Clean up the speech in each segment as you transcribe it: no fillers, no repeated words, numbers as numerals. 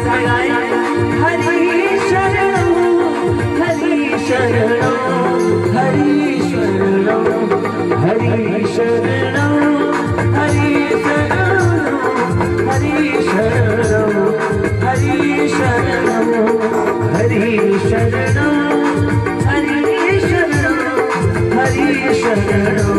लगाए हरि शरणम हरि शरणम हरि शरणम हरि शरणम हरि शरणम हरि शरणम हरि शरणम हरि शरणम हरि शरणम हरि शरणम हरि शरणम।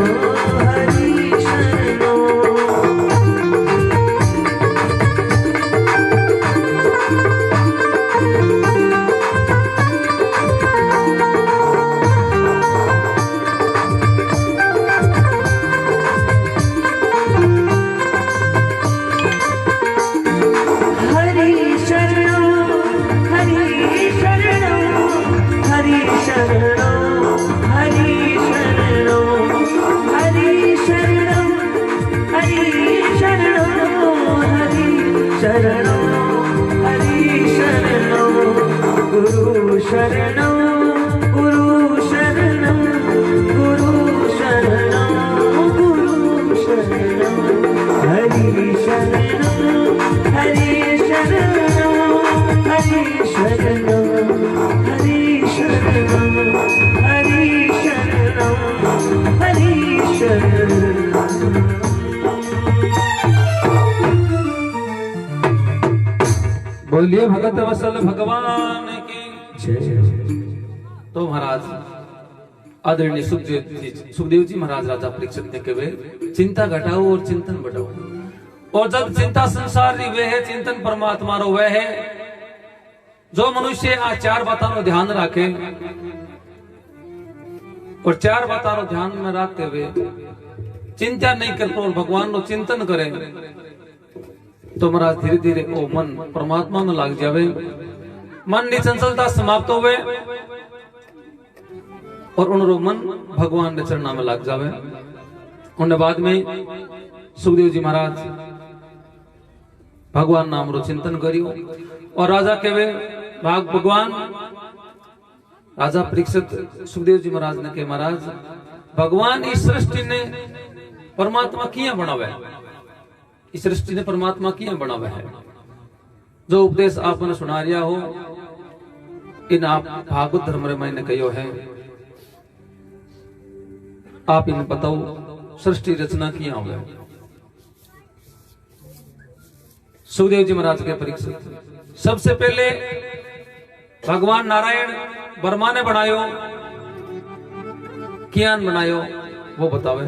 शरणं गुरु शरणं गुरु शरणं गुरु शरणं हरि शरणं हरि शरणं हरि शरणं हरि शरणं हरि शरणं हरि शरणं। बोलिए भगत वत्सल भगवान की जय। तो महाराज आदरणीय सुखदेव जी महाराज राजा परीक्षित ने कहे चिंता घटाओ और चिंतन बढ़ाओ। और जब चिंता संसार री वे है चिंतन परमात्मा रो वह है। जो मनुष्य आ चार बातों को ध्यान रखे और चार बातों को ध्यान में रखते हुए चिंता नहीं करते और भगवान नो चिंतन करे तो महाराज धीरे धीरे वो मन परमात्मा में लग जावे। मन की चंचलता समाप्त होवे और उनरो मन भगवान के चरणों में लग जावे। उन्हें बाद में सुखदेव जी महाराज भगवान नाम रो चिंतन करियो और राजा कहे भगवान राजा परीक्षित सुखदेव जी महाराज ने कहे महाराज भगवान इस सृष्टि ने परमात्मा किया बनावे इस सृष्टि ने परमात्मा किया बनावा है। जो उपदेश आपने सुना रिया हो इन आप भागवत धर्म रे मैंने कहो है आप इन बताओ सृष्टि रचना किया हो। सुखदेव जी महाराज के परीक्षित सबसे पहले भगवान नारायण वर्मा ने बनायो कियान बनायो वो बतावे।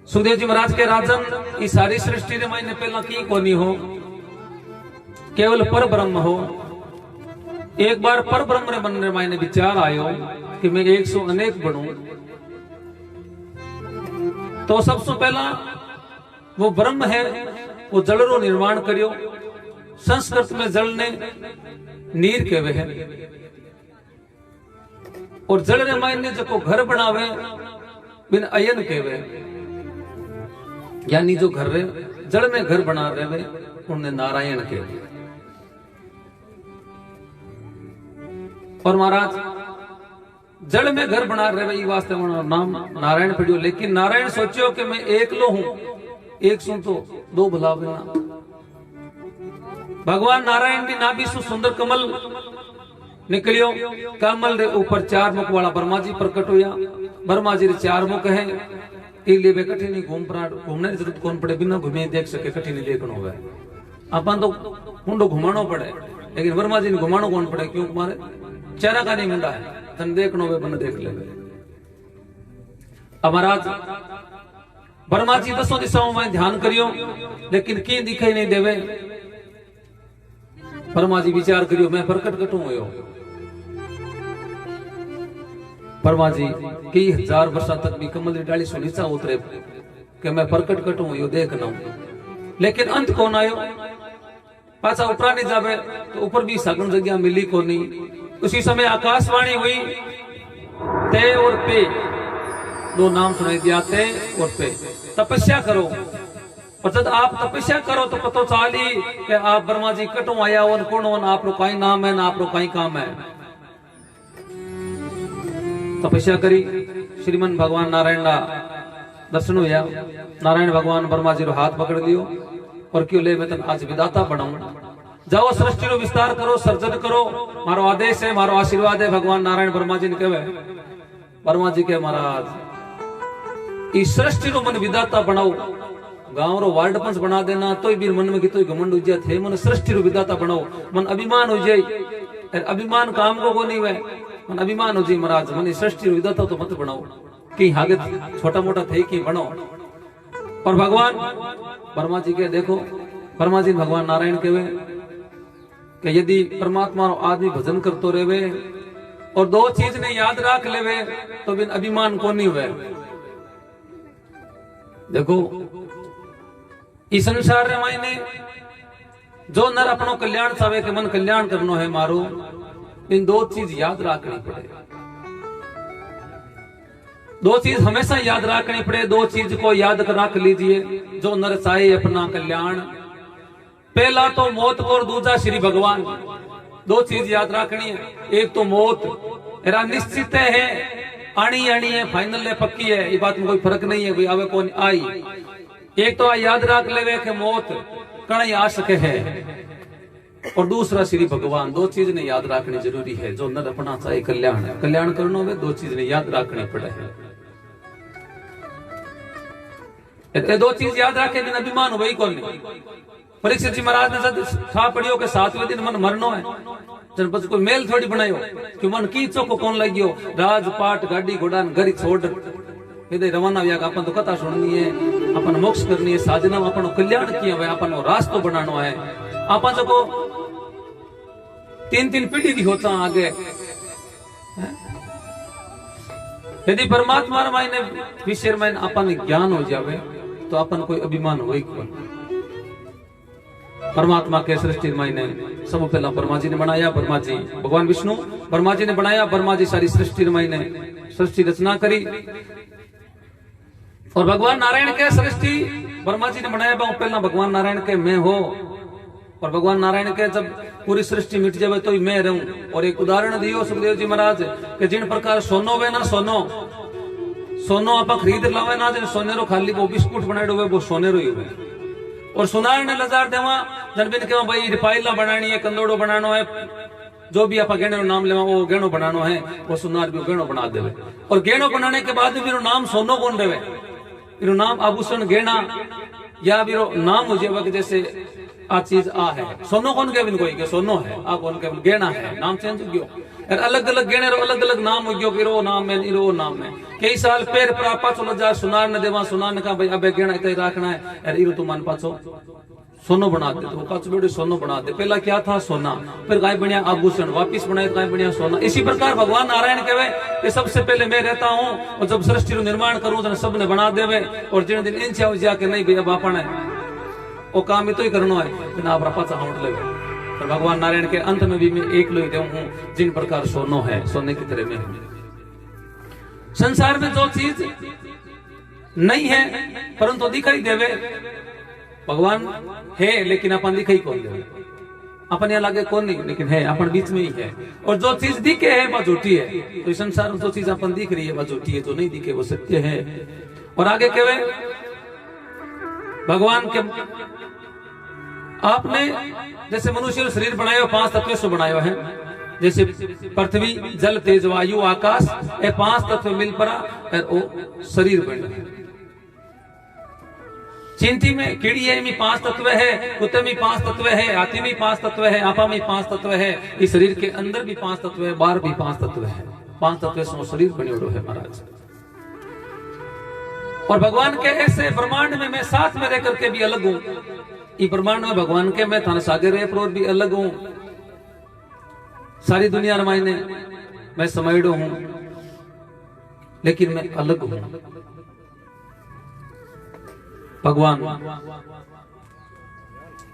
सुखदेव जी महाराज के राजन इस सारी सृष्टि ने मैंने पहला की कोनी हो केवल पर ब्रह्म हो। एक बार पर ब्रह्म रे मन रे मैंने विचार आयो कि मैं 100 अनेक बनूं तो सबसे पहला वो ब्रह्म है वो जल रो निर्माण करियो। संस्कृत में जल ने नीर कहवे है और जल रे मैंने जो घर बनावे बिन अयन कहवे यानी जो घर रे जल में घर बना रहे उन्हें नारायण के। और महाराज जल में घर बना रहे वास्ते नाम नारायण पड़ियो। लेकिन नारायण सोचियो कि मैं एक लो हूं एक सु तो दो भला बिना। भगवान नारायण की नाभि सु सुंदर कमल निकलियो। कमल रे ऊपर 4 मुख वाला ब्रह्मा जी प्रकट होया। ब्रह्मा जी रे 4 मुख है इसलिए वे कठिन घूमने की जरूरत कौन पड़े बिना घूमे देख सके कठिन देखना होगा। अपन तो मुंडो घुमानो पड़े लेकिन वर्मा जी ने घुमानो कौन पड़े क्यों तुम्हारे चेहरा का नहीं मुंडा है तन देखनो वे बन देख ले। अब महाराज वर्मा जी 10 दिशाओं में ध्यान करियो लेकिन की दिखाई नहीं देवे। वर्मा जी विचार करियो मैं प्रकट कटूं हो वर्मा जी कई 1000 वर्षा तक भी कमल की डाली सु नीचा उतरे कि मैं प्रकट कटूं यो देखना। लेकिन अंत कौन आयो पाछा ऊपर नहीं जावे तो ऊपर भी सगुन जगह मिली को नहीं। उसी समय आकाशवाणी हुई ते और पे 2 नाम सुनाई दिया ते और पे तपस्या करो। और जब आप तपस्या करो तो पता चाली कि आप ब्रह्मा जी कटो आया और कौन आप रो कई नाम है ना आप रो कई काम है। तपस्या करी श्रीमन भगवान नारायण का दर्शन हुआ। नारायण भगवान ब्रह्मा जी रो हाथ पकड़ लियो और क्यों ले मैं तन आज विदाता बनाऊं जाओ सृष्टि रो विस्तार करो, सर्जन करो, मारो आदेश है, मारो आशीर्वाद है। भगवान नारायण ब्रह्मा जी ने कहे, ब्रह्मा जी के महाराज इस सृष्टि रो मन विधाता बनाओ, गांव रो वार्ड पंच बना देना तो भी मन में कितो घमंड उज्या थे, मन सृष्टि रो विधाता बनाओ, मन अभिमान हो जाए, अभिमान काम को नहीं हुए, मन अभिमान हो जाए महाराज, मन सृष्टि रो विधाता तो मत बनाओ, कि आगे छोटा मोटा थे कि बनो। और भगवान ब्रह्मा जी के देखो, ब्रह्मा जी भगवान नारायण कहे कि यदि परमात्मा आदमी भजन करतो रहे और दो चीज ने याद रख लेवे तो बिन अभिमान को नहीं हुए। देखो इस संसार रे मायने जो नर अपनो कल्याण चाहे कि मन कल्याण करनो है मारो, इन दो चीज याद रखनी पड़े, दो चीज हमेशा याद रखनी पड़े। दो चीज को याद रख लीजिए जो नर चाहे अपना कल्याण, पहला तो मौत और दूसरा श्री भगवान। दो चीज याद रखनी है, एक तो मौत एरा निश्चित है, आनी आनी है, फाइनल है, पक्की है, ये बात में कोई फर्क नहीं है, भाई आवे कौन आई। एक तो याद रख लेवे कि मौत कण आ सके है, और दूसरा श्री भगवान। दो चीज ने याद रखनी जरूरी है, जो नर अपना चाहे कल्याण है, कल्याण करना में दो चीज ने याद रखनी पड़े है। दो चीज याद रखे दिन अभिमान वही कौन नहीं। परीक्षित जी महाराज ने था पढ़ियो के 7वें दिन मन मरनो है, जनपद कोई मेल थोड़ी बनायो कि मन की चौको कौन लगियो, राजपाट गाड़ी घोड़ा घर छोड़ इधर रवाना व्या, अपन तो कथा सुननी है, अपन मोक्ष करनी है, साधना में अपन कल्याण किया हुआ, अपन रास्तो बनानो है, अपन जो 3-3 पीढ़ी की होता आगे। यदि परमात्मा मायने विषय में अपन ज्ञान हो जावे तो अपन कोई अभिमान हो ही कौन। परमात्मा के सृष्टि मायने सब पहला ब्रह्मा जी ने बनाया, ब्रह्मा जी भगवान विष्णु ब्रह्मा जी ने बनाया, ब्रह्मा जी सारी सृष्टि मायने सृष्टि रचना करी। और भगवान नारायण के सृष्टि ब्रह्मा जी ने बनाया, पहला भगवान नारायण के मैं हो, और भगवान नारायण के जब पूरी सृष्टि मिट जावे तो मैं रहूं। और एक उदाहरण दियो सुखदेव जी महाराज के जिन प्रकार सोनो वे ना सोनो आप खरीद लावे ना, जिन सोने रो खाली वो बिस्कुट बनाएडो वे वो सोने रो ही हुए। और सुनार ने लजार देवा जन बिन के भाई रिफाइला बनानी है, कंदोड़ो बनानो है, जो भी आप गेणो नाम लेवा वो गेणो बनानो है, वो सुनार भी गेणो बना देवे। और गेणो बनाने के बाद भी नाम सोनो कौन देवे, इरो नाम आभूषण गेणा या भी नाम हो जाएगा कि जैसे आ चीज आ है, सोनो कौन के कोई के सोनो है, आ कौन के गेणा है, नाम चेंज हो गयो। अलग अलग गेणे रो अलग अलग नाम हो गयो, इरो नाम है इरो नाम है। कई साल पैर पर पाछो लजा सुनार ने देवा, सुनार ने कहा भाई अबे गेणा इतना रखना है, यार इरो तू मान पाछो सोनो बना दे, तो पाछो बेटे सोनो बना दे। पहला क्या था सोना, फिर गाय बनिया आभूषण, वापिस बनाए गाय बनिया सोना। इसी प्रकार भगवान नारायण कहे कि सबसे पहले मैं रहता हूँ, और जब सृष्टि रो निर्माण करूं तो सब ने बना देवे। और जिन दिन इन चाव जाके नहीं भाई अब आपन है वो काम ही तो ही करना है, बिना आप पाछा हाउंट लेवे। पर भगवान नारायण के अंत में भी मैं एक लो ही देव हूँ, जिन प्रकार सोनो है, सोने की तरह मैं हूँ। संसार में जो चीज नहीं है परंतु दिखाई देवे, भगवान है लेकिन अपन दिखाई कौन देवे, अपन यहाँ लागे कौन नहीं, लेकिन है अपन बीच में ही है। और जो चीज दिखे है वह झूठी है, तो इस संसार में जो चीज अपन दिख रही है वह झूठी है, जो नहीं दिखे वो सत्य है। और आगे कहे भगवान के आपने जैसे मनुष्य शरीर बनाया 5 तत्व से बनाया है, जैसे पृथ्वी जल तेज वायु आकाश, ये 5 तत्व मिल पड़ा और शरीर बन। चिंटी में कीड़ी है में 5 तत्व है, कुत्ते में 5 तत्व है, हाथी में 5 तत्व है, आपा में 5 तत्व है, इस शरीर के अंदर भी 5 तत्व है, बाहर भी 5 तत्व है। 5 तत्व से शरीर बने है महाराज। और भगवान के ऐसे ब्रह्मांड में मैं साथ में रह करके भी अलग हूं, इस ब्रह्मांड में भगवान के मैं थाने सागर है भी अलग हूं, सारी दुनिया रमायने मैं समयडो हूं, लेकिन मैं अलग हूं। भगवान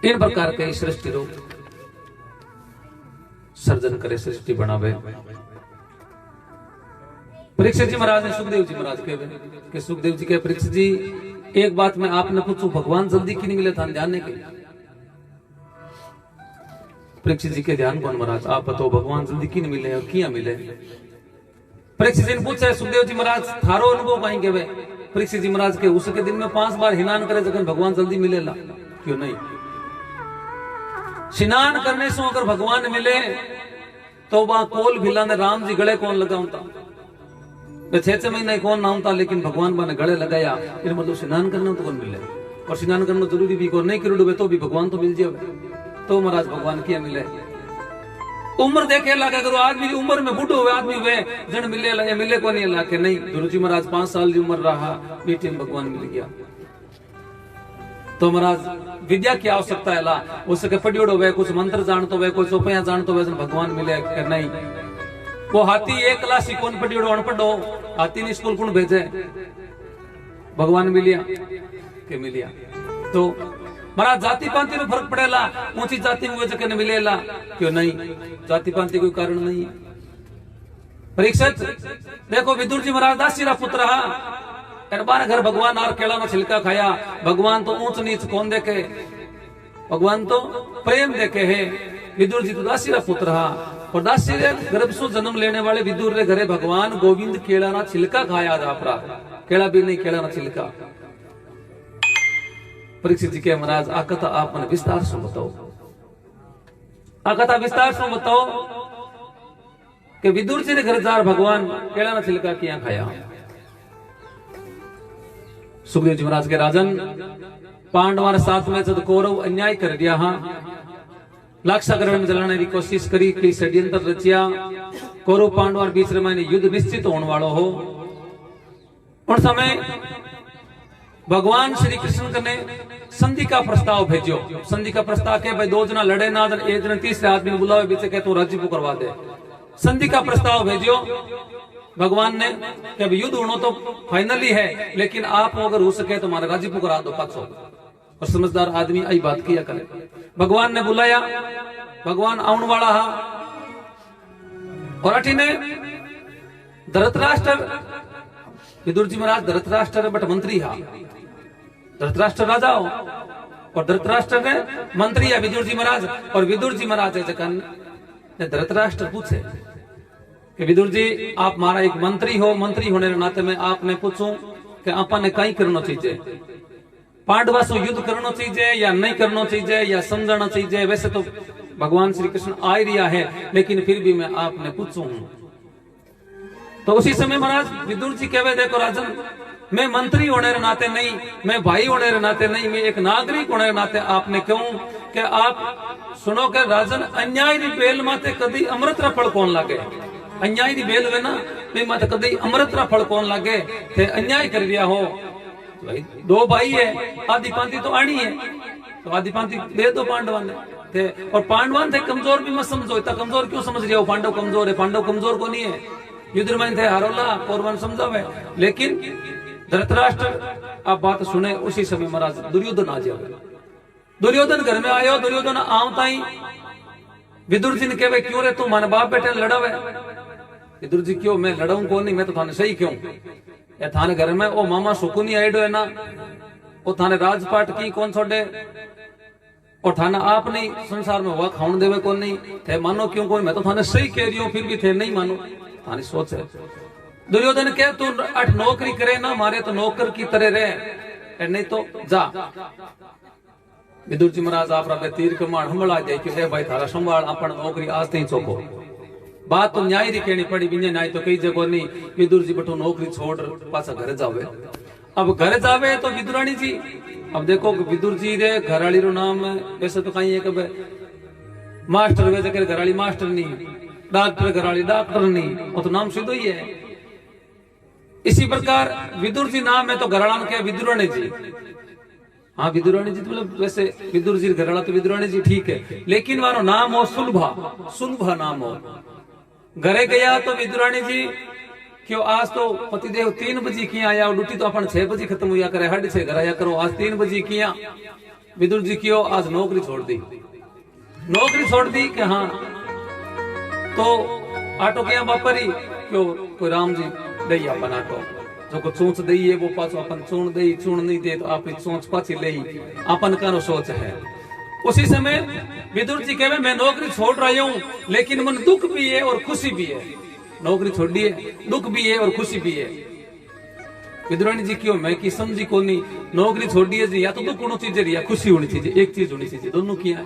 इन प्रकार के सृष्टि रो सर्जन करे, सृष्टि बनावे। परीक्षित जी महाराज ने सुखदेव जी महाराज के सुखदेव जी के परीक्षित जी एक बात मैं आपने पूछू, भगवान जल्दी क्यों नहीं मिले था ध्यान के? परीक्षित जी के ध्यान कौन महाराज आप बताओ, भगवान जल्दी क्यों नहीं मिले और क्यों मिले? परीक्षित जी ने पूछा सुखदेव जी महाराज थारो अनुभव कहीं के? परीक्षित जी महाराज के उसके दिन में 5 बार हिनान करे जगन भगवान जल्दी मिलेला क्यों नहीं? स्नान करने से अगर भगवान मिले तो वहां कोल भिला ने राम जी गले कौन लगाऊंता, 6 महीने कौन नामता, लेकिन भगवान बने गले लगाया। फिर मतलब स्नान करना तो कौन मिले, और स्नान करना जरूरी भी को नहीं करो तो भी भगवान तो मिल जाए। तो महाराज भगवान क्या मिले, उम्र देखे लगा करो आदमी उम्र में बूढ़ो हुए आदमी हुए जन मिले मिले को नहीं ला के नहीं। गुरु जी महाराज 5 साल की उम्र रहा, बेटे में भगवान मिल गया। तो महाराज विद्या की आवश्यकता है ला, उसके पढ़ियोड़ो हुए, कुछ मंत्र जानते हुए, कुछ चौपया जानते हुए भगवान मिले के नहीं। वो हाथी 1 क्लास कौन पढ़ियोड़ो अनपढ़ हो, हाथी ने स्कूल कौन भेजे, भगवान मिलिया के मिलिया। तो महाराज जाति पांति में फर्क पड़ेला, ऊंची जाति में जगह मिलेला क्यों नहीं, जाति पांति कोई कारण नहीं है। परीक्षित देखो विदुर जी महाराज दासी रा पुत्र बार घर भगवान आर केला में छिलका खाया। भगवान तो ऊंच नीच कौन देखे, भगवान तो प्रेम देखे है। विदुर जी तो दासी रा पुत्र और दासी रे गर्भ से जन्म लेने वाले विदुर रे घरे भगवान गोविंद केला ना छिलका खाया जापरा, केला भी नहीं केला ना छिलका। परीक्षित जी के महाराज आ कथा आप मैंने विस्तार से बताओ, आ कथा विस्तार से बताओ कि विदुर जी ने घर जार भगवान केला ना छिलका किया खाया। सुखदेव जी महाराज के राजन पांडवार साथ में जब कौरव अन्याय कर दिया, लाक्षाग्रहण में जलाने की कोशिश करी, कई षड्यंत्र रचिया, कौरव पांडवार बीच में युद्ध निश्चित होने वाला हो। उन समय भगवान श्री कृष्ण ने संधि का प्रस्ताव भेजो। संधि का प्रस्ताव के भाई 2 जना लड़े ना, एक जन तीसरे आदमी ने बुलावे बीच के तो राज्य को करवा दे। संधि का प्रस्ताव भेजो भगवान ने कि अब युद्ध होना तो फाइनली है, लेकिन आप अगर हो सके तो हमारा राज्य को करा दो पाछो। और समझदार आदमी आई बात किया करे। भगवान ने बुलाया, भगवान आने वाला हा और अठी ने धृतराष्ट्र, विदुर जी महाराज धृतराष्ट्र बट मंत्री हा, धृतराष्ट्र राजा हो और धृतराष्ट्र ने मंत्री है विदुर जी महाराज। और विदुर जी महाराज ने धृतराष्ट्र पूछे कि विदुर जी आप हमारा एक मंत्री हो, मंत्री होने के नाते में आपने पूछूं कि आपा ने कहीं करना चाहिए, पांडवा से युद्ध करना चाहिए या नहीं करना चाहिए या समझाना चाहिए। वैसे तो भगवान श्री कृष्ण आ ही रिया है, लेकिन फिर भी मैं आपने पूछू हूं। तो उसी समय महाराज विदुर जी कहवे देखो राजन, मैं मंत्री होने के नाते नहीं, मैं भाई होने के नाते नहीं, मैं एक नागरिक होने के नाते आपने कहूं कि आप सुनो के राजन, अन्याय री बेल माते कदी अमृत रा फल कौन लागे। अन्याय री बेल वे ना मैं माते कदी अमृत रा फल कौन लागे। थे अन्याय कर दिया हो भाई, 2 भाई है, आदि पांति तो आनी है, तो आदि पांति दे दो पांडवा ने थे। और पांडवान थे कमजोर भी मत समझो, इतना कमजोर क्यों समझ रहे हो, पांडव कमजोर है, पांडव कमजोर को नहीं है। युद्ध में थे हारोला कौरवन समझावे, लेकिन धृतराष्ट्र आप बात सुने उसी समय महाराज दुर्योधन आ जावे। दुर्योधन घर में आयो, दुर्योधन आवता ही विदुर जी ने कहे क्यों रे तू मन बाप बेटे लड़ावे। विदुर जी क्यों, मैं लड़ाऊं कौन नहीं, मैं तो थाने सही क्यों, या थाने घर में ओ मामा सुकुनी आइडो है ना, वो थाने राजपाट की कौन छोड़े, और थाना आप नहीं संसार में हुआ खाउन देवे कौन नहीं, थे मानो क्यों कोई, मैं तो थाने सही कह रही हूँ फिर भी थे नहीं मानो, थानी सोच है। दुर्योधन कहे तू 8 नौकरी करे ना, मारे तो नौकर की तरह रहे, नहीं तो जा। विदुर जी महाराज आप तीर कमान हमला दे कि भाई थारा संभाल अपन नौकरी आज तक चौको। बात तो न्याय री कहनी पड़ी, बिना न्याय तो कई जगह नहीं। विदुर जी बटो नौकरी छोड़ पासा घर जावे। अब घर जावे तो विदुरानी जी, अब देखो विदुर जी रे घराली रो नाम वैसे तो कहीं है कि मास्टर वे जगह घराली मास्टर नहीं, डॉक्टर घराली डॉक्टर नहीं, वो तो नाम सीधो ही है। इसी प्रकार विदुर जी नाम है तो घराला में क्या विदुरानी जी, हाँ विदुरानी जी, मतलब वैसे विदुर जी घराला तो विदुरानी जी ठीक है, लेकिन वारो नाम हो सुलभा, सुलभा नाम हो। घरे गया तो विदुरानी जी क्यों आज तो पतिदेव 3 बजे किया आया, ड्यूटी तो अपन 6 बजे खत्म हुआ करे, 6:30 घर आया करो, आज 3 बजे किया। विदुर जी क्यों आज नौकरी छोड़ दी, नौकरी छोड़ दी कि हाँ तो आटो क्या वापरी क्यों, कोई राम जी दई अपन आटो जो को चूंच दई है वो पाछो अपन चूण दई, चूण नहीं दे तो आप चूंच पाछी ले अपन का सोच है। उसी समय विदुर जी कहे मैं नौकरी छोड़ रहा हूँ, लेकिन मन दुख भी है और खुशी भी है। नौकरी छोड़ दी है, दुख भी है और खुशी भी है। विदुरानी जी क्यों, मैं की समझी को नहीं, नौकरी छोड़ दी है जी, या तो दुख होना चाहिए या खुशी होनी चाहिए, एक चीज होनी चाहिए, दोनों किया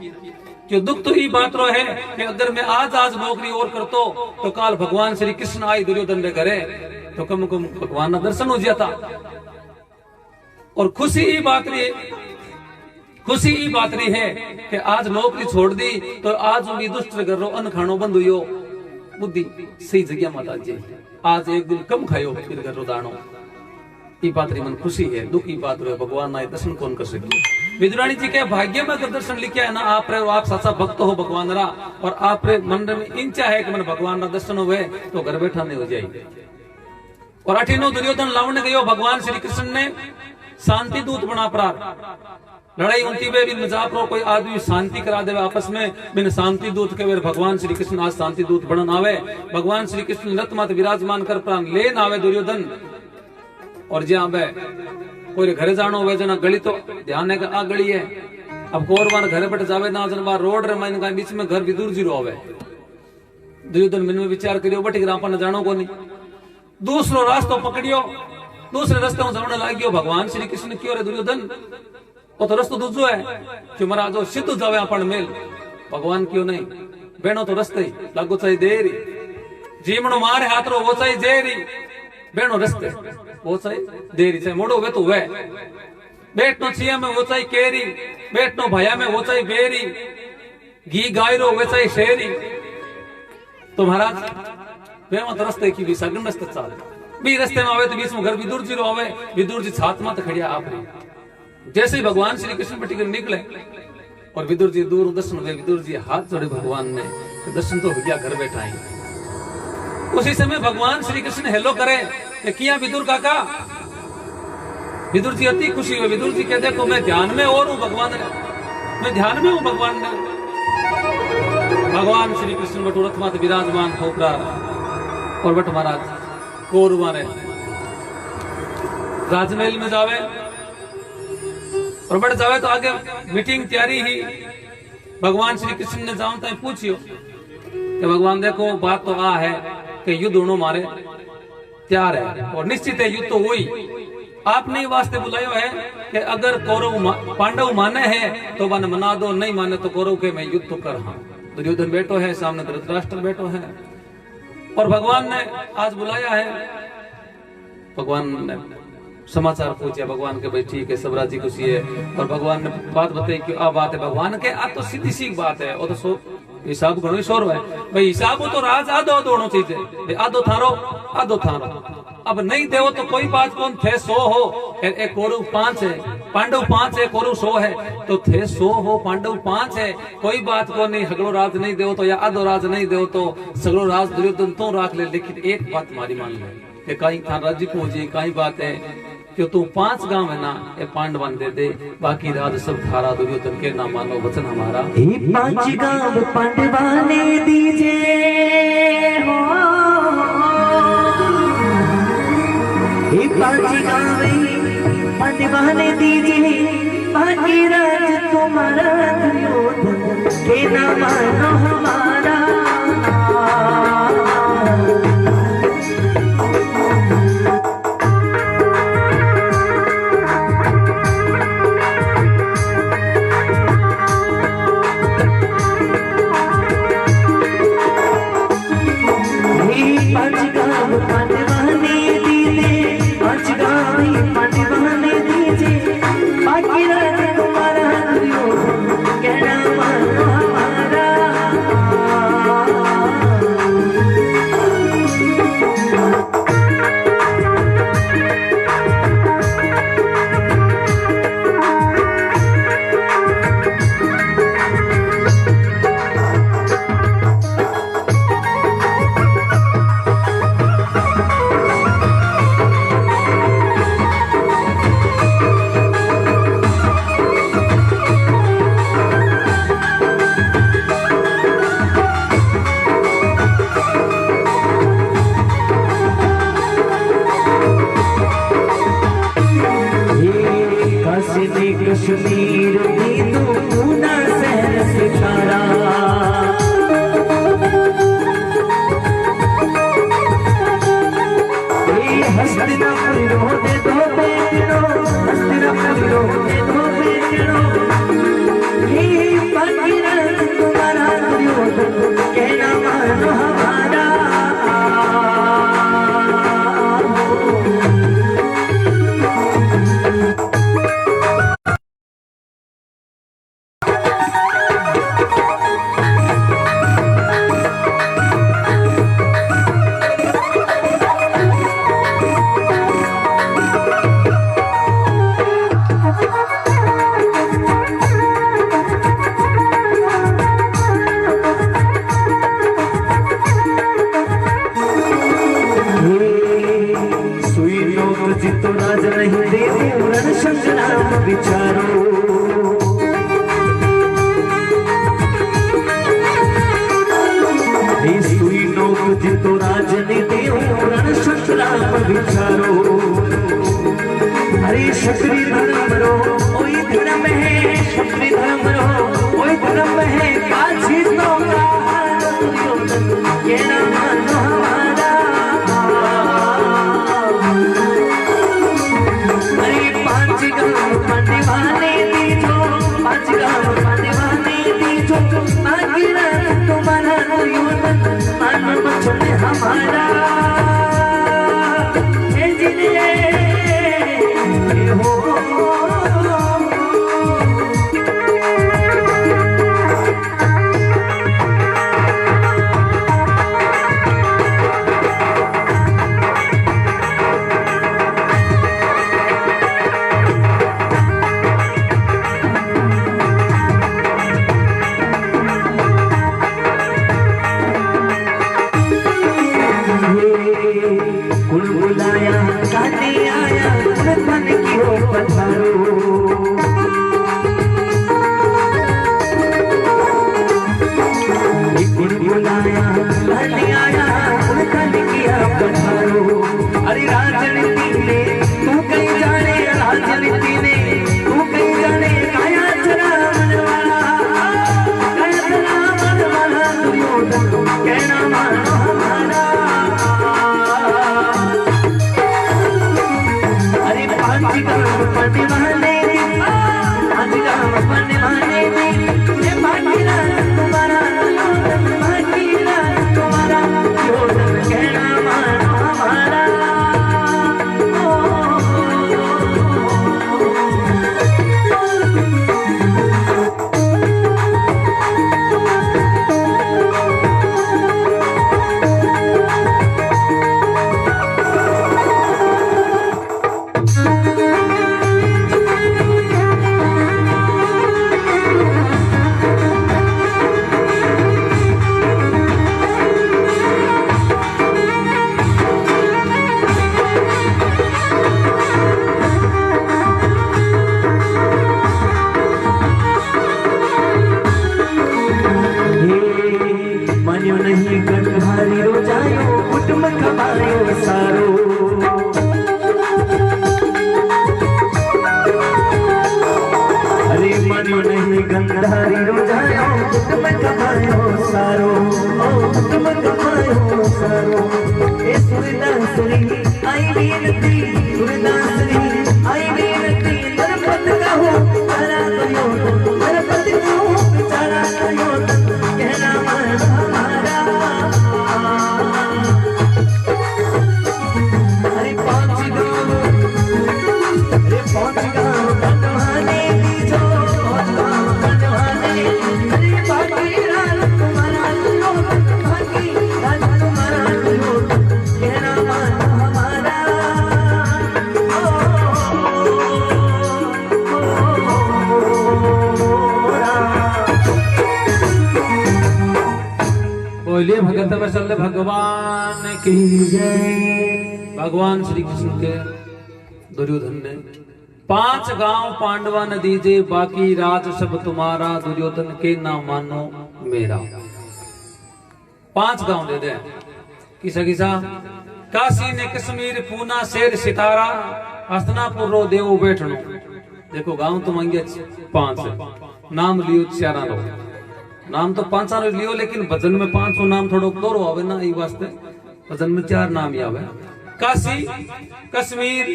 कि दुख तो ये बात रो है कि अगर मैं आज नौकरी और करतो तो काल भगवान श्री कृष्ण आई दुर्योधन रे घरे तो कम भगवान ना दर्शन हो जाता। और खुशी ये बात रही है कि आज नौकरी छोड़ दी तो आज उन्हीं दुष्ट कर रो अन्न खानो बंद हुई बुद्धि सही जगह माता जी आज एक दिन कम खायो फिर घर रो दानो ये बात री मन खुशी है। दुख की बात रो भगवान ना दर्शन कौन कर सके। विदुरानी जी के भाग्य में अगर दर्शन लिखा है ना आप साचा भक्त हो भगवान रा और आप मन में इंचा है कि मन भगवान रा दर्शन हुए तो घर बैठा नहीं हो जाए। और अठिनो दुर्योधन लावण गयो भगवान श्री कृष्ण ने शांति दूत बना प्रार लड़ाई उनती वे भी मजाक रो कोई आदमी शांति करा दे आपस में बिन शांति दूत के भगवान श्री कृष्ण आज शांति दूत बनन आवे। भगवान श्री कृष्ण रथ मात विराजमान कर प्राण लेन आवे दुर्योधन और जे आवे कोई घरे जानो हुए जना गली तो ध्यान है कि आ गली है अब कौरवान घरे बैठ जावे ना जन बार रोड रे माइन का बीच में घर विदुर जी रो आवे। दुर्योधन मन में विचार करियो बट ग्रापन जानो को नहीं दूसरो रास्तो पकड़ियो दूसरे रास्ते में जाने लागियो भगवान श्री कृष्ण क्यों रे दुर्योधन वो तो रास्तो दूसरो है कि महाराज जो सिद्ध जावे अपन मेल भगवान क्यों नहीं बेनो तो रास्ते लागो चाहिए देरी जीवनो मारे हाथ रो वो चाहिए जेरी बेनो रास्ते वो चाहिए देरी चाहिए मोड़ो वे तो वे बैठनो छिया में वो चाहिए केरी बैठनो भया में वो चाहिए बेरी घी गायरो वे चाहिए शेरी तो महाराज वे मत रास्ते की भी सगन रास्ते चाल भी रास्ते में आवे तो बीच में घर विदुर जी रो आवे विदुर जी छात मत खड़िया आप जैसे ही भगवान श्री कृष्ण बटी कर निकले और विदुर जी दूर दर्शन हुए विदुर जी हाथ जोड़े भगवान ने तो दर्शन तो हो गया घर बैठा ही। उसी समय भगवान श्री कृष्ण हेलो करे किया विदुर काका। विदुर जी अति खुशी हुए विदुर जी कहते देखो मैं ध्यान में और हूँ भगवान मैं ध्यान में हूँ भगवान ने। भगवान श्री कृष्ण बटू रथ मात विराजमान खोपरा और बट महाराज कौरवा ने राजमहल में जावे और बट जावे तो आगे मीटिंग तैयारी ही भगवान श्री कृष्ण ने जाऊं तक पूछियो कि भगवान देखो बात तो आ है कि युद्ध दोनों मारे तैयार है और निश्चित है युद्ध तो हुई आपने वास्ते बुलायो है कि अगर कौरव पांडव माने हैं तो वन मना दो नहीं माने तो कौरव के मैं युद्ध तो कर हाँ। दुर्योधन बैठो है सामने धृतराष्ट्र बैठो है और भगवान ने आज बुलाया है। भगवान ने समाचार पूछा भगवान के भाई ठीक है सब राजी खुशी है और भगवान ने बात बताई कि आ बात है भगवान के आ तो सीधी सी बात है वो तो सो हिसाब घणो शोर है भाई हिसाब तो राज आधो दोनों चीजें आधो थारो अब नहीं देवो तो कोई बात कौन थे 100 हो एक कौरव 5 है पांडव 5 है कौरव 100 है तो थे 100 हो पांडव 5 है कोई बात को नहीं हगलो राज नहीं देवो तो या आधो राज नहीं देवो तो सगलो राज दुर्योधन तो राख ले लेकिन एक बात मारी मान ले कि कहीं था राज्य पहुंची कहीं बात है कि तू 5 गांव है ना ये पांडवान दे दे बाकी राज सब थारा दुर्योधन के ना मानो वचन हमारा 5 गांव पांडवाने दीजे हो 5 गांव पांडवाने दीजे बाकी राज तुम्हारा दुर्योधन के ना मानो हमारा। जितो राजनीति रण संग्राम विचारो अरे क्षत्रिय धर्म रो ओई धर्म है क्षत्रिय धर्म रो ओई धर्म है काछी तो ये ना मानो हमारा अरे पांच गांव पनवाने दीजो पांच गांव पनवाने दीजो मांगीरा तुम्हारा दुर्योधन मानो बचन हमारा हे जिले हो बुलाया गाने आया मन की हो पधारो बुलाया गाने आया मन किया पधारो अरे राजनीति ने तू कहीं जाने राजनीति ने तू कहीं जाने काया चला मनवाला काया चला मनवाला दुर्योधन कहना मानो हमारा पनवाने ये भागीरा तुम्हारा योधन कहना मानो हमारा मान्यो नहीं गंधारी रो जायो कुटुंब कमायो सारो अरे मान्यो नहीं गंधारी रो जायो कुटुंब कमायो सारो ओ कुटुंब कमायो सारो ए सूरदासरी आई वीरती सूरदासरी आई वीरती नरपत का हो तारा कयो नरपत का हो तारा कयो कहना मानो बोलिए भगत वत्सल भगवान की जय। भगवान श्री कृष्ण के दुर्योधन ने 5 गांव पांडवा न दीजे बाकी राज सब तुम्हारा दुर्योधन के ना मानो मेरा। 5 गांव दे दे किसा किसा काशी ने कश्मीर पूना शेर सितारा हस्तनापुर रो देव बैठनो। देखो गांव तो मांगे 5 नाम लियो 4 लो नाम तो 5 लियो लेकिन भजन में 5 नाम थोड़ो दोरो आवे ना ई वास्ते भजन में 4 नाम ही आवे। काशी कश्मीर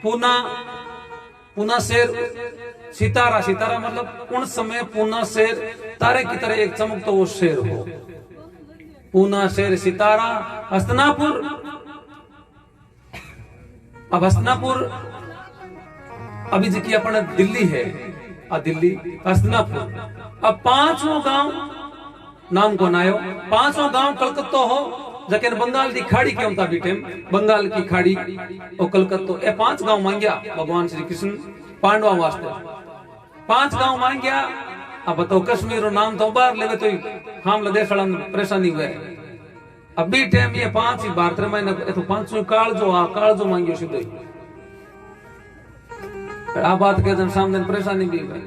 पूना पूना शेर सितारा सितारा मतलब उन समय पूना शेर तारे की तरह एक चमक तो वो शेर हो। पूना शेर सितारा हस्तनापुर। अब हस्तनापुर अभी जी की अपना दिल्ली है दिल्ली हस्तनापुर। अब 5 गांव नाम को नायो 5 गांव कलकत्ता हो जकेन बंगाल की खाड़ी क्यों था बीटे बंगाल की खाड़ी और कलकत्ता ए 5 गांव मांगया भगवान श्री कृष्ण पांडवा वास्ते 5 गांव मांगया। अब बताओ कश्मीर नाम तो बार लेवे तो हम लदे सड़न परेशानी हुए। अब भी टाइम ये 5 ही भारत में तो 5 काल जो मांगियो सीधो आ बात के जन सामने परेशानी भी है।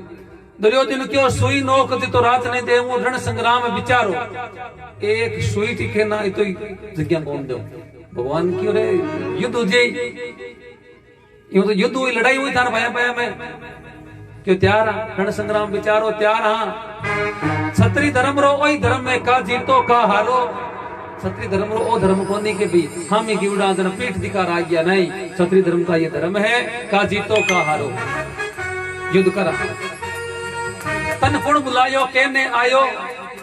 दुर्योधन क्यों सुई नोक दी तो रात नहीं दे रण संग्राम विचारो एक सुई टिके ना तो जगह कौन दो भगवान की रे युद्ध हो जाए यूं तो युद्ध हुई लड़ाई हुई था पाया पाया में क्यों त्यार रण संग्राम विचारो त्यार हाँ छत्री धर्म रो ओई धर्म में का जीतो का हारो छत्री धर्म रो ओ धर्म कोनी के भी हम ही गिवड़ा जन पीठ दिखा आ गया नहीं छत्री धर्म का ये धर्म है का जीतो का हारो युद्ध करा तन कुण बुलायो कहने आयो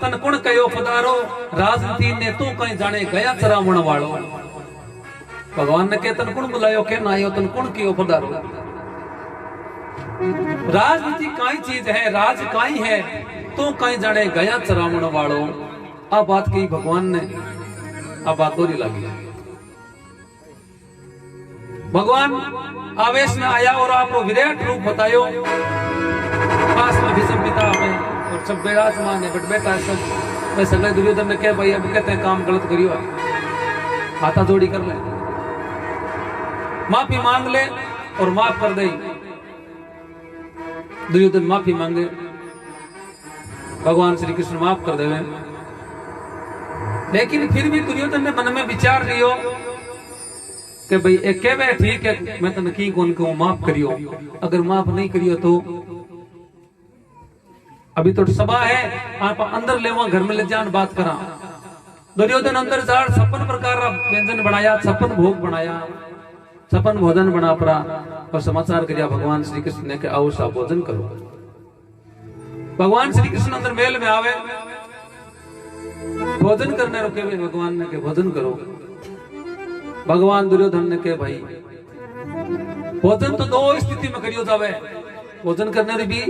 तन कुण कयो पधारो राजनीति ने तू कहीं जाने गया चरावण वालो भगवान ने कहे तन कुण बुलायो कहने आयो तन कुण कयो पधारो राजनीति काई चीज है राज काई है तू कहीं जाने गया चरावण वालो अब बात कही भगवान ने अब बात दोहरी लगी भगवान आवेश में आया और आपको विराट रूप बतायो पास में भीष्म पिता में और सब विराजमान है बट बेटा सब मैं सगले दुर्योधन ने कहा भाई अब कहते हैं काम गलत करियो हाथा जोड़ी कर ले माफी मांग ले और माफ कर दे दुर्योधन माफी मांगे भगवान श्री कृष्ण माफ कर देवे लेकिन फिर भी दुर्योधन ने मन में विचार लियो कि भाई एक कहवे ठीक है मैं तने की कौन कहूं माफ करियो अगर माफ नहीं करियो तो अभी तो सभा है आप अंदर लेवा घर में ले जान बात करा दुर्योधन अंदर जा 56 प्रकार का व्यंजन बनाया 56 भोग बनाया 56 भोजन बना पड़ा और समाचार किया भगवान श्री कृष्ण ने आओ सा भोजन करो भगवान श्री कृष्ण अंदर मेल में आवे भोजन करने रुके हुए भगवान ने के भोजन करो भगवान दुर्योधन ने के भाई भोजन तो दो स्थिति में करियो जावे भोजन करने भी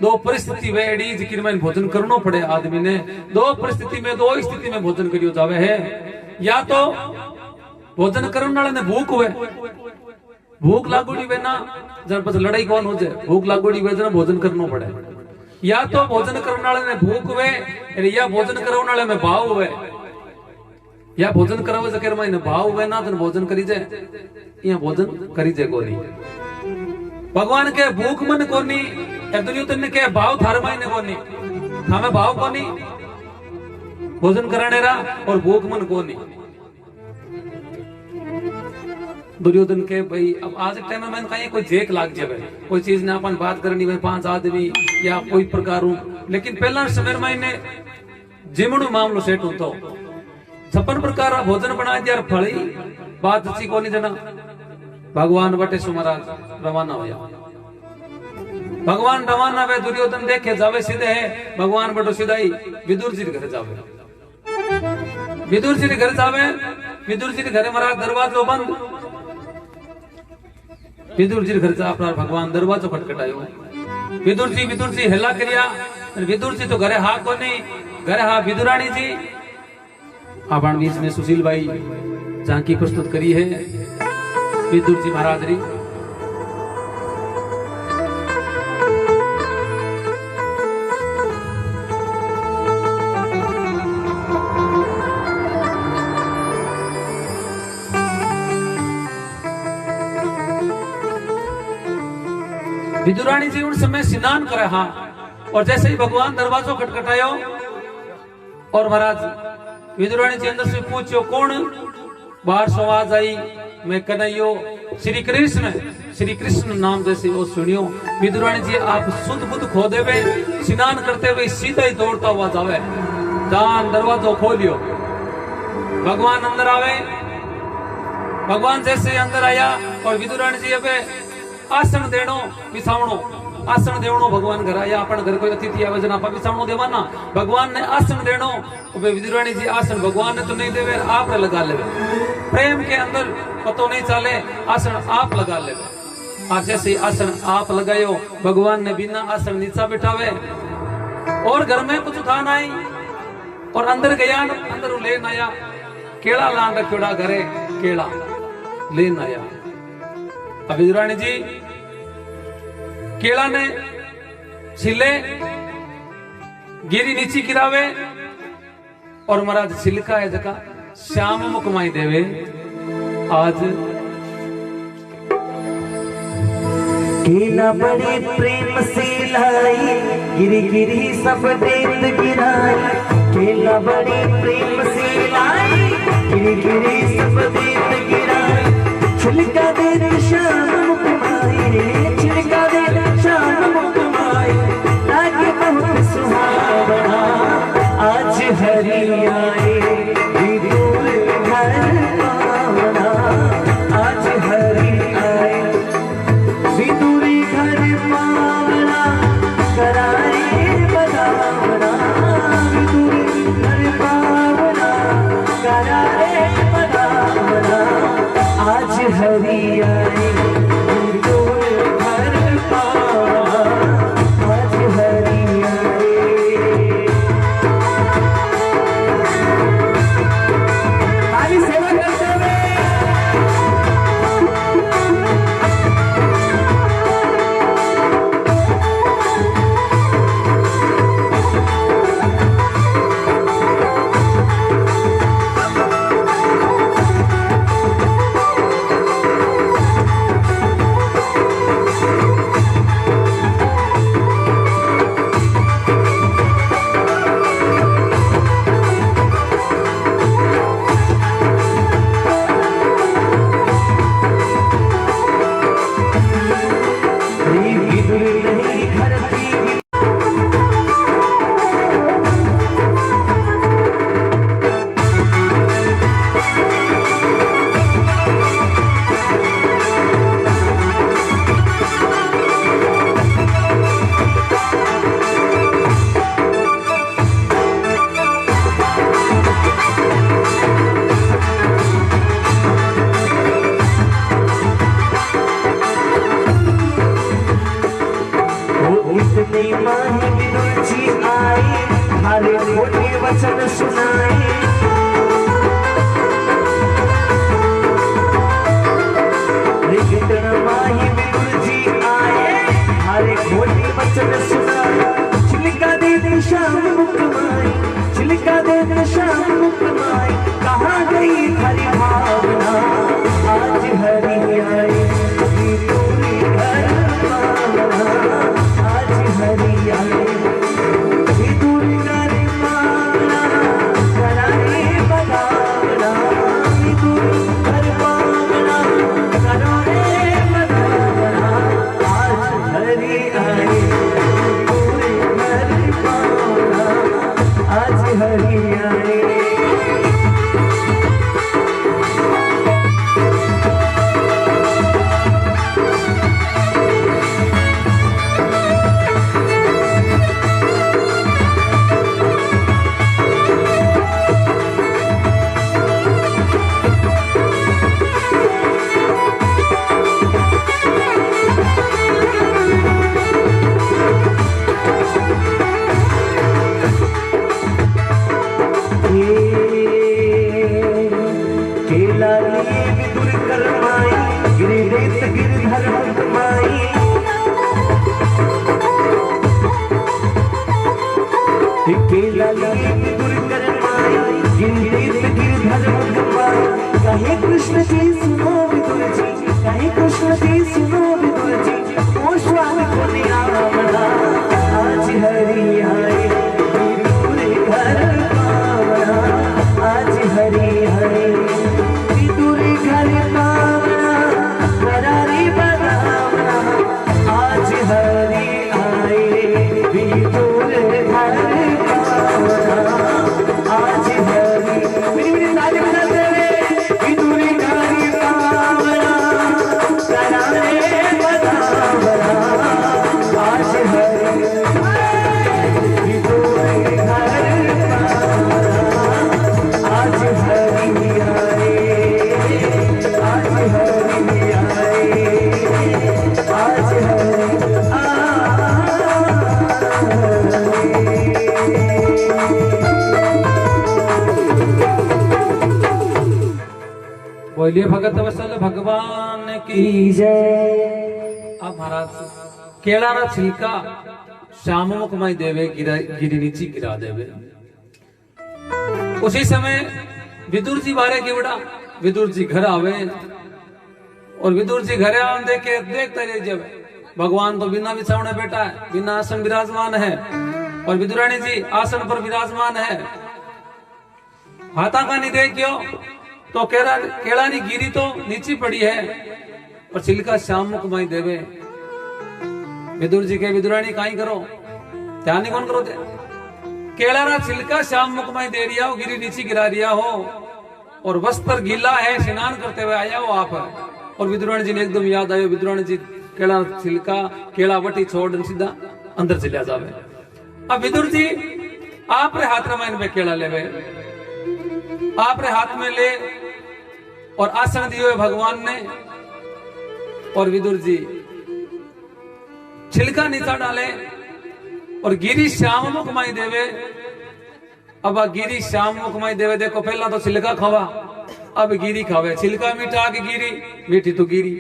दो परिस्थिति वेड़ी जिक्र में भोजन करना पड़े आदमी ने दो परिस्थिति में दो स्थिति में भोजन करियो जावे है या तो भोजन करने वाले ने भूख हुए भूख लागोड़ी वे ना जब बस लड़ाई कौन हो जाए भूख लागोड़ी वे जना भोजन करना पड़े या तो भोजन करने वाले ने भूख हुए या भोजन करने वाले में भाव हुए या भोजन करावे जकेर में भाव हुए ना तो भोजन करी जाए या भोजन करी जाए कोनी भगवान के भूख मन कोनी दुर्योधन ने के भाव थार मायने कोनी हमें भाव कोनी भोजन कराने रा और भूख मन कोनी दुर्योधन के भाई अब आज के टाइम में कहीं कोई जेक लाग जावे कोई चीज ने अपन बात करनी में 5 आदमी या कोई प्रकार लेकिन पहला समय में जिमणु मामलो सेट होतो 56 प्रकार का भोजन बना दिया फली बात अच्छी कोनी जना भगवान बटे महाराज रवाना होया भगवान रवाना वे दुर्योधन देखे जावे सीधे है भगवान बटो सीधा ही विदुर जी के घर जावे विदुर जी के घर जावे विदुर जी के घर महाराज दरवाजो बंद विदुर जी घर जा अपना भगवान दरवाजो खटखटायो विदुर जी हेला करिया विदुर जी तो घरे हा कोनी घरे हा विदुरानी जी आपण बीच में सुशील भाई झांकी प्रस्तुत करी है विदुर जी महाराज री विदुरानी जी उन समय स्नान करे हाँ और जैसे ही भगवान दरवाजो खटखटायो और महाराज विदुरानी जी अंदर से पूछो कौन बाहर से आवाज आई मैं कन्हैयो श्री कृष्ण नाम जैसे वो सुनियो विदुरानी जी आप शुद्ध बुद्ध खो देवे स्नान करते हुए सीधा ही दौड़ता हुआ जावे दान दरवाजो खोलियो भगवान अंदर आवे भगवान जैसे अंदर आया और विदुरानी जी अबे आसन देनो बिछावणो आसन देवणो भगवान घर आया अपन घर कोई अतिथि आवे जना पर बिछावणो देवाना भगवान ने आसन देनो अबे विदुरानी जी आसन भगवान ने तो नहीं देवे आप ने लगा लेवे प्रेम के अंदर पतो नहीं चले आसन आप लगा लेवे आज जैसे आसन आप लगायो भगवान ने बिना आसन नीचा बिठावे और घर में कुछ था नहीं और अंदर गया अंदर लेन आया केड़ा लांग रखोड़ा घरे केड़ा लेन आया अब विदुरानी जी केला ने छिले गिरी नीची गिरावे और महाराज छिलका है जका श्याम मुकमाई देवे आज केला बड़े प्रेम से लाई गिरी गिरी सब देत गिराई केला बड़ी प्रेम से लाई, गिरी गिरी सब देत गिराई, छिलका दे शाम मुकमाई, छिलका दे शाम मुकमाई, लागे बहुत सुहावना आज हरी आए, विदुर घर पावना आज हरी आए, विदुर घर पावना कराए बदावना, विदुर घर पावना कराए बदावना आज हरी आए, विदुर घर पावना आज हरी आए। ताली सेवा करते हुए माही विदुर जी आए, हरे खोटे वचन सुनाए, विदुर माही विदुर जी आए, हरे खोटे वचन सुनाए, छिलका दे शाम मुकमाई, छिलका दे शाम मुकमाई, कहाँ गई हरी भावना आज हरी आए, विदुर घर पावना आज हरी आए, विदुर घर पावना कराए बदावना, विदुर घर पावना कराए बदावना आज हरी आए, विदुर घर पावना आज हरी आए। केला लिए विदुर करमाई, गिरिदेत गिरधर मुकमाई, केला लिए विदुर करमाई, गिरिदेत गिरधर मुकमाई, कहे कृष्ण की सुनो विदुर जी, कहे कृष्ण की सुनो विदुर जी, ओ स्वामी को नियामना आज हरी आए, विदुर घर पावना आज हरी आए, विदुर घर पावना करारी बदावना आज हरी आए, विदुर घर पावना आज हरी, मेरी मेरी ताली बजाते हुए, विदुर घर पावना करारे बदावना आज हरी, विदुर घर पावना आज हरी आए, आज हरी आए, आज हरी बोलिए भगत वत्सल भगवान की जय। अब महाराज केळारा छिलका श्याममुखमय देवे गिरी नीचे गिरा देवे। उसी समय विदुर जी बारे गिवड़ा, विदुर जी घर आवे और विदुर जी घरे आवे देखे देखते रह जावे, भगवान तो बिना बिछावने बैठा है, बिना आसन विराजमान है और विदुरानी जी आसन पर विराजमान है। हाथा का नहीं देखियो तो केला नी गिरी तो नीचे पड़ी है और छिलका श्याम मुख माई देवे। विदुर जी के विदुरानी काई करो ध्यान नहीं कौन करो दे केला रा छिलका श्याम मुख माई दे रिया हो, गिरी नीचे गिरा रिया हो और वस्त्र गीला है, स्नान करते हुए आया हो आप। और विदुरानी जी ने एकदम याद आयो, विदुरानी जी केला छिलका केला वटी छोड़ सीधा अंदर चलिया जावे। अब विदुर जी आप रे हाथ रामायण में केला लेवे, आप रे हाथ में ले और आसन दियो है भगवान ने। और विदुर जी छिलका नीचा डाले और गिरी श्याम मुख माई देवे। अब गिरी श्याम मुख माई देवे, देखो पहला तो छिलका खावा, अब गिरी खावे। छिलका मीठा की गिरी मीठी तो गिरी।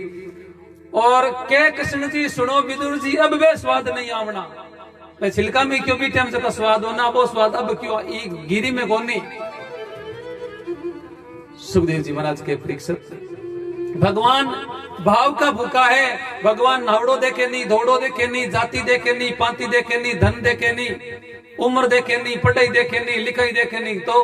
और के कृष्ण जी सुनो विदुर जी अब वे स्वाद नहीं आवना, छिलका में क्यों भी टाइम से का स्वाद होना, वो स्वाद अब क्यों गिरी में कौन नहीं। सुखदेव जी महाराज के परीक्षित भगवान भाव का भूखा है। भगवान नावड़ो देखे नहीं, दौड़ो देखे नहीं, जाति देखे नहीं, पांति देखे नहीं, धन देखे नहीं, उम्र देखे नहीं, पढ़ाई देखे नहीं, लिखाई देखे नहीं। तो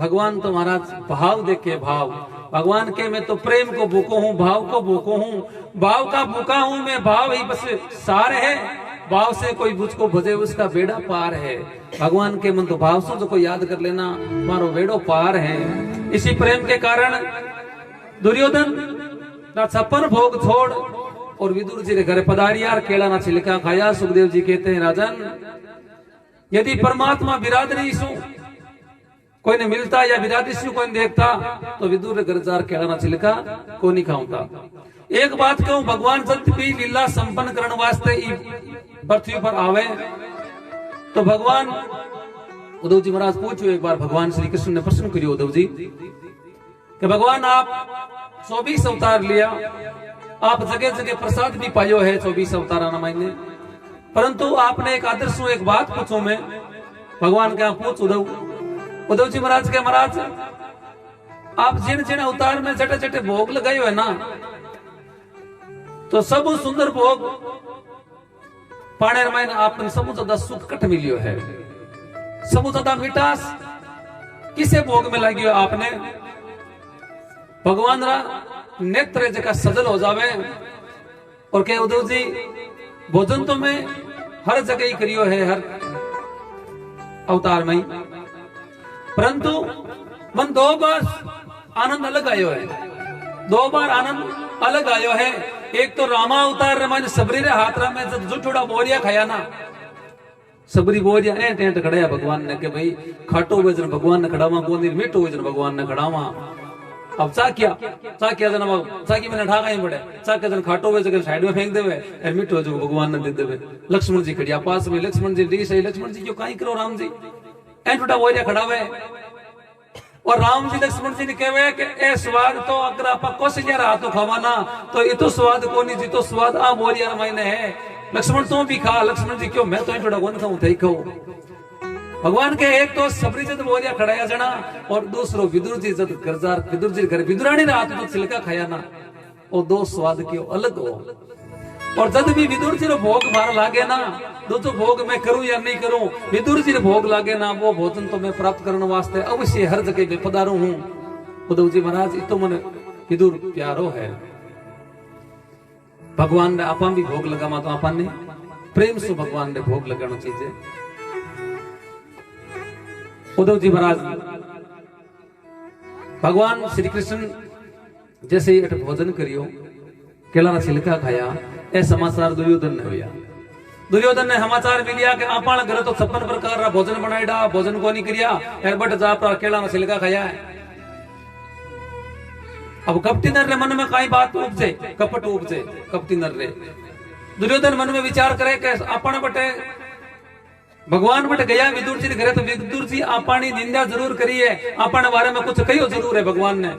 भगवान तो महाराज भाव देखे। भाव भगवान के मैं तो प्रेम को भूखो हूँ, भाव को भूखो हूँ, भाव का भूखा हूँ मैं, भाव ही बस सार है। भाव से कोई मुझको भजे उसका बेड़ा पार है। भगवान के मन तो भाव से जो कोई याद कर लेना मारो बेड़ो पार है। इसी प्रेम के कारण दुर्योधन ना 56 भोग छोड़ और विदुर जी के घर पधारिया, केला ना छिलका खाया। सुखदेव जी कहते हैं राजन यदि परमात्मा बिरादरी सु कोई ने मिलता या बिरादरी सु कोई देखता तो विदुर घर जार केला ना छिलका को नहीं खाऊंगा। एक बात कहूं, भगवान जब भी लीला संपन्न करने वास्ते पृथ्वी पर आवे तो भगवान उद्धव जी महाराज पूछो एक बार भगवान श्री कृष्ण ने प्रश्न करियो उद्धव जी कि भगवान आप 24 अवतार लिया, आप जगह जगह प्रसाद भी पायो है 24 अवतार महीने, परंतु आपने एक आदर्श एक बात पूछो मैं भगवान क्या पूछ उद्धव जी महाराज के महाराज आप जिन जिन अवतार में चटे चटे भोग लगाए है ना तो सब सुंदर भोग पाने रामायण आपने सब ज्यादा सुख कट मिलियो है, सब ज्यादा मिठास किसे भोग में लगी आपने। भगवान रा नेत्र जगह सजल हो जावे और कहे उद्धव जी भोजन तो मैं हर जगह ही करियो है, हर अवतार में, परंतु मन 2 बार आनंद अलग आयो है, 2 बार आनंद अलग आयो है। एक तो रामा अवतार रामायण सबरी रे हाथ रा में जब जुठोड़ा बोरिया खाया ना, सबरी बोरिया एंट एंट खड़ाया भगवान ने के भाई खाटो वजन भगवान ने खड़ावा कोनी, मीठो वजन भगवान ने खड़ावा। अब चाकिया जन चाकी मैंने ठाका ही पड़े, चाकिया जन खाटो हुए जगह साइड में फेंक देवे और मीठो जो भगवान ने दे देवे। लक्ष्मण जी खड़िया पास में, लक्ष्मण जी डी सही, लक्ष्मण जी क्यों काई करो राम जी एंटूटा बोरिया खड़ा हुए। और राम जी लक्ष्मण जी ने कहे कि ए स्वाद तो अगर आप कौशल्या रहा तो खावाना तो ये तो स्वाद को नहीं जी, तो स्वाद आ बोरिया रामायण है। लक्ष्मण तू भी खा, लक्ष्मण जी क्यों मैं तो थोड़ा कौन खाऊं थे खाओ। भगवान के एक तो सबरी जद बोरिया खड़ाया जना और दूसरो विदुर जी जद गरजार विदुर जी घर विदुरानी रात तो छिलका खाया ना, और 2 स्वाद क्यों अलग हो। और जद भी विदुर जी रो भोग मार लागे ना, दो भोग मैं करूं या नहीं करूं, विदुर जी रो भोग लागे ना वो भोजन तो मैं प्राप्त करने वास्ते अवश्य हर जगह में पधारू हूं। उद्धव जी महाराज तो मन विदुर प्यारो है। भगवान ने आपा भी भोग लगावा तो आपा ने प्रेम से भगवान ने भोग लगाना चीजें। उद्धव जी महाराज भगवान श्री कृष्ण जैसे ही भोजन करियो केला छिलका खाया, ए समाचार दुर्योधन ने हुआ। दुर्योधन ने समाचार मिलिया कि आपा घर तो 56 प्रकार का भोजन बनाईडा, भोजन को नहीं करिया बट जा पर केला छिलका खाया है। अब कपटी नर रे मन में कई बात उपजे, कपट उपजे कपटी नर रे। दुर्योधन मन में विचार करे कि आपा बटे भगवान बट गया विदुर जी घरे तो विदुर जी आपानी निंदा जरूर करी है, आपने बारे में कुछ कहियो जरूर है भगवान ने,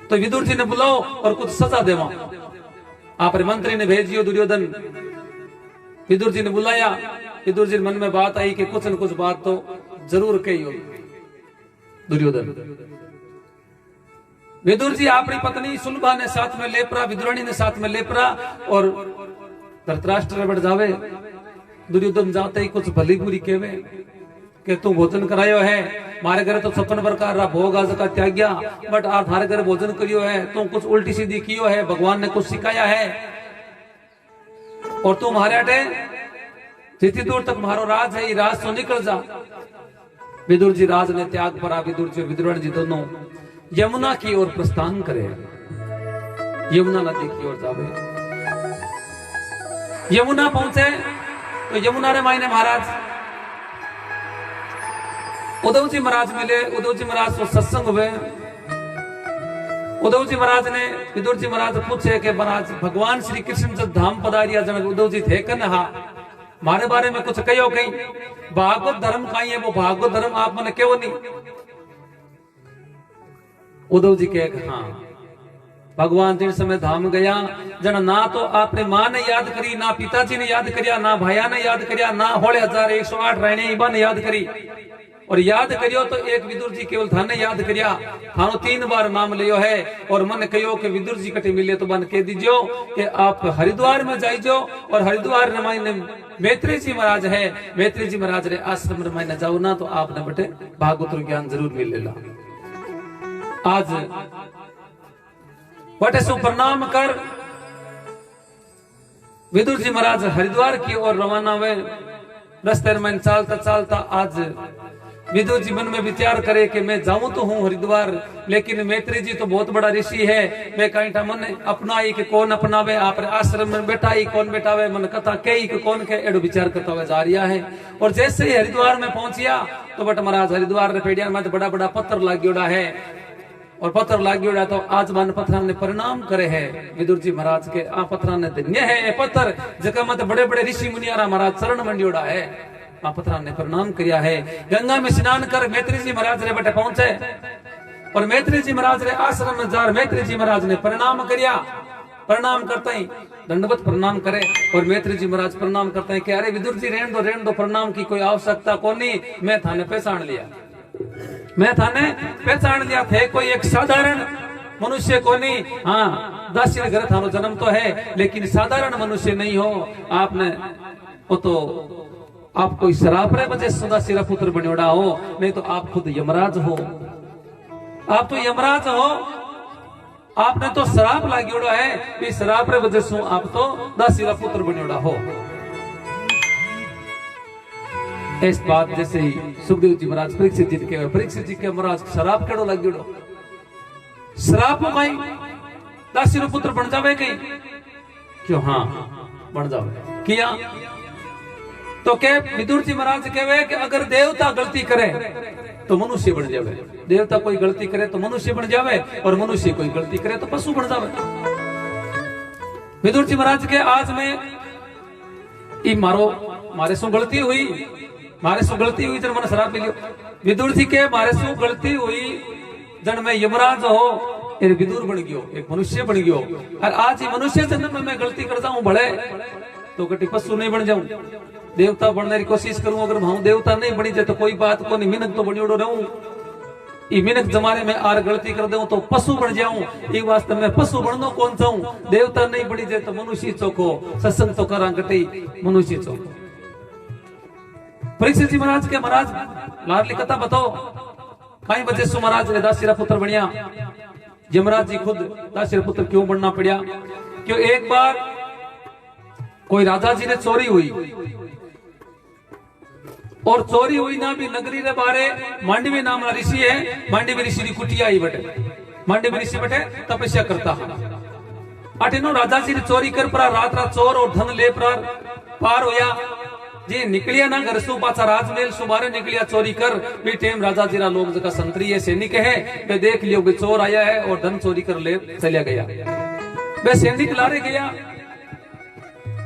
तो विदुर जी ने बुलाओ और कुछ सजा देवा। आप मंत्री ने भेजियो दुर्योधन, विदुर जी ने बुलाया, विदुर जी मन में बात आई कि कुछ न कुछ बात तो जरूर कहियो। दुर्योधन विदुर जी अपनी पत्नी सुलभा ने साथ में लेपरा, विदुरानी ने साथ में लेपरा और धृतराष्ट्र बढ़ जावे। दुर्योधन जाते ही कुछ भली बुरी कहवे कि तू भोजन करायो है, मारे घरे तो 56 प्रकार रा भोग आज का त्याग्या, बट आ थारे घरे भोजन करियो है, तू कुछ उल्टी सीधी कियो है, भगवान ने कुछ सिखाया है, और तू मारे अटे जितनी दूर तक मारो राज है, ये राज तो निकल जा। विदुर जी राज ने त्याग परा, विदुर जी और विदुरण जी दोनों यमुना की ओर प्रस्थान करे, यमुना नदी की ओर जावे। यमुना पहुंचे तो यमुना रे मायने महाराज उद्धव जी महाराज मिले। उद्धव जी महाराज तो सत्संग हुए। उद्धव जी महाराज ने विदुर जी महाराज पूछे कि महाराज भगवान श्री कृष्ण जब धाम पधारिया जन उद्धव जी थे कन हा मारे बारे में कुछ कहो कहीं भागवत धर्म कहीं है, वो भागवत धर्म आप मैंने क्यों नहीं। उद्धव जी कहे हाँ भगवान जिन समय धाम गया जन ना तो आपने मां ने याद करी, ना पिताजी ने याद करिया, ना भाया ने याद करिया, ना होले 1108 रहने इबा ने याद करी, और याद करियो तो एक विदुर जी केवल थाने याद करिया, थानो 3 बार नाम लियो है, और मन कहो कि विदुर जी कटे मिले तो मन कह दीजियो कि आप हरिद्वार में जाइजो, और हरिद्वार ने मायने मैत्री जी महाराज है, मैत्री जी महाराज रे आश्रम में मायने जाओ ना तो आपने बटे भागवत ज्ञान जरूर मिलेला। आज बटे सु प्रणाम कर विदुर जी महाराज हरिद्वार की ओर रवाना हुए। रास्ते में चलता चलता आज विदुर जी मन में विचार करे कि मैं जाऊं तो हूं हरिद्वार, लेकिन मैत्री जी तो बहुत बड़ा ऋषि है, मैं कहीं मन अपनाई कि कौन अपनावे, आप आश्रम में बैठाई कौन बैठावे, मन कथा कई कि कौन के एडो विचार करता हुआ जा रहा है। और जैसे ही हरिद्वार में पहुंचिया तो बट महाराज हरिद्वार रे पेड़िया में तो बड़ा बड़ा पत्थर लाग्योड़ा है, और पत्थर लाग्योड़ा तो आज मान पत्थर ने परिणाम करे है विदुर जी महाराज के। आ पत्थर ने धन्य है पत्थर जगह मत बड़े बड़े ऋषि मुनियारा महाराज चरण मंडियोड़ा है, आ पत्थर ने प्रणाम किया है। गंगा में स्नान कर मैत्री जी महाराज रे बटे पहुंचे, और मैत्री जी महाराज रे आश्रम में जार मैत्री जी महाराज ने प्रणाम किया। प्रणाम करते ही दंडवत प्रणाम करे, और मैत्री जी महाराज प्रणाम करते हैं कि अरे विदुर जी रहने दो प्रणाम की कोई आवश्यकता को नहीं, मैं थाने पहचान लिया, मैं थाने पहचान लिया थे, कोई एक साधारण मनुष्य को नहीं। हाँ दासी घर थानो जन्म तो है, लेकिन साधारण मनुष्य नहीं हो, आपने वो तो आप कोई शराब रे वजह सदा सिरा पुत्र बनियोड़ा हो, नहीं तो आप खुद यमराज हो, आप तो यमराज हो, आपने तो शराब लाग्योड़ा है, इस शराब रे वजह से आप तो दासीरा पुत्र बनियोड़ा हो। इस बात जैसे ही सुखदेव जी महाराज परीक्षित जी के परीक्षित जी के महाराज शराब केड़ो लाग्योड़ो, शराब हो गई दासीरो पुत्र बन जावे कहीं क्यों, हाँ बन जावे किया तो के विदुर जी महाराज कहे कि अगर देवता गलती करे तो मनुष्य बन जावे, देवता कोई गलती करे तो मनुष्य बन जावे, और मनुष्य कोई गलती करे तो पशु बन जावे। विदुर जी महाराज के आज में मारे सु गलती हुई, मारे सु गलती हुई जन मन शराब पी लियो। विदुर जी के मारे सु गलती हुई जन मैं यमराज हो, विदुर बन गयो, एक मनुष्य बन गयो, और आज ही मनुष्य जन्म में मैं गलती कर जाऊं भले तो कटी पशु नहीं बन जाऊं, देवता बनने की कोशिश करूं, अगर भाव देवता नहीं बनी जाए तो कोई बात को नहीं, मिनक तो बनियोड़ो रहूं, ई मिनक जमाने में आर गलती कर दूं तो पशु बन जाऊं, ई वास्ते में पशु बननो कौन चाहूं, देवता नहीं बनी जाए तो मनुष्य चोखो, सत्संग तो करा कटी मनुष्य चोखो। परीक्षित जी महाराज के महाराज लाडली कथा बताओ कई वजह से महाराज ने दासीरा पुत्र बनिया। यमराज जी खुद दासीरा पुत्र क्यों बनना पड़ा, क्यों एक बार कोई राजा जी ने चोरी हुई, और चोरी हुई ना भी नगरी रे बारे मांडवी नाम ऋषि है, मांडवी ऋषि की कुटिया ही बटे, मांडवी ऋषि बटे तपस्या करता अटेनो राजा जी ने चोरी कर परा, रात रात चोर और धन ले पार होया जी निकलिया ना घर सु पाचा राजमेल सुबारे निकलिया चोरी कर भी टेम राजा जी रा लोग जगह संतरी है सैनिक है, वे देख लियो भी चोर आया है और धन चोरी कर ले चलिया गया। वे सैनिक लारे गया,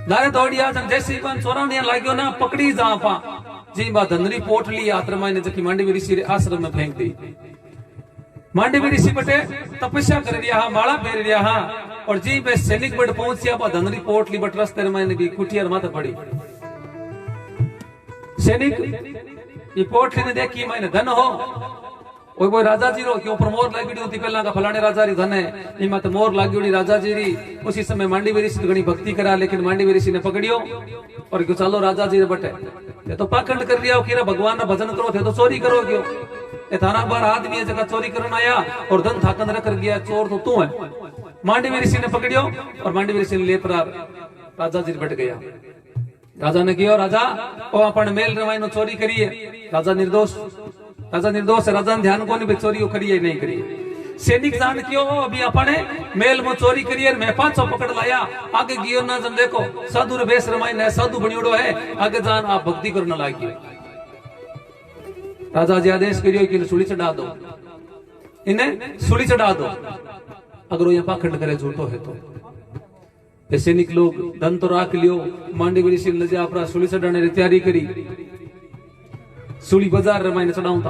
लारे दौड़िया जन जैसे ही चोरा ने लाग्यो ना पकड़ी जा पा जी बा धनरी पोटली आत्रमा ने जकी मांडवी ऋषि रे आश्रम में फेंक दी। मांडवी ऋषि बटे तपस्या कर रिया हा, माला फेर रिया हा, और जी बे सैनिक बट पहुंचिया बा धनरी पोटली बट रस्ते में भी कुटिया माथे पड़ी। सैनिक ये पोटली ने देखी मैंने धन हो, वो राजा जी रो क्यों पर मोर लागी होती पहला का फलाने राजा री धन है, ई मत मोर लागी राजा जी री। उसी समय मांडवी ऋषि घणी भक्ति करा, लेकिन मांडवी ऋषि ने पकड़ियो और क्यों चलो राजा जी बटे ते तो पाखंड कर लिया कि भगवान ना भजन करो थे तो चोरी करो क्यों? ये थाना बार आदमी है जगह चोरी करना आया और धन थाकन रख गया, चोर तो तू है। मांडवी ऋषि ने पकड़ियो और मांडवी ऋषि ने ले पर राजा जी बैठ गया। राजा ने कहो राजा ओ अपन मेल रवाई नो चोरी करिए। राजा निर्दोष है। राजा ने ध्यान को नहीं चोरी करिए नहीं करिए। सैनिक जान क्यों अभी अपने मेल में चोरी करिए मैं 500 पकड़ लाया आगे गियो ना जन देखो साधु रे बेस रमाई ने साधु बनियोड़ो है आगे जान आप भक्ति करना लागियो। राजा जी आदेश करियो कि सूली चढ़ा दो, इन्हें सूली चढ़ा दो। अगर वो यहाँ पाखंड करे झूठो है तो सैनिक लोग धन तो राख लियो। मांडवी ऋषि ने अपना सूली चढ़ाने की तैयारी करी। सूली बाजार रमाई ने चढ़ाऊं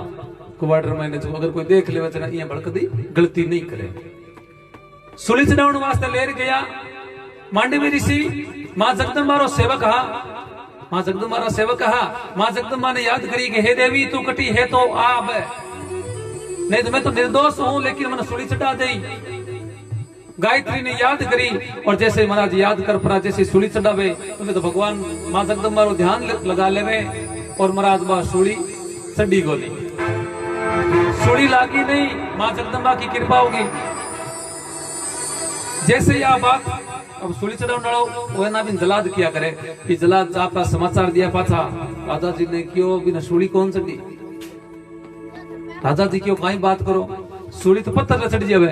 कुवाड़ रमाई ने जो अगर कोई देख ले वचना ये भड़कदी गलती नहीं करे। सूली चढ़ाउण वास्ते लेर गया मांडवी ऋषि। मां जगदम्बा रो सेवक हा, मां जगदम्बा रा सेवक हा। मां जगदम्बा ने याद करी कि हे देवी तू कटी है तो आप नहीं तो मैं तो निर्दोष हूं लेकिन मैंने सूली चढ़ा दी। गायत्री ने याद करी और जैसे महाराज याद कर पड़ा जैसे सूली चढ़ावे तुम्हें तो भगवान मां जगदम्बा रो ध्यान लगा लेवे और महाराज बा सूली चढ़ी गोली। सूली लागी नहीं, मां जगदम्बा की कृपा होगी। जैसे यह बात अब सूली चढ़ाने वो ना भी जलाद किया करे कि जलाद आपका समाचार दिया पाछा राजा जी ने क्यों बिना सूली कौन चढ़ी। राजा जी क्यों कहीं बात करो सूली तो पत्थर चढ़ जावे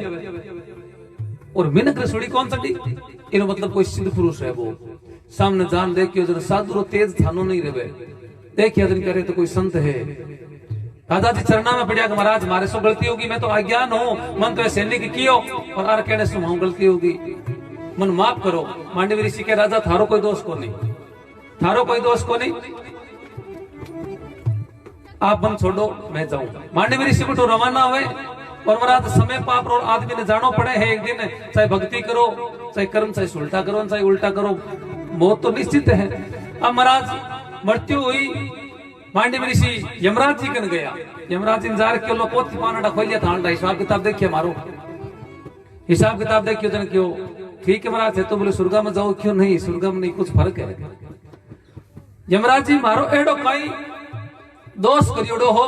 और मिनक सूली कौन चढ़ी। इन मतलब कोई सिद्ध पुरुष है वो सामने जान देखियो जन साधु तेज थानो नहीं रहे देखिए जन करे तो कोई संत है। राजा जी चरणा में पड़ा कि महाराज मारे सो गलती होगी मैं तो अज्ञान हूं मन तो सैनिक कियो और आर कहने से हम गलती होगी मन माफ करो। मांडवी ऋषि के राजा थारो कोई दोष को नहीं, थारो कोई दोष को नहीं, आप मन छोड़ो मैं जाऊं। मांडवी ऋषि को रवाना हुए और महाराज समय पाप और आदमी ने जानो पड़े है एक दिन चाहे भक्ति करो चाहे कर्म चाहे उल्टा करो चाहे उल्टा करो मौत तो निश्चित है। अब महाराज मृत्यु हुई। मांडवी ऋषि यमराज जी कन गया। यमराज जी इंतजार क्यों पोती पाना खोल लिया था हिसाब किताब देखिए मारो हिसाब किताब देखियो जन क्यों ठीक है महाराज है तो बोले स्वर्गा में जाओ क्यों नहीं स्वर्गा में नहीं कुछ फर्क है। यमराज जी मारो एडो काई दोष करियोड़ो हो।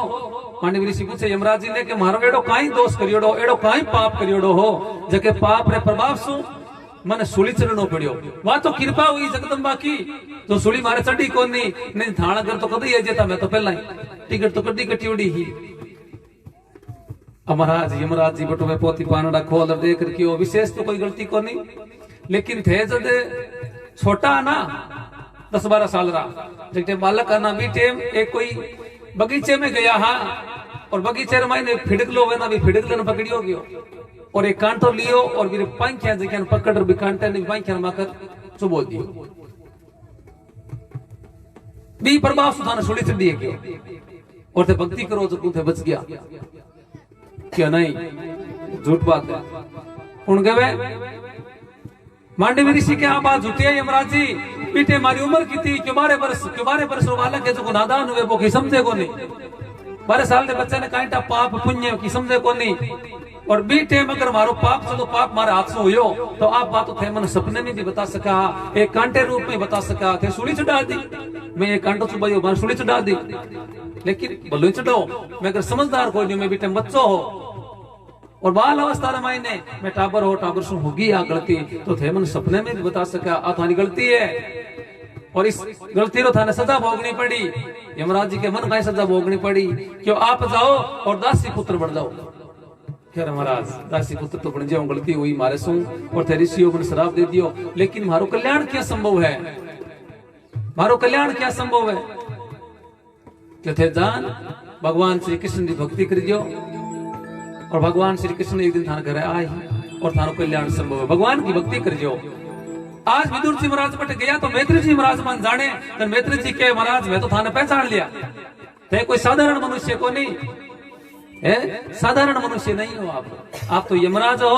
मांडवी ऋषि पूछे यमराज जी ने कि मारो एडो काई दोष करियोड़ो एडो काई पाप करियोड़ो हो जके पाप रे प्रभाव सु मन सूली चढ़नो पड़ियो। वहां तो कृपा हुई जगदम्बा की तो सूली मारे चढ़ी कोनी नहीं थाना कर तो कदी है जेता मैं तो पहला ही टिकट तो कड्डी कटी उड़ी ही। महाराज यमराज जी बटो में पोती पानड़ा खोल देख रखियो विशेष तो कोई गलती को नहीं लेकिन थे जद छोटा ना 10-12 साल रहा जब बालक ना भी टेम एक कोई बगीचे में गया हाँ और बगीचे में फिड़क लो ना भी फिड़क लेना पकड़ियो गयो और एक कांटो लियो और मेरे पंखिया जगह पकड़ भी कांटे ने पंखिया माकर चुबो दियो भी प्रभाव सुधान सूली चढ़ दिए क्यों और थे भक्ति करो तो तू थे बच गया क्या नहीं झूठ बात है। उन गए मांडवी ऋषि के आप बात झूठी है यमराज जी पीटे हमारी उम्र की थी क्यों बारे बरस बालक है जो नादान हुए वो की समझे को नहीं 12 साल के बच्चे ने कांटा पाप पुण्य की समझे को नहीं और बी टेम अगर मारो पाप से तो पाप मारे हाथ से हुयो तो आप बात थे मन सपने में भी बता सका एक कांटे रूप में बता सका थे सूली चढ़ा दी मैं एक कांटो चुबाइयो मैंने सूली चढ़ा दी लेकिन बल्लो चढ़ो मैं अगर समझदार कोई नहीं मैं बेटे बच्चो हो और बाल अवस्था रमाइने मैं टाबर हो टाबर से होगी आ गलती तो थे मन सपने में भी बता सका आ थानी गलती है और इस गलती रो थाने सजा भोगनी पड़ी। यमराज जी के मन का सजा भोगनी पड़ी क्यों आप जाओ और दासी पुत्र बन जाओ। क्या महाराज दासी पुत्र तो बन जाओ गलती हुई मारे सू और थे ऋषियों ने शराब दे दियो लेकिन मारो कल्याण क्या संभव है मारो कल्याण क्या संभव है क्या थे जान भगवान श्री कृष्ण की भक्ति करियो और भगवान श्री कृष्ण एक दिन थाने घर आए और थानो कल्याण संभव है भगवान की भक्ति करियो। आज विदुर जी महाराज बट गया तो मैत्री जी महाराज मन जाने तो मैत्री जी के महाराज मैं तो थाने पहचान लिया थे कोई साधारण मनुष्य को नहीं है साधारण मनुष्य नहीं हो आप तो यमराज हो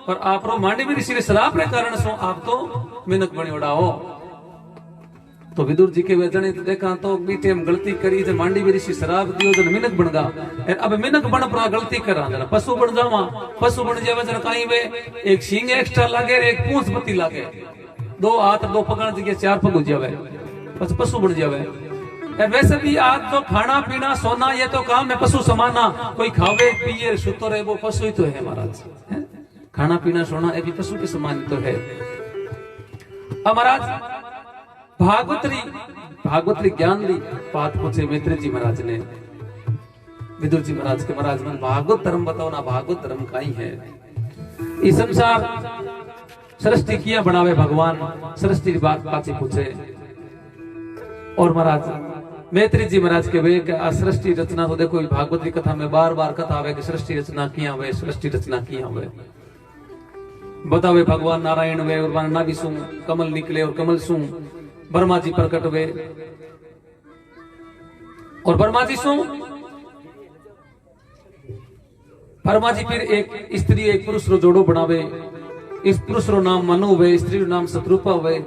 और आप मांडवी ऋषि श्राप के कारण सो आप तो मिनक बनी उड़ा हो। तो विदुर जी के वे जने तो देखा तो बीटे हम गलती करी जब मांडवी ऋषि श्राप दियो जन मिनक बन गा अब मिनक बन पड़ा गलती कर रहा पशु बन जावा पशु बन जावे जन कहीं वे एक सींग एक्स्ट्रा लागे एक पूंछ पत्ती लागे 2 हाथ 2 पगड़ जगह 4 पग हो जावे बस पशु बन जावे वैसे भी आज तो खाना पीना सोना ये तो काम है पशु समाना, कोई खावे पिए सुतो रहे वो पशु ही तो है महाराज, है? खाना पीना सोना ये भी पशु के समान तो है। महाराज भागवतरी ज्ञान ली बात पूछे मैत्री जी महाराज ने विदुर जी महाराज के, महाराज मन भागवत धर्म बताओ ना, भागवत धर्म का ही है। इस संसार सृष्टि किया बनावे भगवान, सृष्टि की बात पाची पूछे। और महाराज मैत्री जी महाराज के वे सृष्टि रचना तो देखो भागवत की कथा में बार बार कथा आवे कि सृष्टि रचना किया हुए, सृष्टि रचना किया हुए बतावे भगवान नारायण वे और नाभि सु कमल निकले और कमल सु ब्रह्मा जी प्रकट हुए और ब्रह्मा जी फिर एक स्त्री एक पुरुष रो जोड़ो बनावे। इस पुरुष रो नाम मनु हुए, स्त्री रो नाम शत्रुपा हुए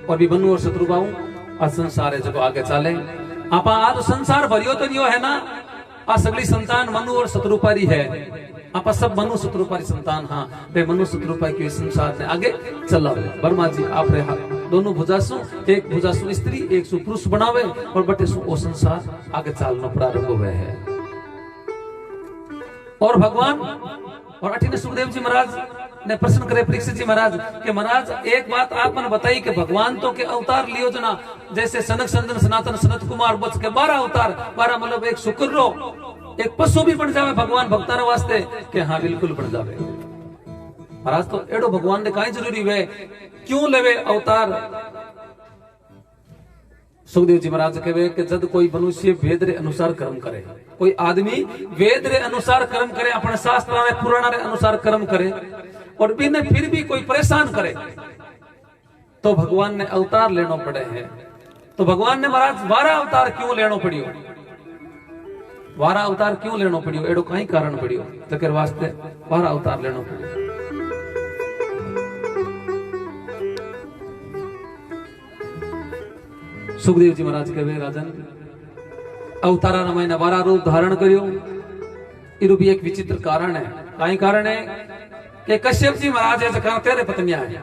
और भी मनु और शत्रुपा आ संसार है जो आगे चाले। आपा आज संसार भरियो तो नहीं है ना, आ सगली संतान मनु और शत्रुपारी है। आपा सब मनु शत्रुपारी संतान, हाँ वे मनु शत्रुपा के संसार ने आगे चला। ब्रह्मा जी आप रे दोनों भुजासु, एक भुजासु स्त्री एक सु पुरुष बनावे और बटे सु वो संसार आगे चलना प्रारंभ हुए है। और भगवान और अठिन सुखदेव जी महाराज ने प्रश्न करे परीक्षित जी महाराज के, महाराज एक बात आपने बताई कि भगवान तो के अवतार लियो जना, जैसे सनक संदन सनातन सनत कुमार बच के 12 अवतार, 12 मतलब एक शुक्र रो एक पशु भी बन जावे भगवान भक्तान वास्ते के, हाँ बिल्कुल बन जावे। महाराज तो एडो भगवान ने काई जरूरी वे क्यों लेवे अवतार। सुखदेव जी महाराज कहे कि जब कोई मनुष्य वेद रे अनुसार कर्म करे, कोई आदमी वेद रे अनुसार कर्म करे, अपने शास्त्र में पुराण रे अनुसार कर्म करे और बिना फिर भी कोई परेशान करे तो भगवान ने अवतार लेना पड़े है। तो भगवान ने महाराज 12 अवतार क्यों लेना पड़ियो, 12 अवतार क्यों लेना पड़ियो, एडो कई कारण पड़ियो जकर वास्ते 12 अवतार लेना पड़ियो। सुखदेव जी महाराज कहे राजन अवतारा ने मैंने 12 रूप धारण करियो, इरु भी एक विचित्र कारण है। कई कारण है कि कश्यप जी महाराज है जका तेरे पत्नियां है,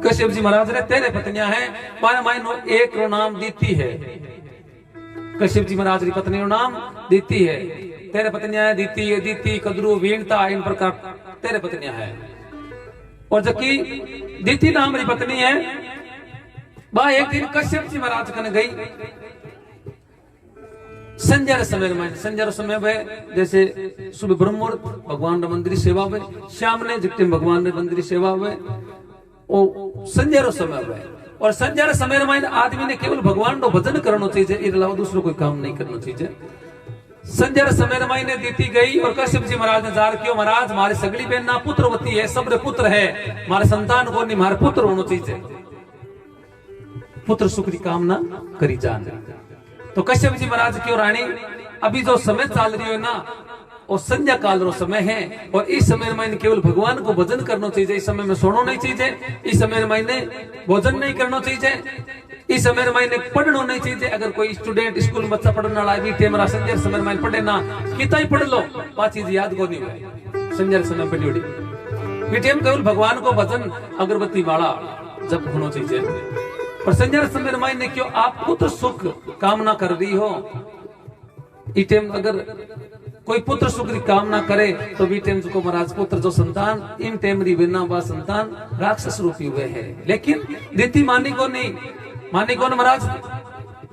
कश्यप जी महाराज ने तेरे पत्नियां है, माने मानो एक रो नाम दीति है, कश्यप जी महाराज की पत्नी रो नाम दीति है, तेरे पत्नियां है दीति है, दीति कद्रु वीणता इन प्रकार तेरे पत्नियां है। और जबकि दीति नाम री पत्नी है बा एक दिन कश्यप जी महाराज कने गई संजय समय में, संजय समय में जैसे सुबह ब्रह्म मुहूर्त भगवान रे मंदिर सेवा हुए, शाम ने जितने भगवान रे मंदिर सेवा हुए ओ संजय समय हुए। और संजय समय में आदमी ने केवल भगवान रो भजन करना चाहिए, इसके अलावा दूसरा कोई काम नहीं करना चाहिए। संजय समय में ने दीती गई और कश्यप जी महाराज ने जार किया, महाराज हमारी सगली बहन ना पुत्रवती है, सब पुत्र है, हमारे संतान को नहीं हमारे पुत्र होना चाहिए, पुत्र सुख की कामना करी जान। तो कश्यप जी महाराज की रानी अभी जो समय चल रही है ना वो संध्या काल रो समय है और इस समय में केवल भगवान को भजन करना चाहिए, इस समय में सोना नहीं चाहिए, इस समय में भोजन नहीं करना चाहिए, इस समय में पढ़ना नहीं चाहिए। अगर कोई स्टूडेंट स्कूल बच्चा पढ़ने वाला भी टेमरा संजय समय में पढ़े ना कितना ही पढ़ लो पांच चीज याद को नहीं हुआ संजय समय पढ़ी उड़ी बीटेम केवल भगवान को भजन अगरबत्ती वाला जब होना चाहिए। पर संजय समय में क्यों आप पुत्र सुख कामना कर रही हो, इटेम अगर कोई पुत्र सुख की कामना करे तो बीटेम को महाराज पुत्र जो संतान इन टेमरी बिना बा संतान राक्षस रूपी हुए है। लेकिन दीति मानी को नहीं, मानी कौन महाराज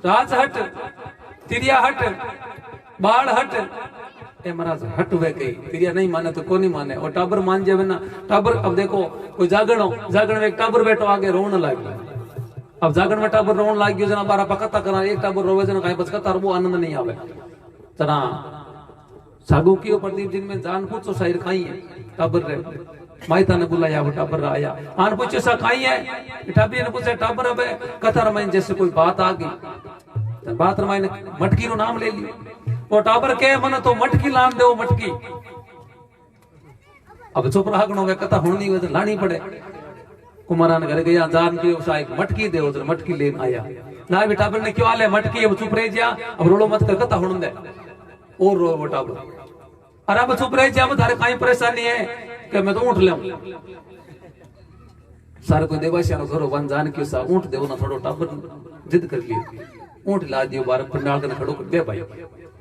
राज हट तिरिया हट बाढ़ हट ए महाराज हट हुए गई, तिरिया नहीं माने तो कौन नहीं माने और टाबर मान जावे ना टाबर। अब देखो कोई जागरण में एक टाबर बैठो आगे रोने लगे, अब जागरण में टाबर रोन लाग गयो जना 12 पकता करा एक टाबर रोवे जना काई बचका तार वो आनंद नहीं आवे जना सागु कियो प्रदीप दिन में जान पूछो शायर खाई है टाबर रे माइता ने बुलाया वो टाबर आया आन पूछो सा खाई है टाबी ने पूछा टाबर अब कथा रमाइन जैसे कोई बात आ गई बात रमाइन मटकी रो नाम ले ली वो टाबर के मन तो मटकी लान दे मटकी। अब चुप रागणो वे कथा होनी हो तो लानी पड़े। कुमारान घर गया जान के उसा एक मटकी दे उधर मटकी लेन आया ना बेटा ने क्यों आले मटकी अब चुप रह जा अब रोलो मत कर कथा हुन दे और रो बेटा अरे अब चुप रह जा थारे काई परेशानी है कि मैं तो ऊंट ले सारे कोई देवासिया नो घरो बन जान के सा ऊंट देवो ना थोड़ो टाबर जिद कर लिए ऊंट ला दियो बार पंडाल कने खड़ो कर दे भाई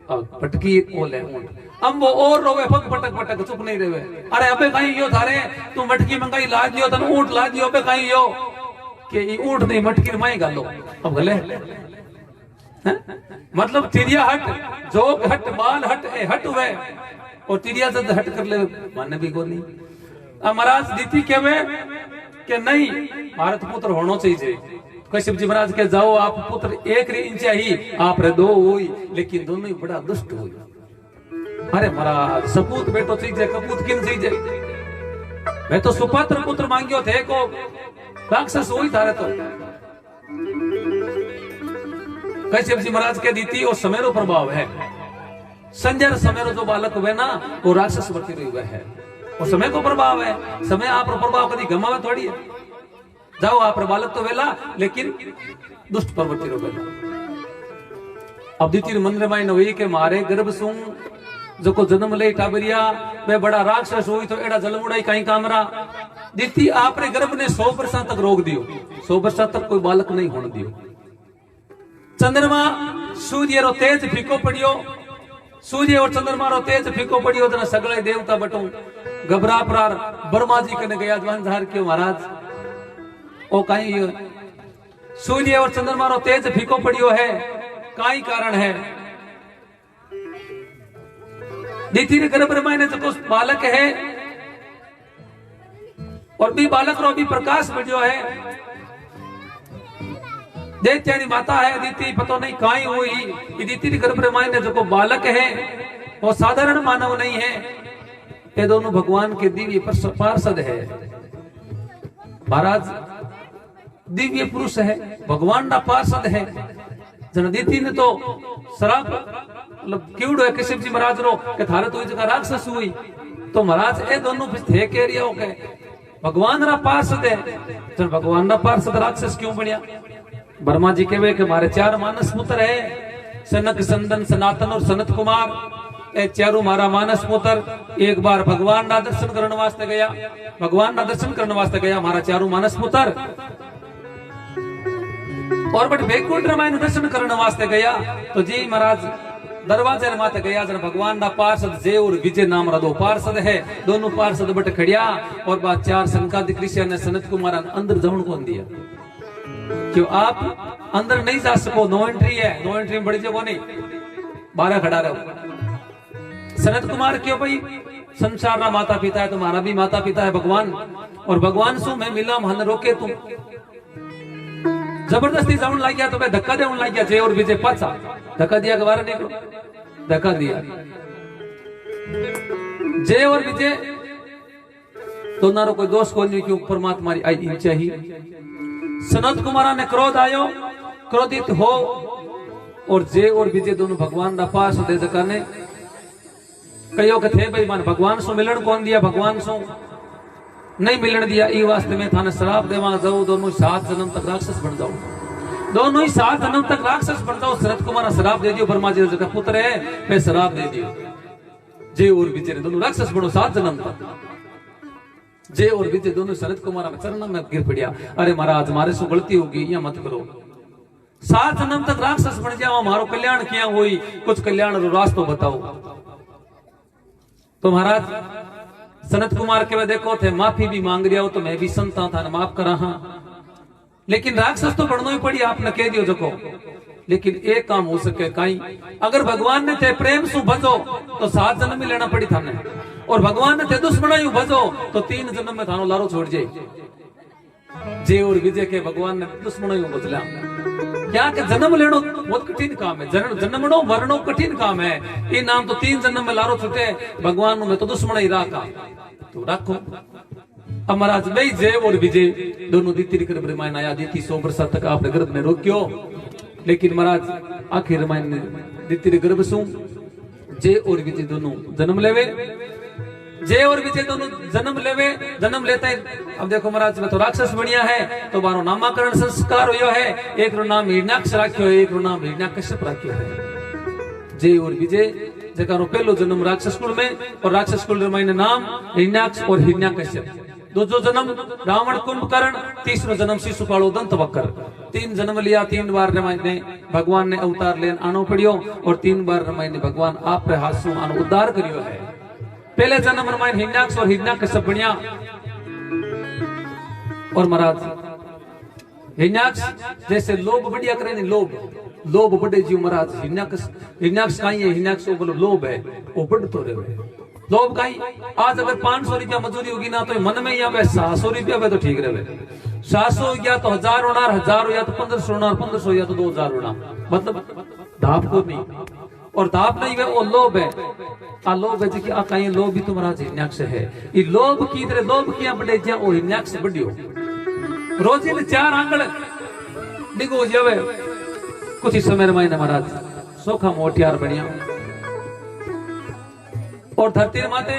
अब पटकी ओले ऊंट अब वो और रोवे पग पटक पटक चुप नहीं रेवे अरे अबे कहीं यो थारे तू मटकी मंगाई ला दियो तन ऊंट ला दियो अबे कहीं यो के ई ऊंट नहीं मटकी माई गालो अब गले मतलब चिड़िया हट जोग हट बाल हट ए हट हुए और चिड़िया जब हट कर ले माने भी को नहीं अब महाराज दीती के वे के नहीं भारत पुत्र होना चाहिए कश्यप जी महाराज के जाओ आप पुत्र 1 इंच ही आप रे 2 हुई लेकिन दोनों ही बड़ा दुष्ट हुई अरे महाराज सपूत बेटो चाहिए कपूत किन चाहिए मैं तो सुपात्र पुत्र मांगियो थे को राक्षस हुई थारे तो कश्यप जी महाराज के दीती और समेरो प्रभाव है संजय समेरो जो बालक हुए ना वो राक्षस वर्ती रही हुए है और समय को प्रभाव है समय आप प्रभाव कभी गमावे थोड़ी है जाओ आप बालक तो वेला लेकिन दुष्ट प्रवृत्ति रो वेला अब दीती मंदिर में हुई के मारे गर्भ सुं जो को जन्म ले टाबरिया वे बड़ा राक्षस हुई तो एड़ा जल उड़ाई कहीं कामरा दीती आपने गर्भ ने 100% तक रोक दियो 100% तक कोई बालक नहीं होने दियो चंद्रमा सूर्य रो तेज फीको पड़ियो सूर्य और चंद्रमा रो तेज फीको पड़ियो जना सगळे देवता बटू घबरा प्रार ब्रह्मा जी कने गया जवान झार क्यों महाराज ओ कहीं सूर्य और चंद्रमा रो तेज फीको पड़ियो है काई कारण है दीती ने गर्भ में जो बालक है और भी बालक रो भी प्रकाश बढ़ियो है दैत्यानी माता है दीती पतो नहीं काई हुई दीती गर्भ में जो बालक है वो साधारण मानव नहीं है ये दोनों भगवान के दिव्य पार्षद है महाराज दिव्य पुरुष है भगवान का पार्षद है जनदीति ने तो शराब मतलब क्यों है कश्यप जी महाराज रो के थारे तो जगह राक्षस हुई तो महाराज ये दोनों थे कह रिया हो गए भगवान रा पार्षद है जन भगवान रा पार्षद राक्षस क्यों बनिया ब्रह्मा जी कहवे के मारे 4 मानस पुत्र है सनक संदन सनातन और सनत कुमार ए चारों मारा मानस पुत्र एक बार भगवान ना दर्शन करने वास्ते गया भगवान ना दर्शन करने वास्ते गया हमारा चारों मानस पुत्र और बट वैकुंठ रामायण दर्शन करने वास्ते गया तो जी महाराज दरवाजे माते गया जन भगवान ना पार्षद जय और विजय नाम रा 2 पार्षद है दोनों पार्षद बट खड़िया और बात 4 संकादिक ऋषि ने सनत कुमार अंदर जमन को दिया क्यों आप अंदर नहीं जा सको नो एंट्री है नो एंट्री में बड़ी जगह नहीं 12 खड़ा रहो सनत कुमार क्यों भाई संसार ना माता पिता है तुम्हारा भी माता पिता है भगवान और भगवान सु मैं मिला मन रोके तुम जबरदस्ती जाऊन लग गया तो मैं धक्का देने लग गया जय और विजय पाचा धक्का दिया के बाहर निकलो धक्का दिया जय और विजय दोनों रो कोई दोष को नहीं क्यों परमात्मा री आई चाहिए सनत कुमार ने क्रोध आयो क्रोधित हो और जय और विजय दोनों भगवान का पास दे जकाने कयो के थे भाई मान भगवान सो मिलन कौन दिया भगवान सो नहीं मिलन दिया ई वास्ते में थाने श्राप देवा जाओ दोनों 7 जन्म तक राक्षस बन जाओ दोनों ही 7 जन्म तक राक्षस बन जाओ सनत कुमार श्राप दे दियो ब्रह्मा जी का पुत्र है मैं श्राप दे दियो जय और विजय दोनों राक्षस बनो 7 जन्म तक जय और विजय दोनों सनत कुमार में चरण में गिर पड़िया अरे महाराज हमारे से गलती होगी या मत करो 7 जन्म तक राक्षस बन जाओ हमारो कल्याण किया हुई कुछ कल्याण रो रास्ता बताओ तो महाराज सनत कुमार के देखो थे माफी भी मांग रहा हो तो मैं भी संता था माफ करा हाँ लेकिन राक्षस तो बढ़ना ही पड़ी आपने कह दियो जको लेकिन एक काम हो सके कहीं अगर भगवान ने थे प्रेम सु भजो तो 7 जन्म में लेना पड़ी थाने और भगवान ने थे दुश्मनाई भजो तो 3 जन्म में थानो लारो छोड़ जाए जय और विजय के भगवान ने दुश्मनाई बदला क्या के जन्म लेनो बहुत कठिन काम है जन्मनो मरणो कठिन काम है ये नाम तो 3 जन्म में लारो छुटे भगवान में तो दुश्मनाई राखा तो रखो अब महाराज भाई जय और विजय दोनों दीति गर्भ रामायण आया दीति 100 वर्ष तक आपने गर्भ में रोक्यो लेकिन महाराज आखिर रामायण ने दीति गर्भ सु जय और विजय दोनों जन्म लेवे जय और विजय दोनों जन्म लेते हैं अब देखो महाराज में तो राक्षस बढ़िया है तो बारो नामाकरण संस्कार हुयो है एक रो नाम हिरण्याक्ष राख्यो है एक रो नाम हिरण्याकश्यप राख्यो है जय और विजय जकारो पहलो जन्म राक्षस कुल में और राक्षस कुल रामायण नाम हिरण्याक्ष और हिरण्याकश्यप दूसरो जन्म रावण कुंभकर्ण, तीसरो जन्म शिशुपाल दंत वक्र। 3 जन्म लिया, 3 बार रमायने भगवान ने अवतार लेन आनो पड़ियो और 3 बार रमायने भगवान आप रे हाथ सु आनो उद्धार करियो है। पहले जन्म रमायन हिरण्याक्ष और हिरण्यकश्यप बनिया और महाराज हिरण्याक्ष जैसे लोभ बढ़िया करे नहीं, लोभ बढ़े जीव महाराज। हिरण्याक्ष काई है, हिरण्याक्ष को बोलो लोभ है, वो बढ़तो रहे। लोभ काई, आज अगर 500 रुपया मजदूरी होगी ना तो मन में ही आवे 700 रुपया वे तो ठीक रहे। 700 हो गया तो 1000 होना, 1000 हो गया तो 1500 होना, 1500 हो गया तो 2000 होना, मतलब धाप को नहीं। और धाप नहीं वे वो लोभ है। आ लोभ है जी आ कहीं लोभ भी तुम्हारा हिरण्याक्ष है। ये लोभ की तरह लोभ किया बढ़े ज्या वो हिरण्याक्ष बढ़ियो। रोजी ने 4 आंगल डिगो जावे कुछ ही समय में महाराज सोखा मोटियार बढ़िया और धरती माते।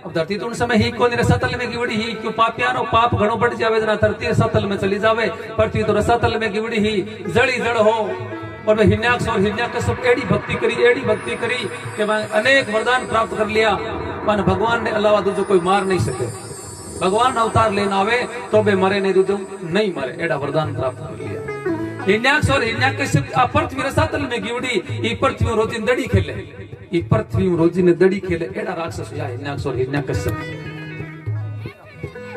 अब धरती तो उन समय ही को रसातल में गिवड़ी ही क्यों पापियानो पाप घणो बढ़ जावे जना धरती रसातल में चली जावे। पृथ्वी तो रसातल में गिवड़ी ही जड़ी जड़ हो। और मैं हिरण्याक्ष और हिरण्यकश्यप एड़ी भक्ति करी कि मैं अनेक वरदान प्राप्त कर लिया, पर भगवान ने अलावा दूसरो कोई मार नहीं सके। भगवान अवतार लेना आवे तो बे मरे नहीं, दूसरो नहीं मरे, एड़ा वरदान प्राप्त कर लिया। हिरण्याक्ष और हिरण्यकश्यप आ पृथ्वी रसातल में गिवड़ी ई पृथ्वी रोजी दड़ी खेले, ई पृथ्वी रोजी ने दड़ी खेले, एड़ा राक्षस या हिरण्याक्ष और हिरण्यकश्यप।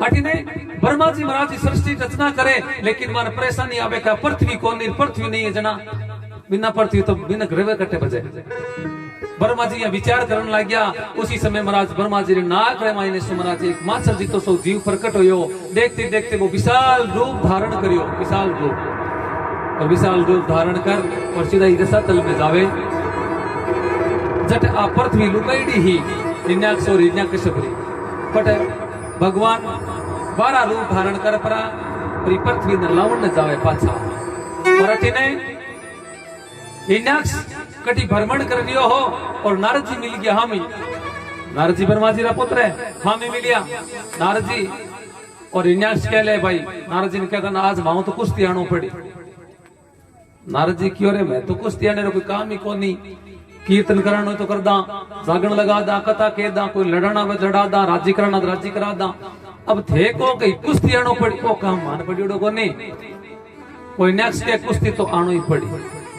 अटिने ब्रह्मा जी महाराज सृष्टि रचना करे, लेकिन मन परेशानी आवे का पृथ्वी को नहीं, पृथ्वी नहीं है जना, बिना पृथ्वी तो बिना ग्रह कटे बजे। ब्रह्मा जी यहाँ विचार करने लग गया। उसी समय महाराज ब्रह्मा जी ने नाग रे मायने से महाराज एक माछर जी तो सो जीव प्रकट होयो। देखते देखते वो विशाल रूप धारण करियो, विशाल रूप, और विशाल रूप धारण कर और सीधा ही रसातल में जावे। जट आ पृथ्वी लुकैडी ही हिरण्याक्ष और हिरण्यकश्यप पटे भगवान 12 रूप धारण कर परा और पृथ्वी ने लावण न जावे पाछा। और अठीने हिरण्याक्ष कटी भ्रमण कर लियो हो और नारद जी मिल गया। हामी नारद जी ब्रह्मा जी रा पुत्र है, हामी मिलिया नारद जी। और हिरण्याक्ष कह ले भाई, नारद जी ने कहता आज माओ तो कुश्ती आनो पड़ी। नारद जी क्यों रे, मैं तो कुश्ती आने रो कोई काम ही को नहीं, कीर्तन कराना तो कर दा, जागरण लगा दा, कथा कह दा, कोई लड़ना वे लड़ा दा, राजी कराना तो राजी करा दा। अब थे को कहीं कुश्ती आनो पड़ी, वो काम मान पड़ी को नहीं। कोई नेक्स्ट के कुश्ती तो आनो ही पड़ी,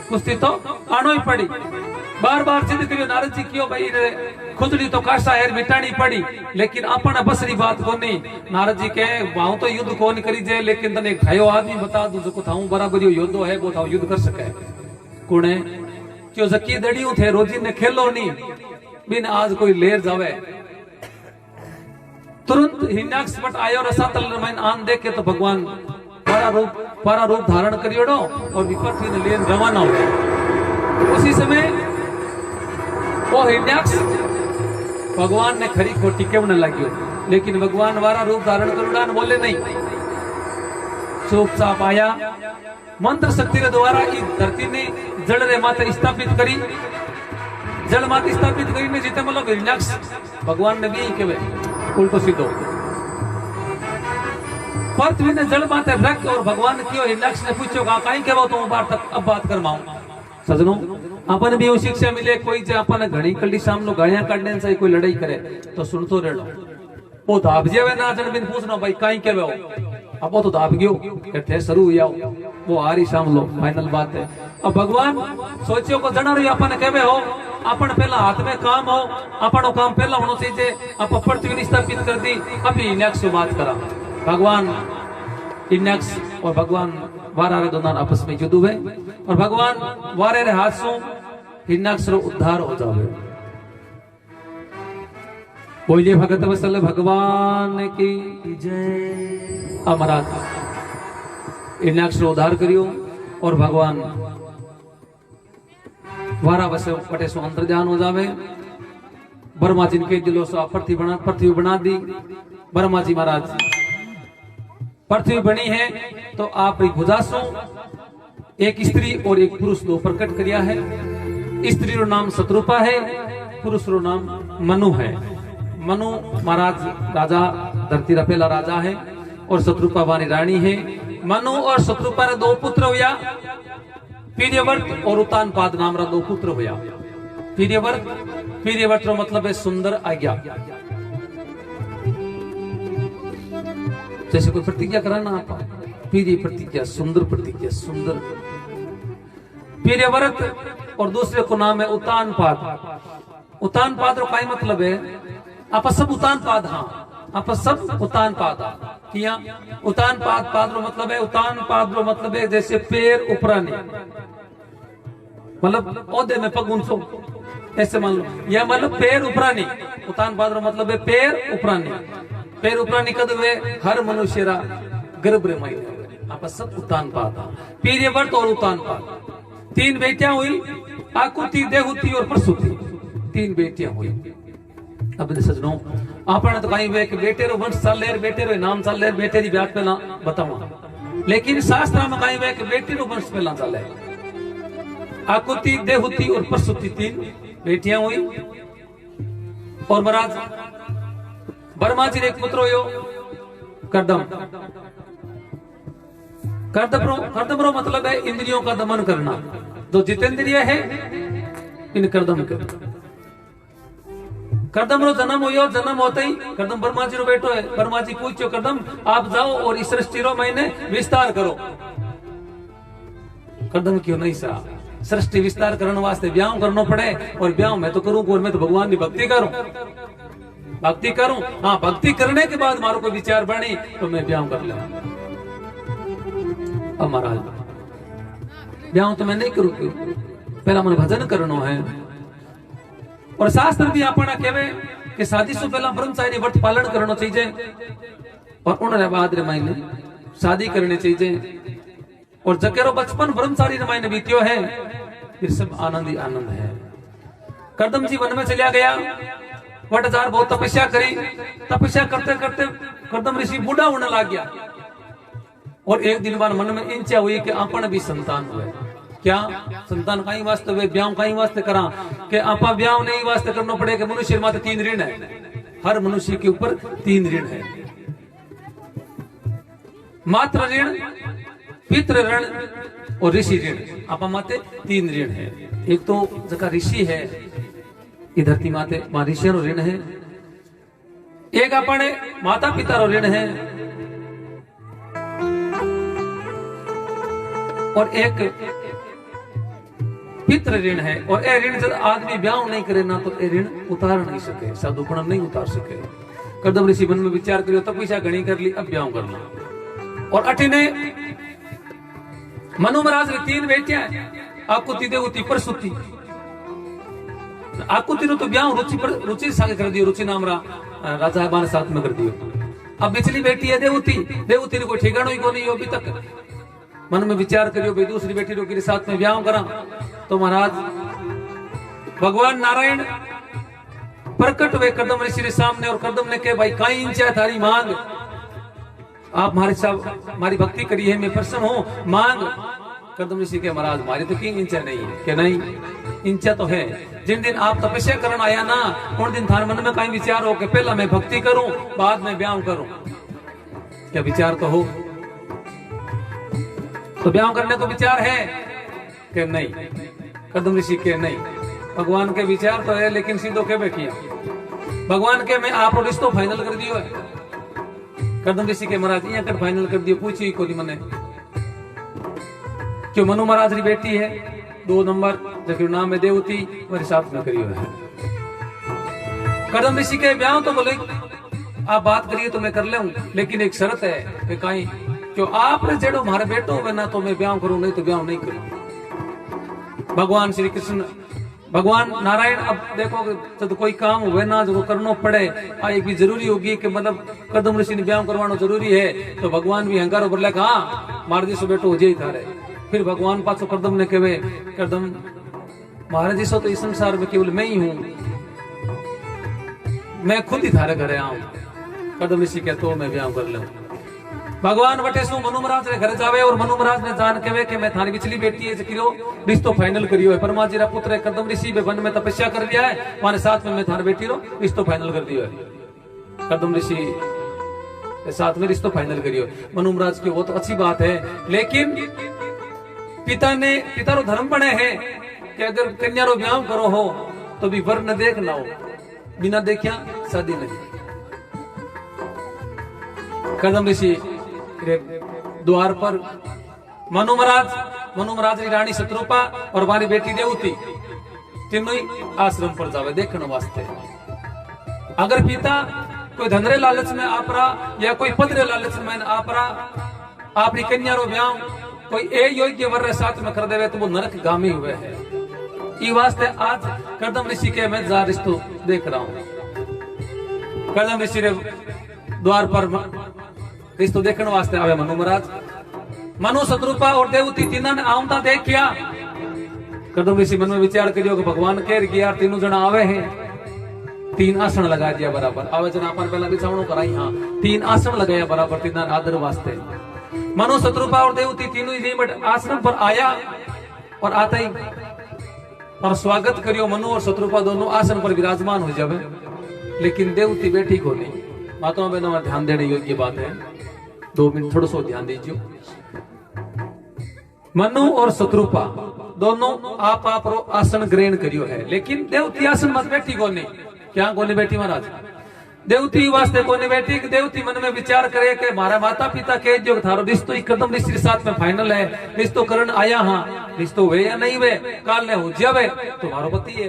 कुश्ती तो आनो ही पड़ी। बार बार जिद करियो नारद जी क्यों भाई खुदड़ी तो काशा है मिटानी पड़ी, लेकिन अपन बसरी बात को नहीं। नारद जी के वहां तो युद्ध को नहीं करी जाए, लेकिन तने घायो आदमी बता दू जो थाऊ बराबर योद्धो है वो थाऊ युद्ध कर सके। कुणे क्यों जकी दड़ियों थे रोजी ने खेलो नहीं, बिन आज कोई लेर जावे। तुरंत हिरण्याक्ष बट आयो रसातल में आन देखे तो भगवान पारा रूप धारण करियोड़ो और विपत्ति ने लेन रवाना हो गए। उसी समय वो हिरण्याक्ष भगवान ने खरी खोटी क्यों न लगियो, लेकिन भगवान वारा रूप धारण करुड़ा बोले नहीं। चुपचाप आया, मंत्र शक्ति के द्वारा इस धरती ने जड़ रे माते स्थापित करी, जड़ माते स्थापित करी ने जीते मतलब हिरण्याक्ष भगवान ने भी केवे उल्टो सीधो पृथ्वी ने जड़ माते रख और भगवान ने क्यों हिरण्याक्ष ने पूछो कहीं के तुम बार तक अब बात कर माऊं। सजनों अपन भी वो शिक्षा मिले, कोई जे अपन घड़ी कल्डी सामने गाड़ियां काटने से कोई लड़ाई करे तो सुनतो रहना। वो दाब जेवे ना जन बिन पूछना भाई कहीं के हो, अब वो तो दाब गयो कहते शुरू हुआ वो हारी शाम लो फाइनल बात है। अब भगवान सोचियो को जना रही अपन कहवे हो, अपन पहला हाथ में काम हो, अपन काम पहला होना चाहिए। आप पृथ्वी स्थापित कर दी, अभी हिरण्याक्ष बात करा। भगवान हिरण्याक्ष और भगवान वारा दोनों आपस में युद्ध हुए और भगवान वारे रे हाथ से हिरण्याक्ष रो उद्धार हो जावे। बोलिए भगत वत्सल भगवान की जय। महाराज हिरण्याक्ष रो उद्धार करियो और भगवान वारा बस पटे सो अंतर्ध्यान हो जावे। ब्रह्मा जी के दिलो से पृथ्वी बना दी। ब्रह्मा जी महाराज पृथ्वी बनी है तो आप भुजा सो एक स्त्री और एक पुरुष दो प्रकट करिया है। स्त्री रो नाम शत्रुपा है, पुरुष रो नाम मनु है। मनु महाराज राजा धरती रा पहला राजा है और शत्रुपा वानी रानी है। मनु और शत्रुपा रे 2 पुत्र हुआ, पीर्यवर्त और उतानपाद नाम रा 2 पुत्र हुआ। पीर्यवर्त रो मतलब है सुंदर आज्ञा। जैसे कोई प्रतिज्ञा कराना आप, पीरी प्रतिज्ञा, सुंदर प्रतिज्ञा, सुंदर पीरे व्रत। और दूसरे को नाम है उतान पाद। उतान पाद रो काय मतलब है, आप सब उतान पाद, हाँ आप सब उतान पाद किया। उतान पाद, पाद रो मतलब है, उतान पाद रो मतलब है जैसे पैर ऊपरानी, मतलब औदे में पग ऊंचो, ऐसे मान लो, या मतलब पैर ऊपरानी। उतान पाद रो मतलब है पैर ऊपरानी। पैर ऊपरानी कद वे हर मनुष्य रा गर्भ रे मई, आप सब उतान पाद। पीरे व्रत और उतान पाद। 3 बेटियां हुई, आकुति, देहुति और प्रसूति, 3 बेटियां हुई। अब सजनों आपने तो कहीं वे कि बेटे रो वंश चल ले, बेटे रो नाम चल ले, बेटे दी बात पहला बतावा, लेकिन शास्त्र में कहीं वे कि बेटी रो वंश पहला चल ले। आकुति, देहुति और प्रसूति 3 बेटियां हुई। और महाराज वर्मा जी एक पुत्र हो करदम। करदम रो मतलब है इंद्रियों का दमन करना। जो जितेंद्रिय है इन करदम के। करदम रो जन्म हो, जन्म होते ही करदम वर्मा जी रो बेटो है। वर्मा जी पूछो करदम आप जाओ और इस सृष्टि रो मैंने विस्तार करो। करदम क्यों नहीं सा, सृष्टि विस्तार करने वास्ते ब्याह करना पड़े, और ब्याह मैं तो करूं, और मैं तो भगवान की भक्ति करूं, भक्ति करूं। हाँ भक्ति करने के बाद मारो कोई विचार बने तो मैं ब्याह कर लूं। अब महाराज ब्याह तो मैं नहीं करूं, पहला मन भजन करना है। और शास्त्र भी अपना कहवे कि शादी से पहला ब्रह्मचारी व्रत पालन करना चाहिए, और उन्होंने बाद रे मायने शादी करनी चाहिए। और जकेरो बचपन ब्रह्मचारी रे मायने बीत्यो है, फिर सब आनंद ही आनंद है। करदम जी वन में चलिया गया, 8 बहुत तपस्या करी। तपस्या करते करते करदम ऋषि बूढ़ा होने लग गया। और एक दिन बाद मन में इच्छा हुई कि अपन भी संतान हुए। क्या संतान कहीं वास्ते हुए, ब्याह कहीं वास्ते करा, कि आपा ब्याह नहीं वास्ते करना पड़े कि मनुष्य मात्र 3 ऋण है, हर मनुष्य के ऊपर 3 ऋण है। मात्र ऋण, पितृ ऋण और ऋषि ऋण, आपा माते 3 ऋण है। एक तो जगह ऋषि है, इधर धरती माते मां ऋषि रो ऋण है। एक अपने माता पिता रो ऋण है, और एक पितृ ऋण है। और ये ऋण जब आदमी ब्याह नहीं करे ना तो ये ऋण उतार नहीं सके, साधुपण नहीं उतार सके। करदम ऋषि मन में विचार करियो, तपस्या घणी कर ली, अब ब्याह करना। और अठिने मनु महाराज री 3 बेटियां, आकुति, देहुति, प्रसूति। आकुति रो तो ब्याह रुचि सागे कर दियो, रुचि नाम रा राजा बान साथ में कर दियो। अब पिछली बेटी है देहुति, देहुति ने कोई ठिकाना ही को नहीं अभी तक। मन में विचार करियो भाई दूसरी बेटी रो के साथ में ब्याह करा। तो महाराज भगवान नारायण प्रकट हुए करदम ऋषि के सामने, और करदम ने कहा भाई कई इंचा थारी मांग, आप हमारे साथ हमारी भक्ति करी है, मैं प्रसन्न हूं, मांग। करदम ऋषि के महाराज हमारी तो किंग इंचा नहीं है, क्या नहीं इंचा तो है। जिन दिन आप तपस्या करने आया ना, उन दिन थारे मन में कहीं विचार हो कि पहला मैं भक्ति करूं बाद में ब्याह करूं, क्या विचार तो हो? तो ब्याह करने को विचार है कि नहीं? करदम ऋषि के नहीं, भगवान के विचार तो है, लेकिन सीधो के बैठिया भगवान के मैं आप रिश्तो फाइनल कर दियो है। करदम ऋषि के महाराज यहाँ कर फाइनल कर दियो, पूछी को मने क्यों मनु महाराज री बेटी है 2 नंबर, जबकि नाम है देवती, मेरे साथ में करियो है। करदम ऋषि के ब्याह तो बोले आप बात करिए तो मैं कर लूं, लेकिन एक शर्त है कि कहीं क्यों आप जेड़ो मारे बेटो हो ना तो मैं ब्याह करूं, नहीं तो ब्याह नहीं करूं। भगवान श्री कृष्ण, भगवान नारायण, अब देखो जब कोई काम हुए ना जो करना पड़े, एक भी जरूरी होगी कि मतलब करदम ऋषि ने ब्याह करवाना जरूरी है, तो भगवान भी हंकार बोले हाँ मार जी सो बेटो हो जाए थारे। फिर भगवान पाछो करदम ने कहे करदम महाराज जी सो तो इस संसार में केवल मैं ही हूं, मैं खुद ही थारे घरे आऊं। करदम ऋषि कहते हो मैं ब्याह कर लूं। भगवान बटे सो मनु महाराज ने घर जावे, और मनु महाराज ने जान के कि मैं थारी पिछली बेटी है किलो रिश्तो फाइनल करियो है। परमा जी रा पुत्र है करदम ऋषि वन में तपस्या कर लिया है, हमारे साथ में मैं थारी बेटी रो रिश्तो फाइनल कर दियो है। करदम ऋषि के साथ में रिश्तो फाइनल करियो। मनु महाराज की वो तो अच्छी बात है, लेकिन पिता रो धर्म बने है कि अगर कन्या रो ब्याह करो हो तो भी वर्ण देख लाओ, बिना देखिया शादी नहीं। कदम ऋषि रे द्वार पर मनु महाराज री रानी शत्रुपा और मारी बेटी देवती तीनों ही आश्रम पर जावे देखने वास्ते। अगर पिता कोई धनरे लालच में आप रहा या कोई पदरे लालच में आप रहा आपकी कन्या रो ब्याह कोई ए योग्य वर साथ में कर देवे तो वो नरक गामी हुए है। ई वास्ते आज कदम ऋषि के मैं जा रिश्तो देख रहा हूं। कदम ऋषि रे द्वार पर रिश्तो देखने वास्ते आवे मनु महाराज। मनु शत्रुपा और देवती तीनों ने आमदा देखिया। कदम ऋषि मन में विचार करियो कि भगवान कह कि यार तीनों जना आवे हैं, 3 आसन लगा दिया बराबर। आवे जना अपन पहला बिछावणो कराई, हाँ 3 आसन लगाया बराबर तीनों आदर वास्ते। मनु शत्रुपा और देवती तीनों ही आश्रम पर आया और आता ही और स्वागत करियो। मनु और शत्रुपा दोनों आसन पर विराजमान हो जावे, लेकिन देवती बैठी को नहीं। माताओं बहनों में ध्यान देने योग्य बात है, 2 मिनट थोड़ा सो ध्यान दीजिए। मनु और शत्रुपा दोनों आप आसन ग्रहण करियो है, लेकिन देवती आसन मत बैठी को नहीं। क्या कोने बैठी महाराज? देवती वास्ते कोने बैठी। देवती मन में विचार करे कि मारा माता पिता कह दियो थारो रिश्तो ही कदम ऋषि साथ में फाइनल है, रिश्तो करण आया, हाँ रिश्तो वे या नहीं वे, काल ने हो जावे तुम्हारो पति है,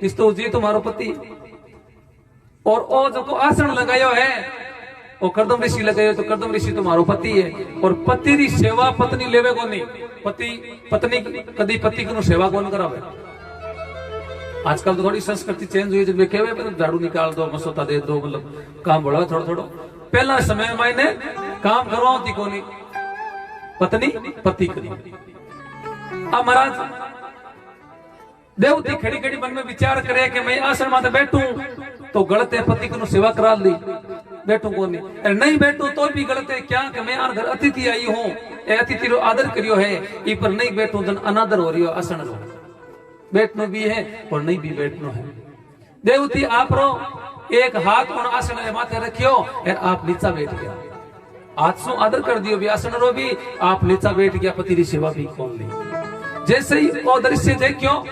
रिश्तो जी तुम्हारो पति। और ओ जो को आसन लगायो है वो कदम ऋषि लगायो तो कदम ऋषि तुम्हारो पति है। और पति री सेवा पत्नी लेवे को नहीं। पत्नी कदी पति को सेवा कौन करावे? आजकल तो थोड़ी संस्कृति चेंज हुई, जब कहे झाड़ू निकाल दो, मसोता दे दो, मतलब काम बढ़ा थोड़ा थोड़ा। पहला समय में मैंने काम करवाती को नहीं, पत्नी पति करी। अब महाराज देवती खड़ी खड़ी मन में विचार करे कि मैं आश्रम में बैठू तो गलत है, पति को सेवा करा ली, बैठू को नहीं बैठू तो भी गलत है। क्या कि मैं घर अतिथि आई हूँ, अतिथि रो आदर करियो है, ई पर नहीं बैठू जन अनादर हो रही आसन रो। बैठनो भी है और नहीं भी बैठनो है। देवती आप रो एक हाथ और आसन माथे रखियो और आप नीचा बैठ गया, हाथ सो आदर कर दियो भी, आसन रो भी आप नीचा बैठ गया, पति री सेवा भी कौन ली। जैसे ही वो दृश्य देखियो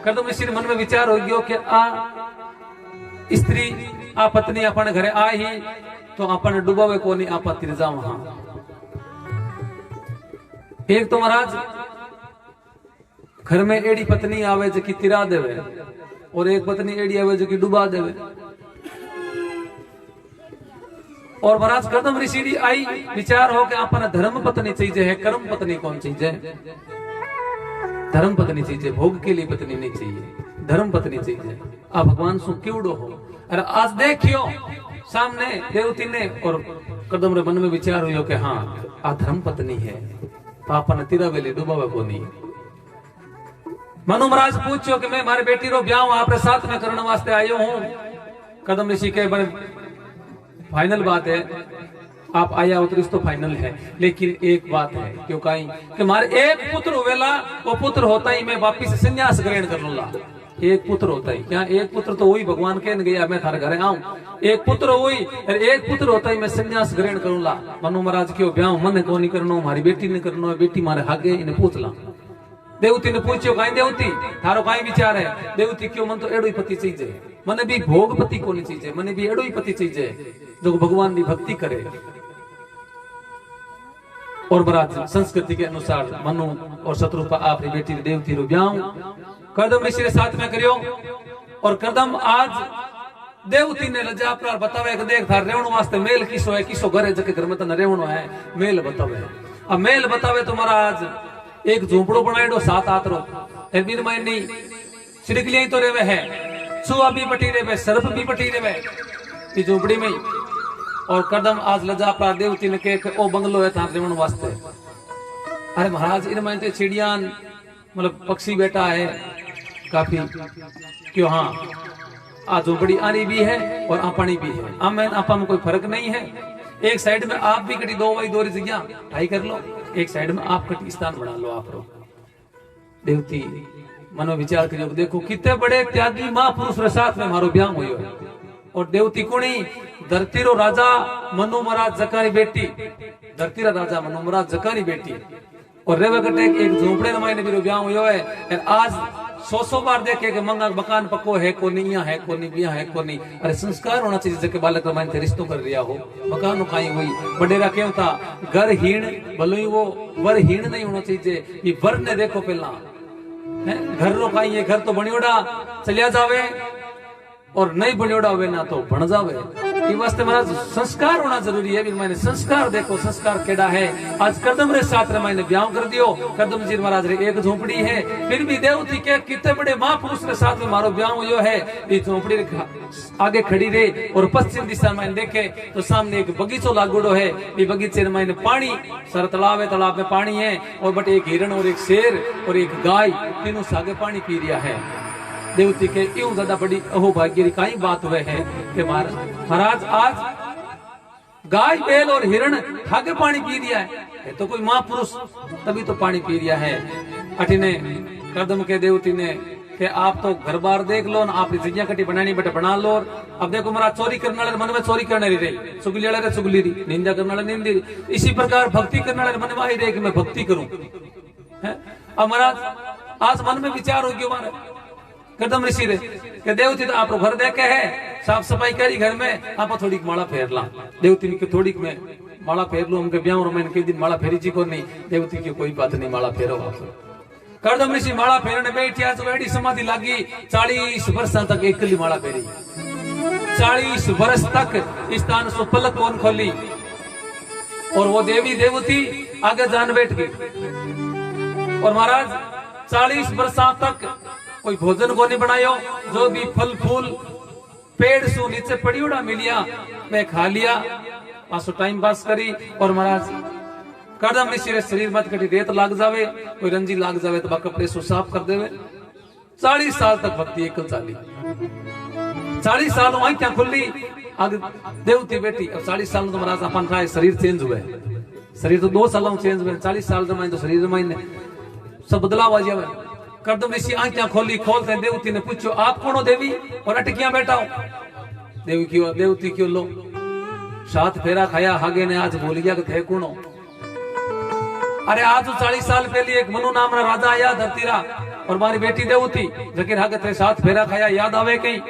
कदम ऋषि मन में विचार हो गयो कि आ स्त्री आ पत्नी अपन घरे आई ही तो अपन डुबावे को नहीं, आप तिर जाओ। हाँ एक तो महाराज घर में एड़ी पत्नी आवे जो कि तिरा देवे और एक पत्नी एड़ी आवे जो कि डुबा देवे। और महाराज कदम ऋषि आई विचार हो कि अपन धर्म पत्नी चाहिए है, कर्म पत्नी कौन चाहिए? धर्म पत्नी चाहिए, भोग के लिए पत्नी नहीं चाहिए, धर्म पत्नी चाहिए। आप भगवान सु क्यों हो? अरे आज देखियो सामने देवती ने और कदम रे मन में विचार हुई कि हाँ आ धर्म पत्नी है, पापा ने तिरा वेले डुबावे को नहीं। मनु महाराज पूछो कि मैं मारे बेटी रो ब्याह आपरे साथ में करने वास्ते आयो हूँ। कदम ऋषि के बड़े फाइनल बात है, आप आया हो तो रिश्तो फाइनल है, लेकिन एक बात है क्यों कहीं कि मारे एक पुत्र हुएला, वो पुत्र होता ही मैं वापिस संन्यास ग्रहण कर लूंगा। एक पुत्र होता ही क्या? एक पुत्र तो वही भगवान कह गया मैं थारे घरे आऊं, एक पुत्र हुई, एक पुत्र होता ही मैं संन्यास ग्रहण करूंगा। मनु महाराज क्यों ब्याह मन को नहीं करनो, हमारी बेटी ने करनो है, बेटी मारे हागे इन्हें पूछ ला। देवती ने पूछो कहीं देवती थारो कहीं विचार है? देवती क्यों मन तो एडो ही पति चाहिए, मने भी भोग पति को नहीं चाहिए, मने भी एडो ही पति चाहिए जो भगवान की भक्ति करे। और महाराज संस्कृति के अनुसार मनु और शत्रुपा आपकी बेटी देवती रो ब्याह कदम ऋषि साथ में करियो। और कदम आज देवती ने लजा पर बतावे कि देख थार रेवण वास्ते मेल किसो है, किसो घर है जके घर में तने रेवणो है, मेल बतावे। अब मेल बतावे तो महाराज एक झोपड़ो बनाएडो 7 आतरो बिन मायनी सिड़कलियां तो रेवे है, सुआ भी बटी रेवे, सर्प भी बटी रेवे ई झोपड़ी में। और कदम आज लजा पर देवती ने कहे ओ बंगलो है थार रेवण वास्ते। अरे महाराज इन मायने चिड़िया मतलब पक्षी बैठा है काफी क्यों? हाँ आ झोपड़ी आनी भी है और आपानी भी है, आपा में कोई फर्क नहीं है। एक साइड में आप भी कटी 2 बाई 2 जगह ढाई कर लो, एक साइड में आप कटी स्थान बना लो आप रो। देवती मनो विचार करियो देखो कितने बड़े त्यागी महापुरुष रे साथ में मारो ब्याह हुयो है। और देवती कुणी धरती रो राजा मनु महाराज जकारी बेटी, धरती रा राजा मनु महाराज जकारी बेटी और रेवे कटे एक झोपड़े में मायने भी ब्याह हुयो है। और आज सौ बार देखे कि मंगा मकान पक्को है को नहीं, यहाँ है को नहीं, यहाँ है को नहीं। अरे संस्कार होना चाहिए जैसे बालक रमायण थे रिश्तों कर रिया हो मकान खाई हुई बडेरा क्यों था घर हीण भलो ही वो वर हीण नहीं होना चाहिए। ये वर ने देखो पहला घर रो खाई घर तो बनियोड़ा चलिया जावे और नहीं बनियोड़ा हुए ना तो बन जावे। ये वास्ते महाराज संस्कार होना जरूरी है। मैंने संस्कार देखो संस्कार केड़ा है। आज कदम रे साथ रे मैंने ब्याह कर दियो। कदम जी महाराज रे एक झोपड़ी है फिर भी देवती के कितने बड़े महापुरुष के साथ में मारो ब्याह हुयो है। ये झोपड़ी आगे खड़ी रहे और पश्चिम दिशा में देखे तो सामने एक बगीचो लागोड़ो है। ये बगीचे में पानी सारा तालाब है, तालाब में पानी है और बट एक हिरण और एक शेर और एक गाय तीनों सागे पानी पी रिया है। देवती के यूं ज्यादा बड़ी अहोभाग्य की कई बात हुए है कि महाराज आज गाय बैल और हिरण थाके पानी पी रिया है। तो कोई महापुरुष तभी तो पानी पी रिया है। अठिने कदम के देवती ने कि आप तो घर बार देख लो ना, आपकी जगह कटी बनानी बटे बना लो। अब देखो महाराज चोरी करने वाले मन में चोरी करने रही, चुगली वाले चुगली रही, निंदा करने वाले निंदी रही। इसी प्रकार भक्ति करने वाले मन में ही रहे कि मैं भक्ति करूं। अब महाराज आज मन में विचार हो गया हमारे कदम ऋषि रे कि देवती तो आप घर देखे है साफ सफाई करी घर में आप थोड़ी माला फेर ला। देवती की थोड़ी में माला फेर लो हमके ब्याह मैंने कई दिन माला फेरी जी को नहीं। देवती की कोई बात नहीं माला फेरो आप। कदम ऋषि माला फेरने बैठिया तो एडी समाधि लागी 40 वर्ष तक एकली माला फेरी। 40 वर्ष तक स्थान सो पलक कौन खोली और वो देवी देवती आगे जान बैठ गई। और महाराज 40 वर्ष तक कोई भोजन को नहीं बनायो। जो भी फल फूल पेड़ सु नीचे पड़ियोड़ा मिलिया मैं खा लिया आसो टाइम पास करी। और महाराज कदम ऋषि शरीर मत कटी रेत लाग जावे कोई रंजी लाग जावे तो कपड़े सु साफ कर देवे। 40 साल तक भक्ति एकल चाली। 40 साल वहीं क्या खुली आगे देवती बेटी। अब 40 साल तो महाराज अपन था शरीर चेंज हुए। शरीर तो 2 सालों चेंज हुए। 40 साल रमाइन तो शरीर रमाइन सब बदलाव आ जावे। कदम ऋषि आंखें खोली खोलते देवती ने पूछो आप कौन हो देवी और अटकिया बैठा हो। देवती क्यों लो 7 फेरा खाया हागे ने आज भूल गया कि थे कौन हो। अरे आज 40 साल पहले एक मनु नाम राजा आया धरतीरा और हमारी बेटी देवती जकिर हागे थे 7 फेरा खाया याद आवे कहीं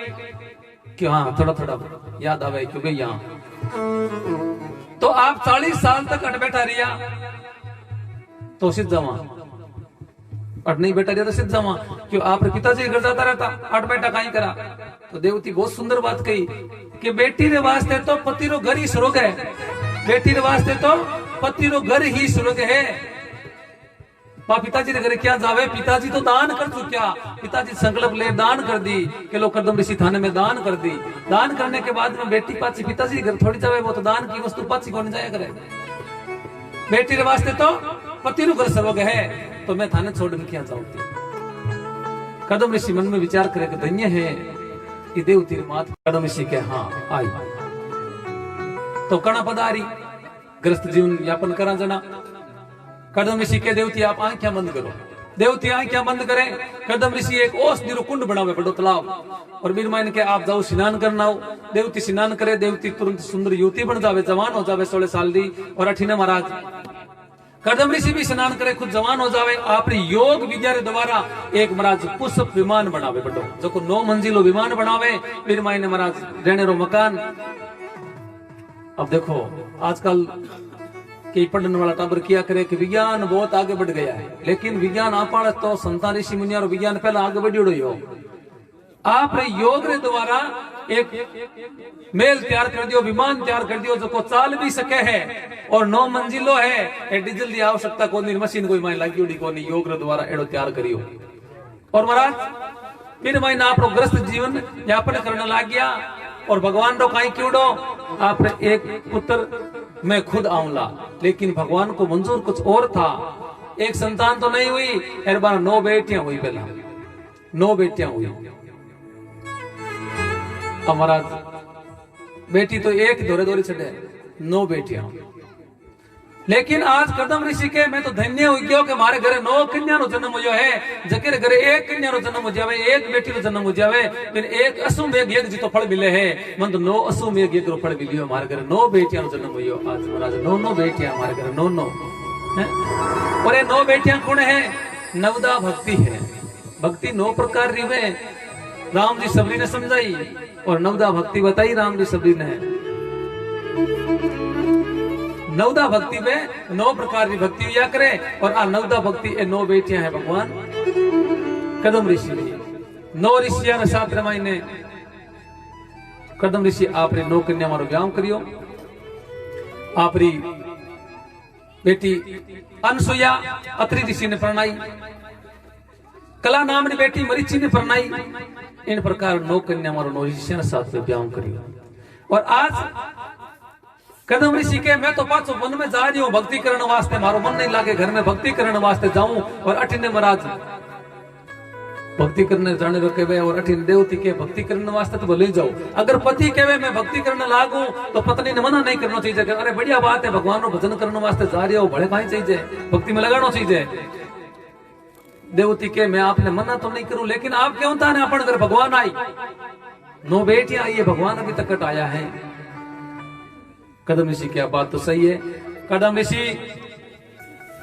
क्यों। हाँ थोड़ा थोड़ा याद आवे क्यों गई यहाँ। तो आप 40 साल तक अट बैठा रिया तो सिद्ध जमा अट नहीं बैठा रहा तो सिद्ध जमा क्यों आप पिताजी घर जाता रहता अट बैठा कहीं करा। तो देवती बहुत सुंदर बात कही कि बेटी रे वास्ते तो पति रो घर ही स्वर्ग है। बेटी रे वास्ते तो पति रो घर ही स्वर्ग है। पिताजी रे घर क्या जावे। पिताजी तो दान कर चुक्या। पिताजी संकल्प ले दान कर दी कि लो कदम ऋषि थाने में दान कर दी। दान करने के बाद में बेटी पाची पिताजी घर थोड़ी जावे। वो तो दान की वस्तु पाची कौन जाया करे। बेटी रे वास्ते तो पति रो घर स्वर्ग है तो मैं थाने छोड़ क्या जाऊंगी। कदम ऋषि मन में विचार करे कि धन्य है ये देवती मात। कदम ऋषि के हाँ आई तो कणा पधारी ग्रस्त जीवन यापन करा जना। कदम ऋषि के देवती आप आंखें बंद करो। देवती आंखें बंद करें। कदम ऋषि एक औषधि कुंड बनावे बड़ो तालाब और बीर मान के आप जाओ स्नान करना हो। देवती स्नान करे। देवती तुरंत सुंदर युवती बन जावे जवान हो जावे 16 साल दी। और अठीने महाराज कदम ऋषि भी स्नान करे खुद जवान हो जावे। आपने योग विद्या द्वारा एक महाराज पुष्प विमान बनावे बड़ो जो 9 मंजिलो विमान बनावे। फिर मायने महाराज रहने रो मकान। अब देखो आजकल के पढ़ने वाला टाबर किया करे कि विज्ञान बहुत आगे बढ़ गया है लेकिन विज्ञान आप तो संतान ऋषि मुनिया और विज्ञान पहले आगे बढ़ियो हो। आपने योग रे द्वारा एक मेल तैयार कर दियो विमान तैयार कर दियो जो को चाल भी सके है और 9 मंजिलो है। डीजल की आवश्यकता को मशीन कोई माई लगी उड़ी को योग रे द्वारा एडो तैयार करियो। और महाराज फिर मैं आप ग्रस्त जीवन यापन करने लग गया। और भगवान रो कहीं क्यों आपने एक पुत्र मैं खुद आऊंगा लेकिन भगवान को मंजूर कुछ और था। एक संतान तो नहीं हुई। एर बार 9 बेटियां हुई। पहला 9 बेटियां हुई। अब महाराज बेटी तो एक दौरे दौरी छे 9 बेटियां। लेकिन आज कदम ऋषि के मैं तो धन्य हुई क्यों कि हमारे घरे 9 कन्या रो जन्म हुआ है। जकेरे घरे 1 कन्या रो जन्म हो जावे 1 बेटी रो जन्म हो जावे फिर 1 अश्वमेघ यज्ञ जी तो फल मिले है। मन तो 9 अश्वमेघ यज्ञ रो फल मिलियो। हमारे घरे 9 बेटियां रो जन्म हुई। आज महाराज 9 बेटियां हमारे घरे 9 है। और ये 9 बेटियां कौन है। नवदा भक्ति है। भक्ति 9 प्रकार री वे राम जी सबरी ने समझाई और नवदा भक्ति बताई राम जी सबरी ने। नवदा भक्ति में 9 प्रकार की भक्ति हुआ करे और आ नवदा भक्ति ए 9 बेटियां है भगवान कदम ऋषि 9 ऋषिया ने साथ रमाईने कदम ऋषि आपने 9 कन्या मारो व्याम करियो। आपरी बेटी अनसुया अत्रि ऋषि ने प्रणाई, कला नाम ने बेटी मरीचि ने प्रणाई। इन प्रकार 9 कन्या मारो 9 ऋषि ने साथ में व्याम करियो। और आज कदम ऋषि के मैं तो पाछो वन में जा रही हूं भक्ति करने वास्ते, मारो मन नहीं लागे घर में भक्ति करने वास्ते जाऊं। और अठिने महाराज भक्ति करने जाने रो कहवे और अठिन देवती के भक्ति करने वास्ते तो बोले जाओ। अगर पति कहवे मैं भक्ति करने लागू तो पत्नी ने मना नहीं करना चाहिए। अरे बढ़िया बात है भगवान नो भजन करने वास्ते जा रही हो बड़े कहीं चाहिए भक्ति में लगाना चाहिए। देवती के मैं आपने मना तो नहीं करूं लेकिन आप क्यों था अपन अगर भगवान आई 9 बेटियां आई है भगवान अभी तक आया है। कदम ऋषि क्या बात तो सही है। कदम ऋषि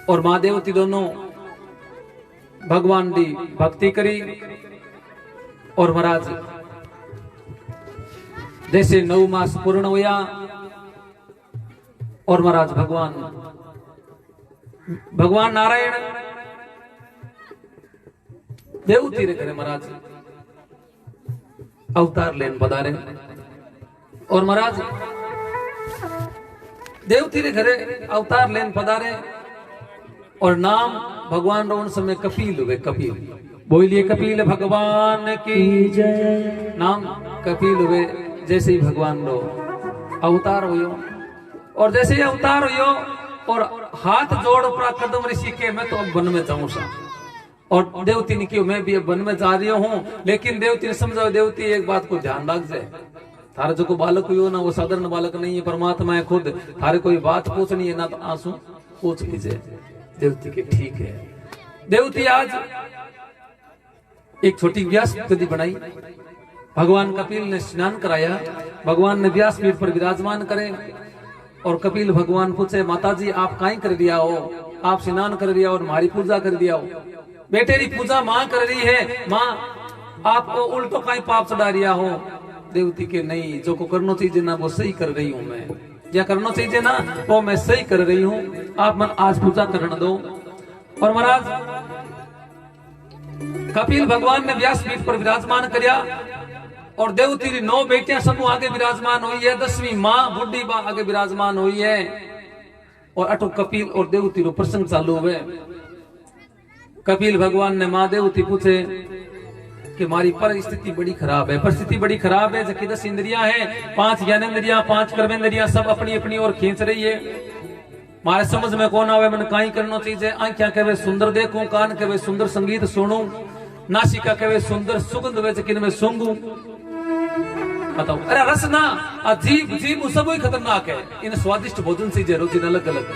और मां देवती दोनों भगवान दी भक्ति करी और महाराज जैसे 9 मास पूर्ण हुआ और महाराज भगवान नारायण देवती रे करे महाराज अवतार लेन पधारे। और महाराज देवती रे घरे अवतार लेन पधारे और नाम भगवान रो उन समय कपिल हुए। कपिल बोलिए कपिल भगवान की जय। नाम कपिल हुए जैसे ही भगवान रो अवतार हुयो और जैसे ही अवतार हुयो और हाथ जोड़ पड़ा कदम ऋषि के मैं तो अब वन में जाऊं सा। और देवती ने क्यों मैं भी अब वन में जा रही हूं लेकिन देवती ने समझाओ देवती एक बात को ध्यान रख जाए थारे जो को बालक हुई हो ना वो साधारण बालक नहीं है परमात्मा है खुद। थारे कोई बात पूछनी है ना तो आंसू पूछ लीजिए। देवती के ठीक है। देवती आज एक छोटी व्यास गद्दी बनाई। भगवान कपिल ने स्नान कराया। भगवान ने व्यास पीठ पर विराजमान करे और कपिल भगवान पूछे माता जी आप काई कर दिया हो, आप स्नान कर दिया और हमारी पूजा कर दिया हो। बेटे री पूजा माँ कर रही है, माँ आपको उल्टो काई पाप चढ़ा रिया हो। देवती के नहीं जो को करना चाहिए ना वो सही कर रही हूं मैं, या करना चाहिए ना वो मैं सही कर रही हूं। आप मन आज पूजा करने दो। और महाराज कपिल भगवान ने व्यास पीठ पर विराजमान किया और देवती री 9 बेटियां सब आगे विराजमान हुई है। 10वीं माँ बुढ़ी माँ आगे विराजमान हुई है और अटो कपिल और देवती रो प्रसंग चालू हुए। कपिल भगवान ने माँ देवती पूछे कि हमारी परिस्थिति बड़ी खराब है, परिस्थिति बड़ी खराब है। जबकि 10 इंद्रियां हैं, 5 ज्ञानेंद्रियां, 5 कर्मेंद्रियां सब अपनी अपनी ओर खींच रही है। हमारे समझ में कौन आवे मन काई करना चाहिए। आंखें कहवे सुंदर देखूं, कान कहवे सुंदर संगीत सुनूं, नासिका कहवे सुंदर सुगंध वे जिन में सूंघूं। बताओ अरे रस ना अजीब जीव सब ही खतरनाक है। इन स्वादिष्ट भोजन से जे रोजी अलग अलग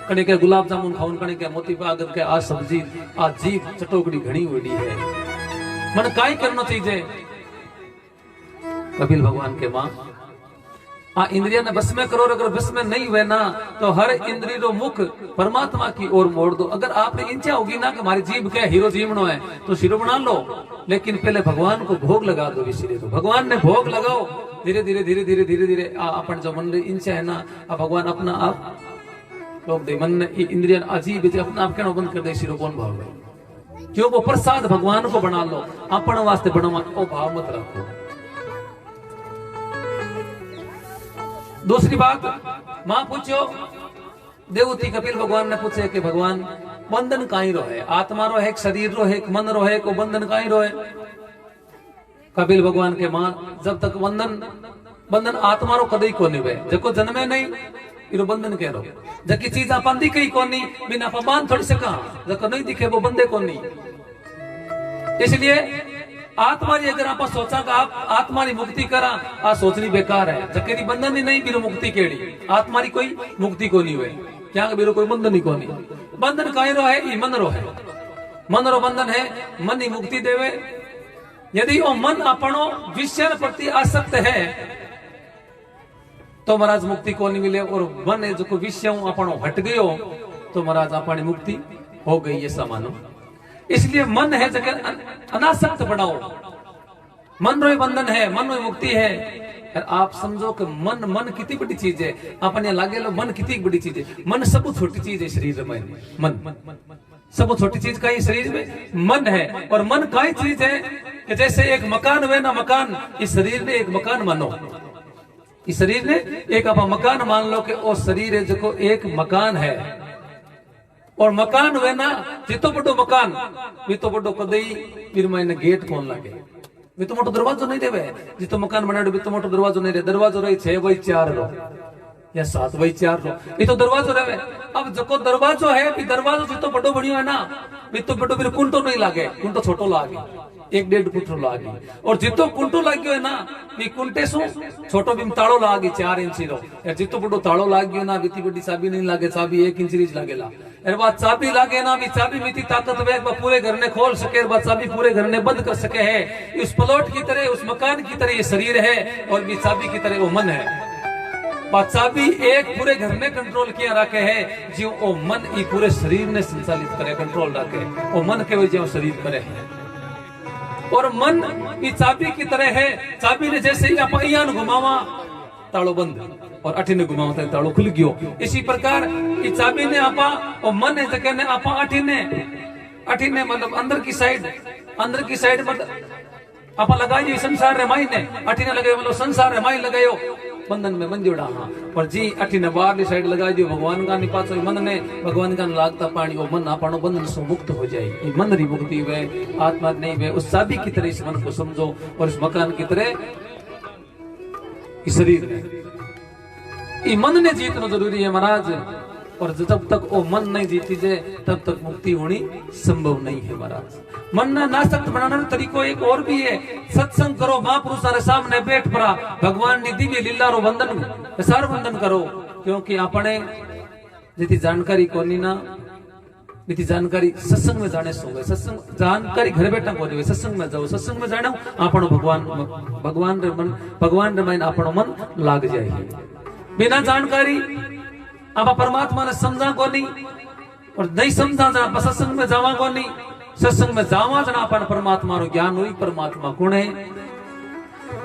कने के गुलाब जामुन खाऊं, कने के मोती बागत के आ सब्जी आ जीव चटोकड़ी घणी वडी है। मन काई करना चाहिए। कपिल भगवान के मां इंद्रिया ने बस में करो। अगर बस में नहीं हुए ना तो हर इंद्रिय रो मुख परमात्मा की ओर मोड़ दो। अगर आपने इच्छा होगी ना कि हमारी जीव क्या हीरो जीवनो है तो शिरो बना लो, लेकिन पहले भगवान को भोग लगा दो। इसीलिए तो भगवान ने भोग लगाओ। धीरे धीरे धीरे धीरे धीरे धीरे अपन जो मन इच्छा है ना भगवान अपना आप रोक दे। मन इंद्रिया अजीब अपना आप कहना बंद कर दे। शिरो कौन भाव है क्यों वो प्रसाद भगवान को बना लो, अपन वास्ते बनवा ओ भाव मत रखो। दूसरी बात मां पूछो देवती कपिल भगवान ने पूछे कि भगवान बंधन काई रो है, आत्मा रो है, शरीर रो है, मन रो है, को बंधन काई रो है। कपिल भगवान के मां जब तक बंधन आत्मा रो कदई को नहीं वे जको जन्मे नहीं इरो बंधन कह रो। जकी चीज अपन दिखे ही कोनी बिना अपमान थोड़ी से कहा जको नहीं दिखे वो बंदे को नहीं। इसलिए आत्मा री अगर आप सोचा कि आप आत्मा री मुक्ति करा आ सोचनी बेकार है। जकेरी बंधन ही नहीं बिरो मुक्ति केड़ी आत्मा री कोई मुक्ति को नहीं हुए क्या बिरो कोई बंधन ही को नहीं। बंधन काई रो है मन रो है, मन रो बंधन है। मन ही मुक्ति देवे। यदि वो मन अपनो विषय प्रति आसक्त है तो महाराज मुक्ति को नहीं मिले। और मन है जो विषय अपनो हट गयो तो महाराज अपनी मुक्ति हो गई ये सामानो। इसलिए मन है जगह अनासक्त बनाओ, मन रो बंधन है, मन रो मुक्ति है। और आप समझो कि मन कितनी बड़ी चीज है, अपने लागे लो मन कितनी बड़ी चीज है। मन सब छोटी चीज है शरीर में, मन सब छोटी चीज का ही शरीर में मन है। और मन का ही चीज है कि जैसे एक मकान हुए ना, मकान, इस शरीर ने एक मकान मानो, इस शरीर ने एक आप मकान मान लो कि वो शरीर है जो एक मकान है। और मकान हुए ना, जितो बड़ो मकान वी तो बड़ो कदई फिर मैंने गेट कौन लागे, वी तो मोटो दरवाजो नहीं देवे। जितो मकान बनाड़ो वी तो मोटो दरवाजो नहीं दे, दरवाजो रही 6x4 रो या 7x4 रो, ये तो दरवाजो रहे। अब जो दरवाजो है, दरवाजो जितो बड़ो बनियो है ना, वी तो बड़ो फिर कुंटो नहीं लागे, कुंटो छोटो लागे, 1-1.5 फुट लागी। और जितो कुंटो लाग्यो है ना, वी कुंटे सु छोटो भी ताड़ो लागी 4 इंची रो। यार जितो बड़ो ताड़ो लाग्यो ना, बीती बड़ी चाबी नहीं लागे, चाबी 1 इंची रीज लागेला। अरे बात चाबी लागे ना, भी चाबी बीती ताकत वे पूरे घर ने खोल सके, बात चाबी पूरे घर ने बंद कर सके है। उस प्लॉट की तरह, उस मकान की तरह ये शरीर है, और भी चाबी की तरह वो मन है। बात चाबी एक पूरे घर ने कंट्रोल किया रखे है, जो वो मन ये पूरे शरीर ने संचालित करे, कंट्रोल रखे, वो मन के वजह शरीर करे है। और मन ये चाबी की तरह है, चाबी ने जैसे ही आप घुमावा ताड़ो बंद, और अठीने घुमावा ताड़ो खुल गयो। इसी प्रकार ये चाबी ने आपा और मन है जगह ने आपा अठीने मतलब अंदर की साइड मतलब आपा लगाई संसार रे मायने, अठीने लगायो मतलब संसार रे माई लगायो, बंधन में बंध जोड़ा। हाँ, और जी अठीने बाहर साइड लगा दियो भगवान का निपाचो मन ने, भगवान का लागता पानी, वो मन आपनो बंधन से मुक्त हो जाए। ये मन री मुक्ति वे, आत्मा नहीं वे। उस चाबी की तरह इस मन को समझो, और इस मकान की तरह इस शरीर ने, ये मन ने जीतना जरूरी है महाराज। और जब तक वो मन नहीं जीती जाए तब तक मुक्ति होनी संभव नहीं है महाराज। मन ने नासक्त बनाने का तरीको एक और भी है, सत्संग करो, महापुरुषों के सामने बैठ पड़ा, भगवान ने दिव्य लीला रो वंदन सार वंदन करो। क्योंकि आपने जितनी जानकारी कोनी ना, जितनी जानकारी सत्संग में जाने सो गए, सत्संग जानकारी घर बैठा को देवे, सत्संग में जाओ, सत्संग में जानो आपनो भगवान रे मन आपनो मन लाग जाए। बिना जानकारी आप परमात्मा ने समझा को नहीं, और नहीं समझा जना सत्संग में जावा को नहीं, सत्संग में जावा जना अपन परमात्मा रो ज्ञान हुई, परमात्मा कौन है।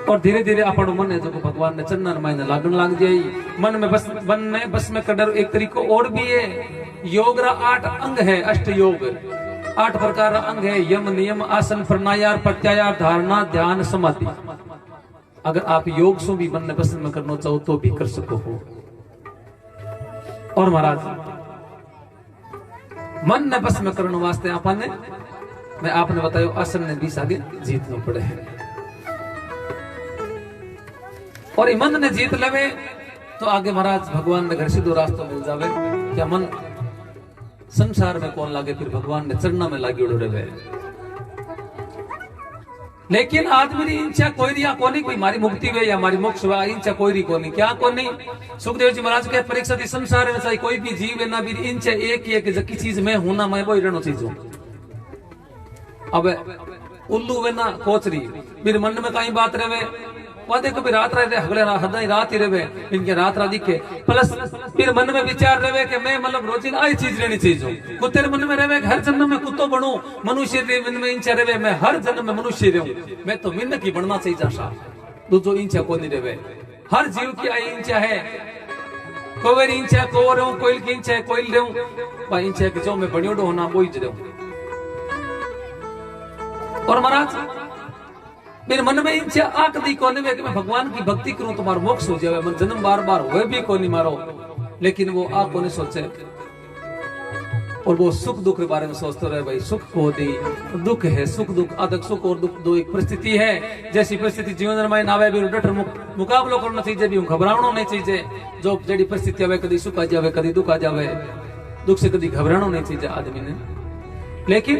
और धीरे धीरे अपन मन है जो भगवान ने चन्ना मायने लागन लाग जाए। मन में बस में कदर एक तरीको और भी है। योग रा 8 अंग है, अष्ट योग 8 प्रकार अंग है, यम नियम आसन प्राणायाम प्रत्याहार धारणा ध्यान समाधि। अगर आप योग सो भी मन ने बस में करना चाहो तो भी कर सको हो। और महाराज मन ने बस में करने वास्ते आपने मैं आपने बतायो आसन ने 20 आगे जीतना पड़े है। और ये मन ने जीत लेवे तो आगे महाराज भगवान ने घर सीधो रास्ता मिल जावे। क्या मन संसार में कौन लागे, फिर भगवान ने चरणा में लागे उड़े रहे। लेकिन आदमी की इच्छा कोई रिया कोनी, कोई मारी मुक्ति वे या मारी मोक्ष वे, इच्छा कोई री कोनी। क्या कोनी? सुखदेव जी महाराज के परीक्षा थी, संसार में चाहे कोई भी जीव है ना, भी इच्छा एक ही है कि जकी चीज में हूं ना, मैं वो रहना चीज हूं। अब उल्लू वे ना कोचरी, मेरे मन में कहीं बात रहे वादे कभी रात रहे अगले रात ही रहे, इनके रात दिखे। प्लस फिर मन में विचार रहे कि मैं मतलब रोजिन आई चीज रहनी चाहिए। कुत्ते मन में रहे हर जन्म में कुत्तो बनूं, मनुष्य मन में इंचा रहे मैं हर जन्म में मनुष्य रहूं, मैं तो मिन्न की बनना चाहिए सा। दूसरो इंचा को नहीं रहे, हर जीव की आई इंचा है। कोई इंचा को रहूं, कोयल की इंचा है कोयल रहूं, इंचा की जो मैं बनियोडो होना वो ही रहूं। और महाराज मेरे मन में इच्छा आकदी कोनी में कि मैं भगवान की भक्ति करूं तुम्हारा मोक्ष हो जाए। मन जन्म बार बार हुए भी कोनी मारो, लेकिन वो आ कोनी सोचे। और वो सुख दुख के बारे में सोचते रहे, भाई सुख को दी दुख है, सुख दुख आदक सुख और दुख दो एक परिस्थिति है। जैसी परिस्थिति जीवन में आवे भी डट मुकाबलो करना चाहिए, भी घबराना नहीं चाहिए। जो जड़ी परिस्थिति आवे कभी सुख आ जावे कभी दुख आ जावे, दुख से कभी घबराना नहीं चाहिए आदमी ने। लेकिन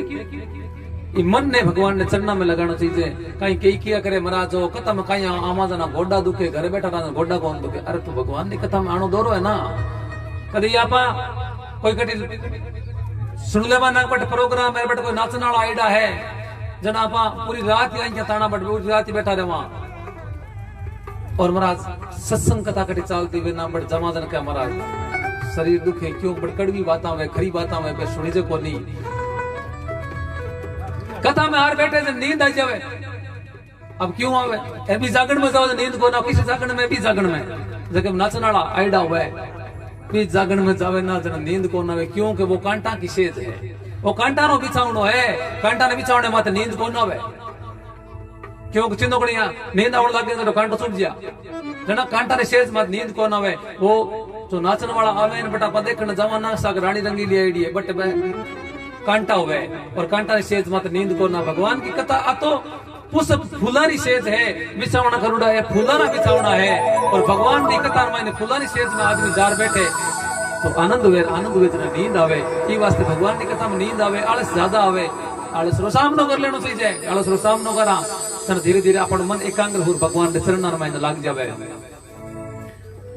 मन ने भगवान ने चरणा में लगाना चाहिए। कहीं कई किया करे महाराज कथा में कहीं आमा जना गोडा दुखे, घरे बैठा रहना गोडा कौन दुखे। अरे तो भगवान की कथा में आनो दौरो है ना। कभी आप कोई कटी सुन ले ना बट प्रोग्राम है, बट कोई नाचना वाला आइडा है जना आप पूरी रात ही ताना बट पूरी रात ही बैठा रहे। और महाराज सत्संग कथा कटी चलती हुए ना बट जमा जन क्या महाराज शरीर दुखे क्यों, बट कड़वी बात खरी बात सुनी जे को नहीं। कथा में हार बैठे जब नींद आ जावे, अब क्यों आवे? ए भी जागण में जाओ नींद को ना, किसी जागण में भी जागण में जब नाचन वाला आइडा हुए भी जागण में जावे ना जन नींद को ना आवे, क्यों कि वो कांटा की सेज है, वो कांटा नो बिछावनो है, कांटा ने बिछावने माते नींद को ना आवे। क्यों कि चिंदोकड़िया नींद आवड़ लागे तो कांटो छूट जा जना, कांटा ने सेज मात नींद को ना आवे। वो जो नाचन वाला आवे न बेटा पदेखण जवाना साग रानी रंगीली आईडी है बट कांटा हुए और कांटा ने सेज मत नींद को ना। भगवान की कथा आ तो पुष्प फूलारी सेज है, बिछावना करुड़ा है, फूलाना बिछावना है। और भगवान की कथा में फूलारी सेज में आदमी जार बैठे तो आनंद हुए जना नींद आवे। ई वास्ते भगवान की कथा में नींद आवे, आलस ज्यादा आवे, आलस रो सामनो कर लेनो चाहिए, आलस रो सामनो करा तन धीरे धीरे अपन मन एकाग्र हो भगवान के चरणों में लाग जावे।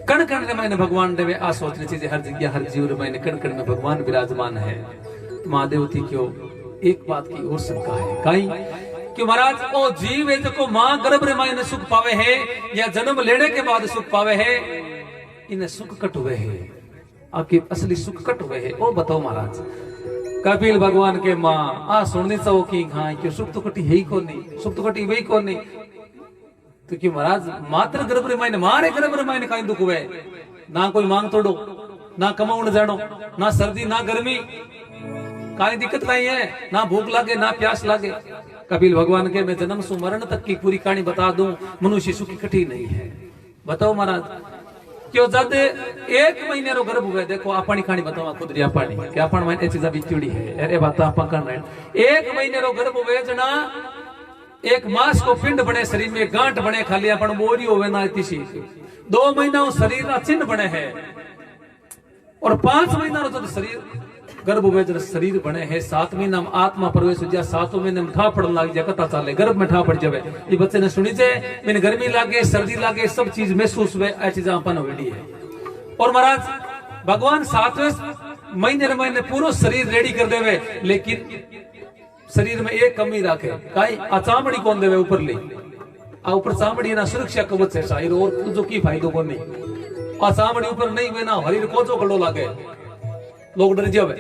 कण कण में भगवान देवे आ सोचनी चाहिए, हर जगह हर जीव में कण कण में भगवान विराजमान है। महादेवती क्यों एक बात की और शंका है कहीं क्यों महाराज ओ जीव है जो मां गर्भ रे मां सुख पावे है या जन्म लेने के बाद सुख पावे है, इन्हें सुख कट हुए है, आखिर असली सुख कट हुए है। ओ बताओ महाराज कपिल भगवान के मां आ सुननी चाहो की हाँ क्यों सुख तो कटी है ही कौन नहीं, सुख तो कटी वही कौन नहीं। तो क्यों महाराज मात्र गर्भ रे मायने मारे गर्भ रे मायने कहीं दुख हुए, ना कोई मांग तोड़ो, ना कमाउण जानो, ना सर्दी ना गर्मी, काई दिक्कत नहीं है, ना भूख लागे ना प्यास लागे। कपिल भगवान के मैं जन्म से मरण तक की पूरी कहानी बता दूं, मनुष्य सुखी कठी नहीं है। बताओ महाराज क्यों जब 1 महीने रो गर्भ हुए, देखो अपनी कहानी बताओ खुद री अपनी कि अपन में ए चीजा बिचड़ी है, अरे बात अपन कर रहे। 1 महीने रो गर्भ हुए जना, एक मास को पिंड बने शरीर में, गांठ बने, खाली अपन बोरी होवे ना इतनी सी, 2 महीना शरीर का चिन्ह बने है और 5 महीना रो तो शरीर गर्भ में जब शरीर बने हैं, 7 महीना में आत्मा प्रवेश हो जाए, 7वें महीने में ठा पड़न लग जाए, कथा चाले गर्भ में ठा पड़ जावे। ये बच्चे ने सुनी जे मैंने गर्मी लागे सर्दी लागे सब चीज महसूस हुए, ऐसी चीज अपन वेडी है। और महाराज भगवान 7वें महीने पूरा शरीर रेडी कर देवे, लेकिन शरीर में एक कमी रखे, काई आ चामड़ी कौन देवे ऊपर ले, आ ऊपर चामड़ी ना सुरक्षा कवच है शायद, और जो की फायदो को नहीं, आ चामड़ी ऊपर नहीं हुए ना हरीर को जो कड़ो लागे, लोग डर जावे।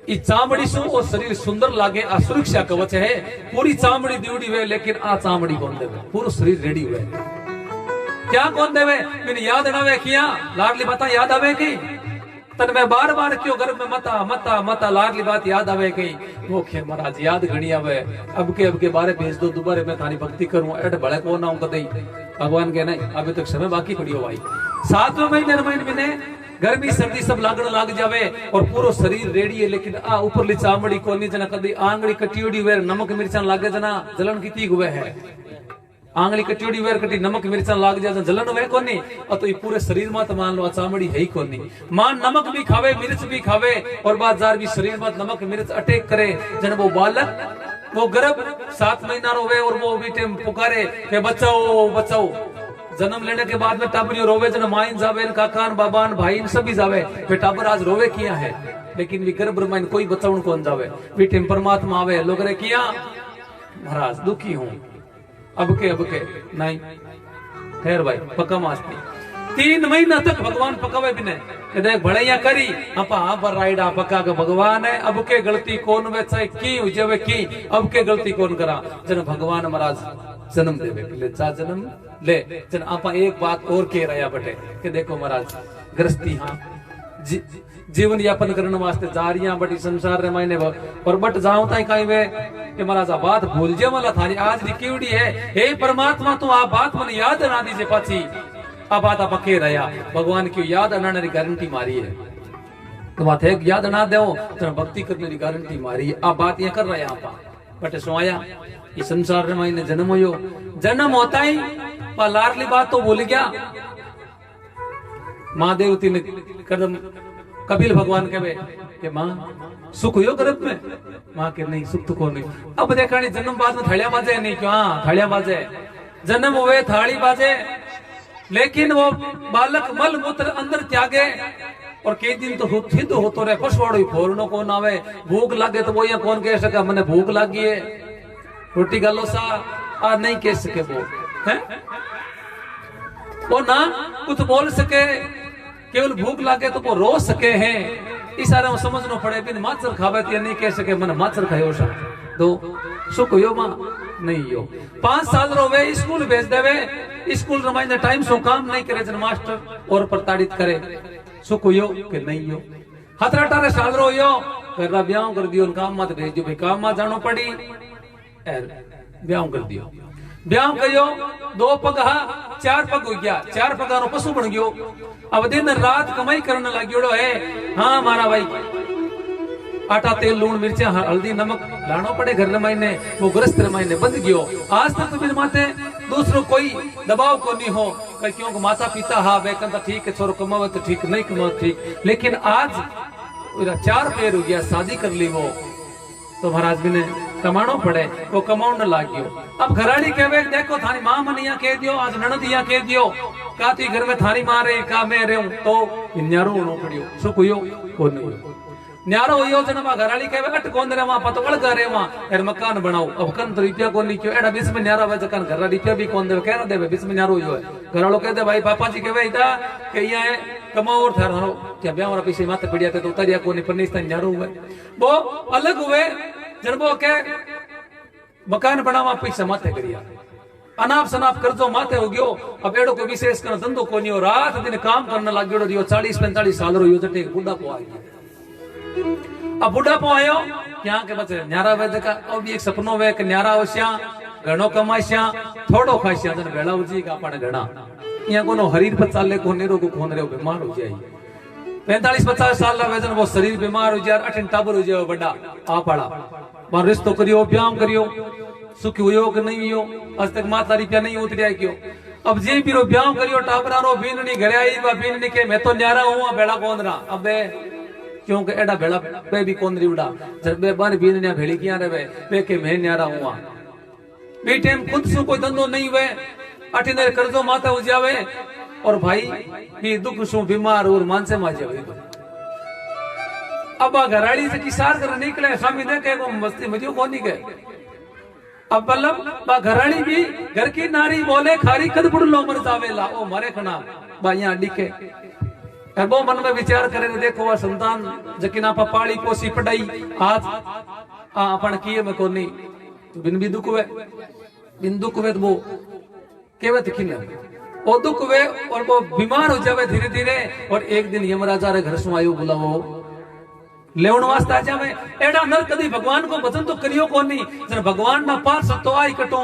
ई चामड़ी सु और शरीर सुंदर लागे, आ सुरक्षा कवच है, पूरी चामड़ी दीवड़ी हुए, लेकिन आ चामड़ी कौन देवे, पूरा शरीर रेडी हुए, क्या कौन देवे? मैंने याद ना किया लाडली बता याद आवे की तन मैं बार बार क्यों गर्भ में मता मता मता लाडली बात याद आवे कहीं वो खे महाराज याद घनी आवे, अब के बारे भेज दो, दोबारा मैं थारी भक्ति करूं, एड बड़े को ना हूं कदई। भगवान के नहीं अभी तक समय बाकी पड़ी हो भाई। 7वें महीने गर्मी सर्दी सब लागण लाग जावे और पूरा शरीर रेडी है, लेकिन आ ऊपरली चामड़ी कोनी जना कदी आंगड़ी कटियोड़ी वे नमक मिर्चा लागे जना जलन की तीग हुए है, आंगली कटियोड़ी वेर कटी नमक मिर्चा लाग जाए जलन वे कोनी, और तो ये पूरे शरीर में तो मान लो चामड़ी है ही कोनी। मान नमक भी खावे मिर्च भी खावे और बाजार भी शरीर में नमक मिर्च अटैक करे, जन वो बालक वो गर्भ 7 महीना रोवे और वो भी टाइम पुकारे के बचाओ बचाओ। जन्म लेने के बाद में टाबरियो रोवे जन माइन जावे, काकान बाबान भाईन सभी जावे, वे टाबर आज रोवे किया है, लेकिन वी गर्भ माइन कोई बचाउन कौन जावे, वी टाइम परमात्मा आवे, लोग रे किया महाराज दुखी हूं अब के नहीं खैर भाई पक्का मास्ती 3 महीना तक भगवान पकावे भी नहीं, देख भड़ैया करी अपा पर राइडा पका के भगवान है, अब के गलती कौन वे चाहे की उजवे की, अब के गलती कौन करा। जन भगवान महाराज जन्म देवे पहले चा जन्म ले, जन आपा एक बात और कह रहा बटे कि देखो महाराज गृहस्थी हाँ जीवन यापन करने वास्ते जा रही बट संसार रे मायने पर बट जाऊं ताई कहीं वे कि महाराज बात भूल जे वाला थारी आज रिक्यूडी है, हे परमात्मा तू आ बात मन याद ना दीजे पाची आ बात आप कह रहा भगवान की याद आने की गारंटी मारी है, तो बात है याद ना दो तो भक्ति करने की गारंटी मारी है, आ बात ये कर रहा है आपा बट सोया ये संसार रे मायने जन्म हो, जन्म होता ही लाडली बात तो भूल गया। माँ देवती ने कदम कपिल भगवान कहे कि माँ सुख हो गर्भ में, माँ के नहीं सुख तो को नहीं। अब देखा नहीं जन्म बाद में थालियां बाजे नहीं क्यों, हाँ थालियां बाजे, जन्म हुए थाली बाजे, लेकिन वो बालक मल मूत्र अंदर त्यागे और कई दिन तो सिद्ध होतो रहे, पशुवाड़ो फोरनो कौन आवे, भूख लागे तो वो यहाँ कौन कह सका मैंने भूख लागी है रोटी गालो सा आ नहीं कह सके वो ना कुछ बोल सके, केवल भूख लागे तो वो रो सके हैं, इशारा समझना पड़े बिन माचर खावे तो नहीं कह सके मैंने माचर खायो सा तो सुख यो मां नहीं यो 5 साल रोवे स्कूल भेज देवे स्कूल रमाइने टाइम सो काम नहीं करे जन मास्टर और प्रताड़ित करे सुख यो के नहीं यो 17-18 साल रो यो कर ब्याह कर दियो काम मत भेज दियो भाई काम में जानो पड़ी ब्याह कर दियो ब्याह कयो 2 पग 4 पग हो गया 4 पगारो पशु बन गयो अब दिन रात कमाई करने लग्योड़ो है हाँ मारा भाई आटा तेल लूण मिर्चा हल्दी नमक लानो पड़े घर रमाइने वो गृहस्थ रमाइने बंद गयो आज तक तो मेरे माथे दूसरो कोई दबाव को नहीं हो क्योंकि माता पिता हाँ वे कहता ठीक है छोरो कमावे तो ठीक नहीं कमावे ठीक लेकिन आज 4 पैर हो गया शादी कर ली वो तो महाराज भी ने कमानो पड़े वो कमाओ न लागियो अब घराड़ी कहवे देखो थारी मां मन यहाँ कह दियो आज ननद यहाँ कह दियो का ती घर में थारी मां रही का मैं रहूं तो न्यारो होनो पड़ियो सुख हुयो को नहीं न्यारो हुयो जन मा घराड़ी कहवे अट कोन रे वहां पतो वळगा रे वहां एर मकान बनाओ अब कन तो रुपया कोनी क्यों एडा बीच में न्यारा वे जकन घर रुपया भी कोन देवे कहना देवे बीच में न्यारो हुयो है घरालो कहते भाई पापा जी कहवे इता के यहाँ है कमाओ और थारो क्या ब्याह वाला पीछे माथे पड़िया थे तो उतारिया कोनी परनिस्ता न्यारो हुए वो अलग हुए जनबो के मकान बनावा पैसा माथे करिया अनाप शनाप कर्जो माथे हो गयो अब एड़ो को विशेष कर धंधो कोनी हो रात दिन काम करने लग गयो दियो 40-45 साल रो यो जटे बुढ़ा पो आ गया अब बुढ़ा पो आयो क्या के बचे न्यारा वे जका अब भी एक सपनो वे के न्यारा होश्या घणो कमाश्या थोड़ो खाश्या जन भेला उजी का पण घणा या कोनो हरीर पर चाले को नेरो को खोन रे बीमार हो जाई 45-50 साल ला वेजन वो शरीर बीमार हो जाए 8 टाबर हो जाए बड़ा आ पड़ा बार रिश्तो करियो ब्याह करियो सुख हुयो कि नहीं हुयो आज तक माता रिपया नहीं उतरिया क्यों अब जे पीरो ब्याह करियो टाबरा रो बीननी घरे आई बा बीननी के मैं तो न्यारा हूं बेड़ा कोन रा अबे क्योंकि एडा बेड़ा पे भी कोन रिवड़ा जब बे बार बीननिया भेड़ी किया रे बे के मैं न्यारा हूं बे टाइम खुद से कोई धंधो नहीं हुए अटिने कर्जो माता हो जावे और भाई ये दुख सु बीमार और मानसे मा जावे अब घराड़ी से किसार कर निकले स्वामी देखे को मस्ती मजियो कोनी के अब बल्लभ बा घराड़ी भी घर की नारी बोले खारी कद बुड़ लो मर जावेला ओ मारे खना बा यहाँ डिके वो मन में विचार करे देखो वह संतान जकिना पा पाली पोसी पढ़ाई आज अपन किए में कोनी तो बिन भी दुख हुए तो वो केवत खिन वो दुख हुए और वो बीमार हो जावे धीरे धीरे और एक दिन यमराजा रे घर सु आयो बुलावो लेवण वास्ते आ जावे एडा नर कदी भगवान को भजन तो करियो कोनी जन भगवान ना पास सतो आई कटो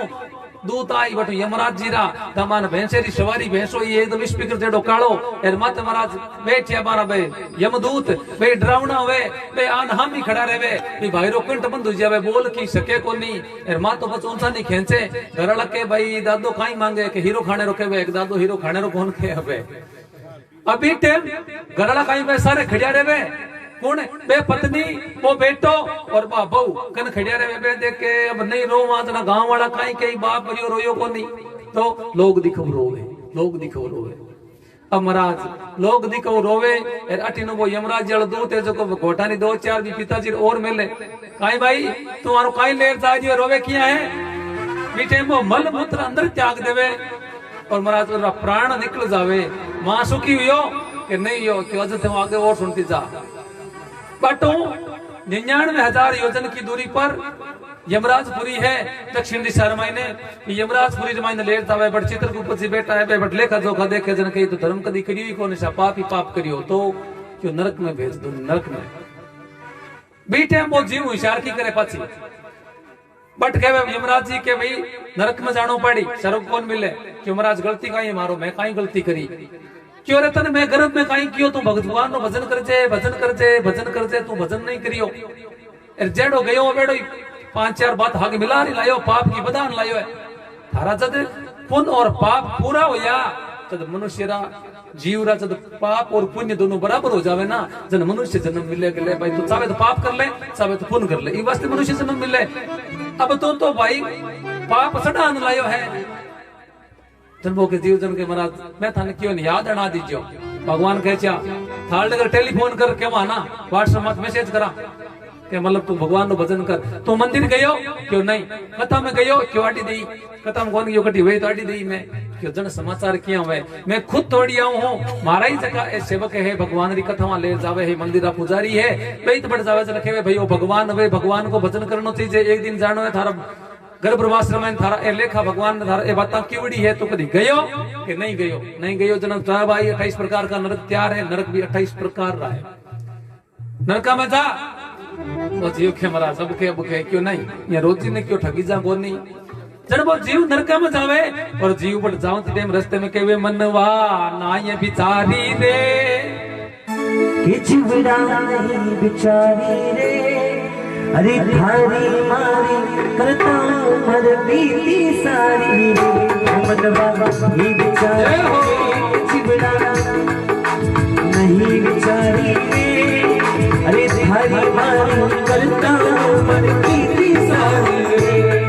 दूत आई बटो यमराज जी रा तमान भैंसेरी सवारी भैंसो ये एकदम स्पीकर जेडो कालो एर माते महाराज बैठिया मारा बे यमदूत बे डरावना होवे बे आन हामी खड़ा रहवे बे भाईरो कंठ बंद हो जावे बोल की सके कोनी एर मा तो बस ऊंचा नहीं खेंचे घर लके भाई दादो काई मांगे के हीरो खाने रोके वे एक दादो हीरो खाने रो कौन के हवे अभी टाइम घरला काई वे सारे खड़िया रहवे कौन बे पत्नी वो बेटो और बा बहू कन खड़िया रे बे देख के अब नहीं रो वहां ना गांव वाला काई कई बाप मरियो रोयो को नहीं तो लोग दिखो रोवे अब महाराज लोग दिखो रोवे और अटिनो वो यमराज जल दूत है जो को घोटानी 2-4 भी पिताजी और मिले काई भाई तुम्हारो काई लेर जाजियो रोवे किया है बीटे में मल मूत्र अंदर त्याग देवे और महाराज का प्राण निकल जावे मां सुखी हुयो कि नहीं हो कि वजह से आगे और सुनती जा बटो 99,000 योजन की दूरी पर यमराजपुरी है दक्षिण दिशा रमाइने यमराजपुरी रमाइने लेट जावे बट चित्रकूट से बेटा है बट लेखा जोखा देखे जन कही तो धर्म कदी करियो ही कोनी सा पाप ही पाप करियो तो क्यों नरक में भेज दो नरक में बीटे वो जीव होशियार की करे पाछी बट कहे यमराज जी के भाई नरक में जानो पड़ी स्वर्ग कौन मिले क्यों महाराज गलती काई मारो मैं काई गलती करी क्यों रे तने मैं गर्भ में काई कियो तू भगवान नो भजन करजे तू भजन नहीं करियो जेड़ो गयो बेड़ो 5-4 बात हाग मिला नहीं लायो पाप की बदान लायो है थारा जद पुण्य और पाप पूरा होया तद मनुष्य रा जीव रा जद पाप और पुण्य दोनों बराबर हो जावे ना जन मनुष्य जन्म मिले गले भाई तू चाहे तो पाप कर ले चाहे तो पुण्य कर ले ई वास्ते मनुष्य जन्म मिले अब तो भाई पाप सड़ान लायो है जन्मों के जीव जन के महाराज मैं थाने क्यों याद अना दीजियो भगवान कहे चा थाल अगर टेलीफोन कर के वहां ना व्हाट्सएप मत मैसेज करा के मतलब तू भगवान नो भजन कर तू मंदिर गयो क्यों नहीं कथा में गयो क्यों आटी दी कथा में कौन गयो कटी वही तो आटी दी मैं कि जन समाचार किया हुए मैं खुद तोड़ी आऊं हूं मारा ही जगह सेवक है भगवान री कथा ले जावे है मंदिर पुजारी है पेट बढ़ जावे रखे हुए भाई भगवान वे भगवान को भजन करनो चाहिए एक दिन जानो है थारा गर्भवास में थारा ए लेखा भगवान ने थारा ए बात क्योंड़ी है तो कभी गयो कि नहीं गयो नहीं गयो जनक साहब भाई 28 प्रकार का नरक तैयार है नरक भी 28 प्रकार रहा है नरका में जा वो जीव के मरा सब के बुके क्यों नहीं ये रोजी ने क्यों ठगी जा वो नहीं जब वो जीव नरका में जावे और जीव पर जाऊं तो टेम रास्ते में केवे मनवा ना ये बिचारी रे किचुड़ा नहीं बिचारी रे अरे थारी मारी करता मर बीती सारी रे मनवा ही बिचारी किचुड़ा नहीं बिचारी रे अरे थारी मारी करता मर बीती सारी रे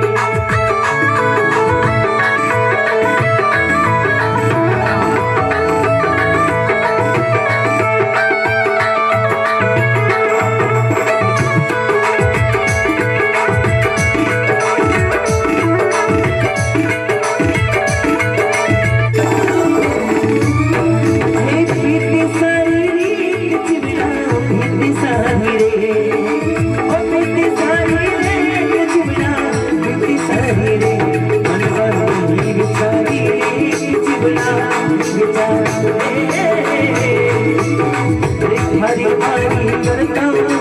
हरी हरी करता